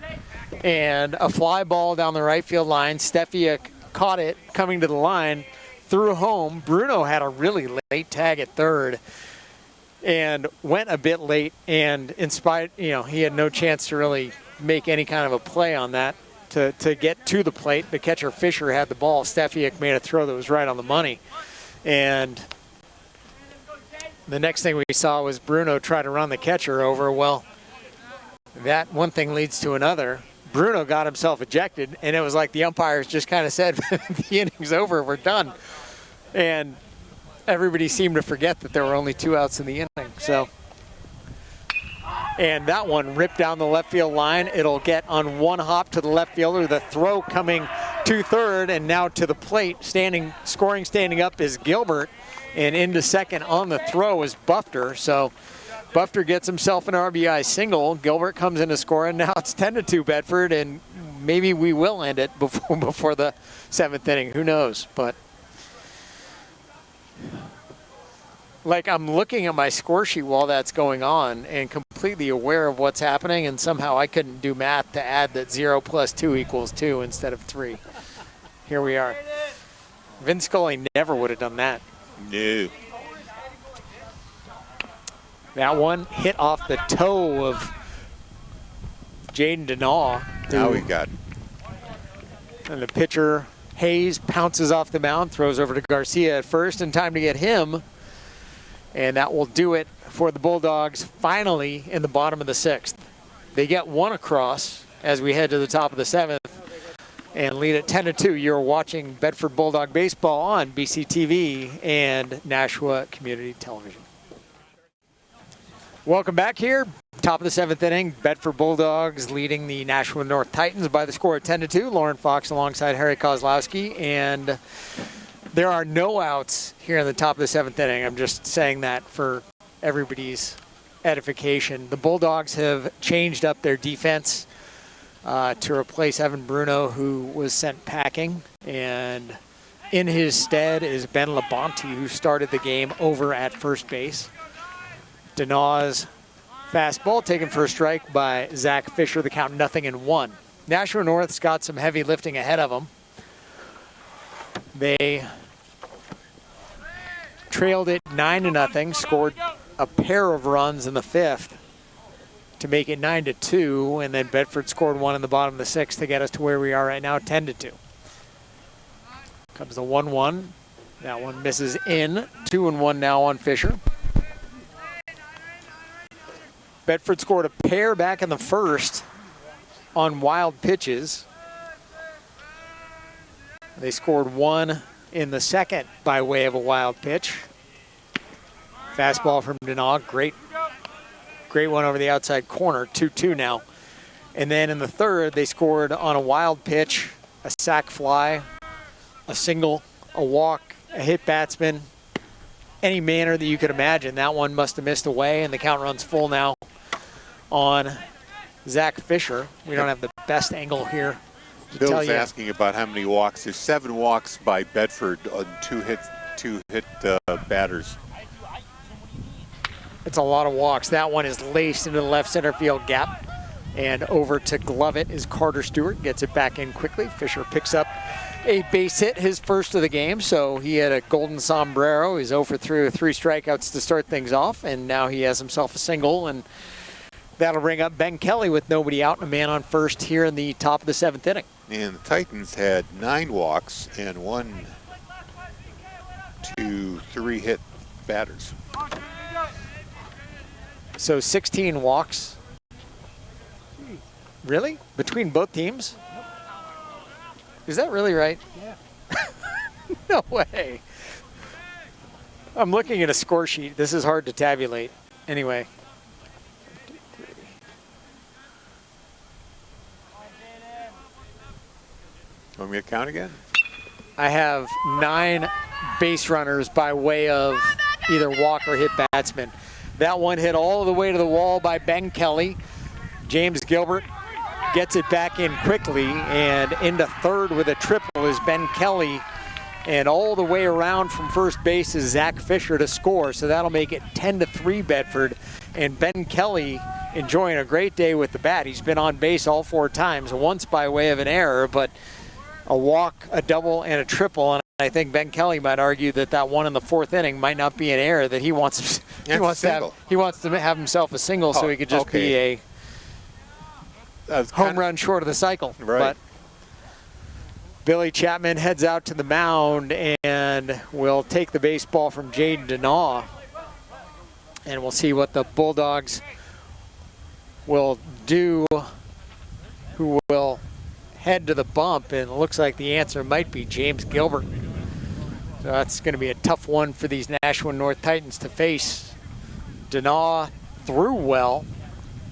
and a fly ball down the right field line. Stefiuk caught it coming to the line, threw home. Bruno had a really late tag at 3rd and went a bit late, and in spite, he had no chance to really make any kind of a play on that to get to the plate. The catcher Fisher had the ball. Stefiuk made a throw that was right on the money. And the next thing we saw was Bruno try to run the catcher over. Well, that one thing leads to another. Bruno got himself ejected, and it was like the umpires just kind of said, the inning's over, we're done. And everybody seemed to forget that there were only 2 outs in the inning. So, and that one ripped down the left field line. It'll get on one hop to the left fielder. The throw coming to third, and now to the plate, scoring standing up is Gilbert, and into second on the throw is Bufter. So Bufter gets himself an RBI single. Gilbert comes in to score, and now it's 10-2 Bedford, and maybe we will end it before the 7th inning. Who knows? But like, I'm looking at my score sheet while that's going on and completely aware of what's happening, and somehow I couldn't do math to add that 0 + 2 = 2 instead of 3. Here we are. Vince Scully never would have done that. No. That one hit off the toe of Jaden Denaw. Now we got. And the pitcher, Hayes, pounces off the mound, throws over to Garcia at first, in time to get him. And that will do it for the Bulldogs finally in the bottom of the 6th. They get one across as we head to the top of the 7th and lead at 10-2. You're watching Bedford Bulldog Baseball on BCTV and Nashua Community Television. Welcome back here. Top of the 7th inning. Bedford Bulldogs leading the Nashua North Titans by the score of 10-2. Lauren Fox alongside Harry Kozlowski, and there are no outs here in the top of the 7th inning. I'm just saying that for everybody's edification. The Bulldogs have changed up their defense to replace Evan Bruno, who was sent packing. And in his stead is Ben Labonte, who started the game over at first base. Denaw's fastball taken for a strike by Zach Fisher. The count 0-1. Nashua North's got some heavy lifting ahead of them. They trailed it 9-0, scored a pair of runs in the 5th to make it 9-2, and then Bedford scored one in the bottom of the 6th to get us to where we are right now, 10-2. Comes the 1-1. That one misses in. 2-1 now on Fisher. Bedford scored a pair back in the 1st on wild pitches. They scored one in the 2nd by way of a wild pitch. Fastball from Denaw, great one over the outside corner, 2-2 now. And then in the 3rd, they scored on a wild pitch, a sac fly, a single, a walk, a hit batsman, any manner that you could imagine. That one must have missed away, and the count runs full now on Zach Fisher. We don't have the best angle here. Bill's asking about how many walks. There's 7 walks by Bedford on two hit batters. It's a lot of walks. That one is laced into the left center field gap. And over to glove it is Carter Stewart. Gets it back in quickly. Fisher picks up a base hit, his first of the game. So he had a golden sombrero. He's 0 for 3 with 3 strikeouts to start things off. And now he has himself a single. And that'll bring up Ben Kelly with nobody out and a man on first here in the top of the 7th inning. And the Titans had 9 walks and 1, 2, 3 hit batters. So 16 walks. Really? Between both teams? Is that really right? Yeah. No way. I'm looking at a score sheet. This is hard to tabulate. Anyway. Want me to count again? I have 9 base runners by way of either walk or hit batsman. That one hit all the way to the wall by Ben Kelly. James Gilbert gets it back in quickly, and into 3rd with a triple is Ben Kelly. And all the way around from first base is Zach Fisher to score. So that'll make it 10-3 Bedford. And Ben Kelly enjoying a great day with the bat. He's been on base all 4 times, once by way of an error, but a walk, a double, and a triple. And I think Ben Kelly might argue that that one in the 4th inning might not be an error, that he wants to have himself a single, so he could just be a home run short of the cycle. Right. But Billy Chapman heads out to the mound and will take the baseball from Jaden Denaw. And we'll see what the Bulldogs will do, who will head to the bump, and it looks like the answer might be James Gilbert. So that's going to be a tough one for these Nashua North Titans to face. Denaw threw well,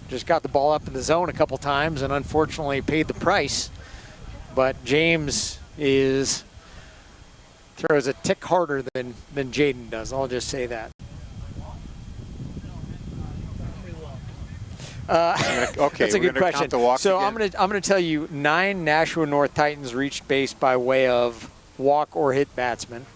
just got the ball up in the zone a couple times and unfortunately paid the price but James throws a tick harder than Jaden does. I'll just say that. Okay, that's a good question. So I'm gonna tell you 9 Nashua North Titans reached base by way of walk or hit batsman.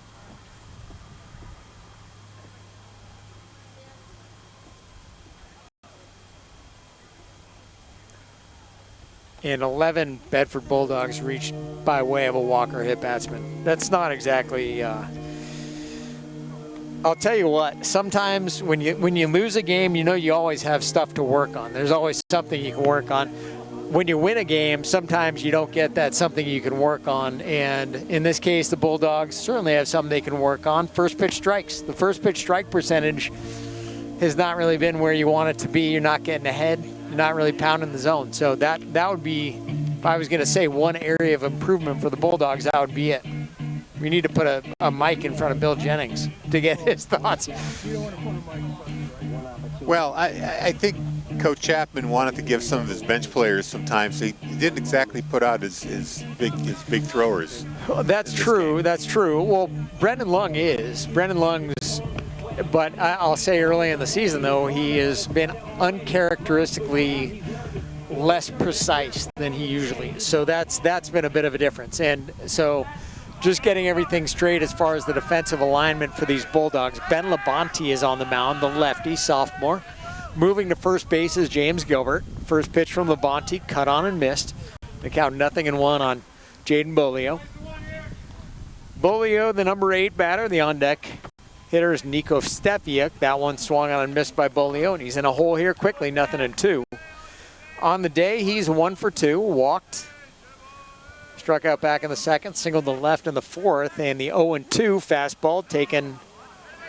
And 11 Bedford Bulldogs reached by way of a walk or hit batsman. That's not exactly. I'll tell you what. Sometimes when you lose a game, you always have stuff to work on. There's always something you can work on. When you win a game, sometimes you don't get that something you can work on. And in this case, the Bulldogs certainly have something they can work on. First pitch strikes. The first pitch strike percentage has not really been where you want it to be. You're not getting ahead. You're not really pounding the zone. So that would be, if I was going to say one area of improvement for the Bulldogs, that would be it. We need to put a mic in front of Bill Jennings to get his thoughts. Well, I think Coach Chapman wanted to give some of his bench players some time, so he didn't exactly put out his big throwers. Well, that's true. That's true. Well, Brendan Lung's, but I'll say early in the season, though, he has been uncharacteristically less precise than he usually is. So that's been a bit of a difference. And so just getting everything straight as far as the defensive alignment for these Bulldogs. Ben Labonte is on the mound, the lefty, sophomore. Moving to first base is James Gilbert. First pitch from Labonte, cut on and missed. They count 0-1 on Jaden Bolio. Bolio, the number 8 batter, the on-deck hitter is Nico Stefiak. That one swung on and missed by Bolio, and he's in a hole here quickly, 0-2. On the day, he's 1 for 2, walked. Struck out back in the second, singled to left in the fourth, and the 0-2 fastball taken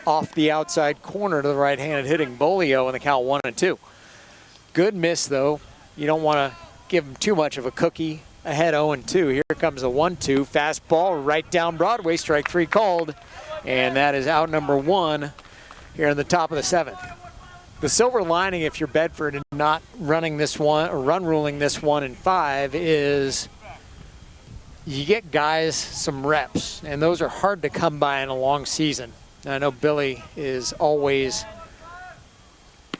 off the outside corner to the right-handed hitting Bolio, and the count 1-2. Good miss, though. You don't want to give him too much of a cookie. Ahead 0-2. Here comes a 1-2 fastball right down Broadway. Strike 3 called, and that is out number 1 here in the top of the 7th. The silver lining, if you're Bedford and not running this one or run ruling this 1 and 5, is you get guys some reps, and those are hard to come by in a long season. I know Billy is always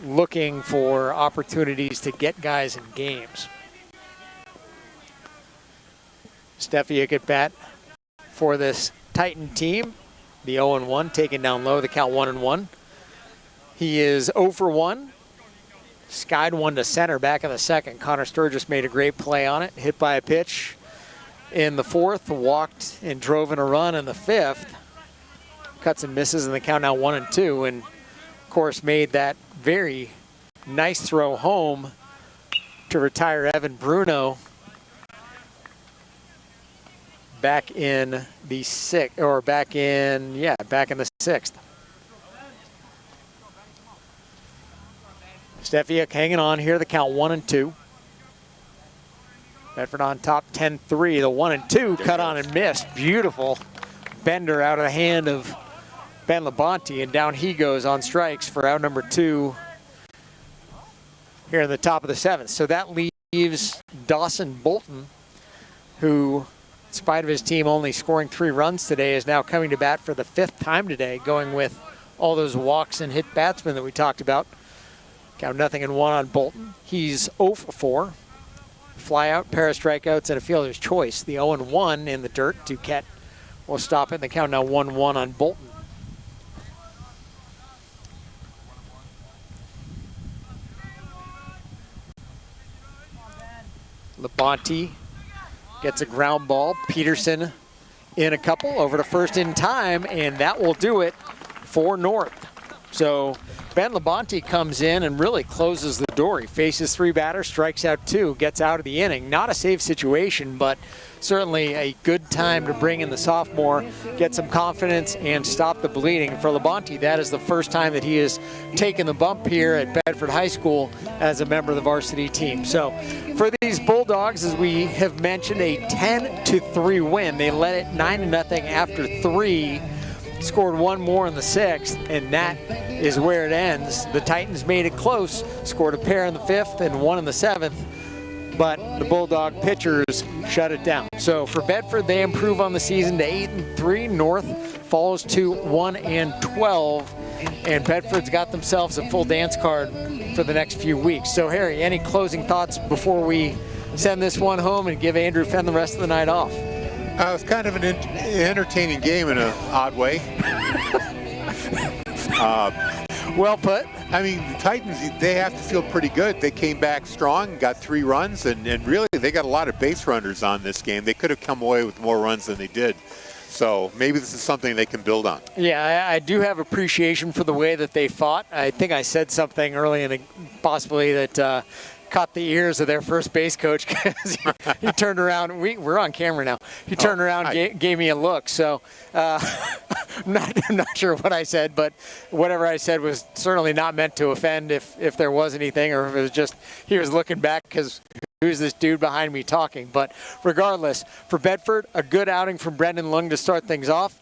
looking for opportunities to get guys in games. Stefiak at bat for this Titan team. The 0-1 taken down low, the count 1-1. He is 0 for 1. Skied one to center back in the second. Connor Sturgis made a great play on it. Hit by a pitch in the fourth. Walked and drove in a run in the fifth. Cuts and misses in the count now 1-2. And of course made that very nice throw home to retire Evan Bruno back in the sixth, or back in the sixth. Stefiak hanging on here, the count 1-2. Bedford on top 10-3. The 1-2 cut on and missed. Beautiful bender out of the hand of Ben Labonte, and down he goes on strikes for out number 2 here in the top of the 7th. So that leaves Dawson Bolton, who, in spite of his team only scoring 3 runs today, is now coming to bat for the 5th time today, going with all those walks and hit batsmen that we talked about. Count 0-1 on Bolton. He's 0 for 4. Fly out, pair of strikeouts, and a fielder's choice. The 0-1 in the dirt. Duquette will stop it. The count now 1-1 on Bolton. Labonte gets a ground ball. Peterson in a couple, over to first in time, and that will do it for North. So Ben Labonte comes in and really closes the door. He faces 3 batters, strikes out 2, gets out of the inning. Not a safe situation, but certainly a good time to bring in the sophomore, get some confidence, and stop the bleeding. And for Labonte, that is the first time that he has taken the bump here at Bedford High School as a member of the varsity team. So for these Bulldogs, as we have mentioned, a 10-3 win. They led it 9-0 after 3. Scored 1 more in the 6th, and that is where it ends. The Titans made it close, scored a pair in the 5th and 1 in the 7th. but the Bulldog pitchers shut it down. So for Bedford, they improve on the season to 8-3. North falls to 1-12. And Bedford's got themselves a full dance card for the next few weeks. So Harry, any closing thoughts before we send this one home and give Andrew Fenn the rest of the night off? It was kind of an entertaining game in an odd way. Well put. I mean, the Titans, they have to feel pretty good. They came back strong, got 3 runs, and really they got a lot of base runners on this game. They could have come away with more runs than they did. So maybe this is something they can build on. Yeah, I do have appreciation for the way that they fought. I think I said something early in possibly that caught the ears of their first base coach because he turned around. We're on camera now. He turned around, gave me a look. So I'm not sure what I said, but whatever I said was certainly not meant to offend if there was anything, or if it was just he was looking back because who's this dude behind me talking. But regardless, for Bedford, a good outing from Brendan Lung to start things off,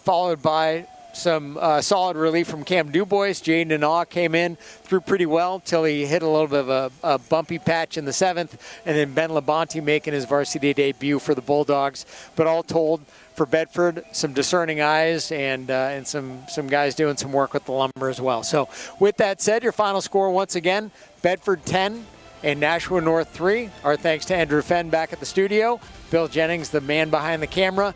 followed by some solid relief from Cam Dubois. Jaden Denaw came in, threw pretty well till he hit a little bit of a bumpy patch in the 7th, and then Ben Labonte making his varsity debut for the Bulldogs. But all told, for Bedford, some discerning eyes and some guys doing some work with the lumber as well. So with that said, your final score once again, Bedford 10 and Nashua North 3. Our thanks to Andrew Fenn back at the studio, Bill Jennings, the man behind the camera,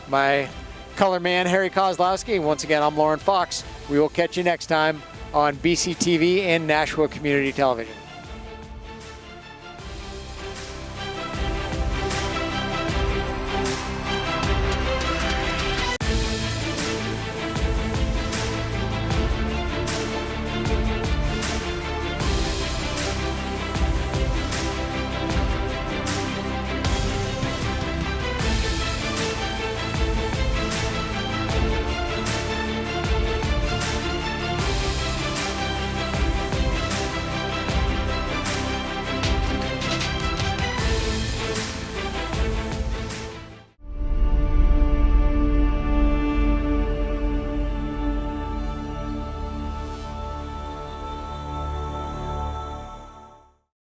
my color man, Harry Kozlowski. Once again, I'm Lauren Fox. We will catch you next time on BCTV and Nashua Community Television.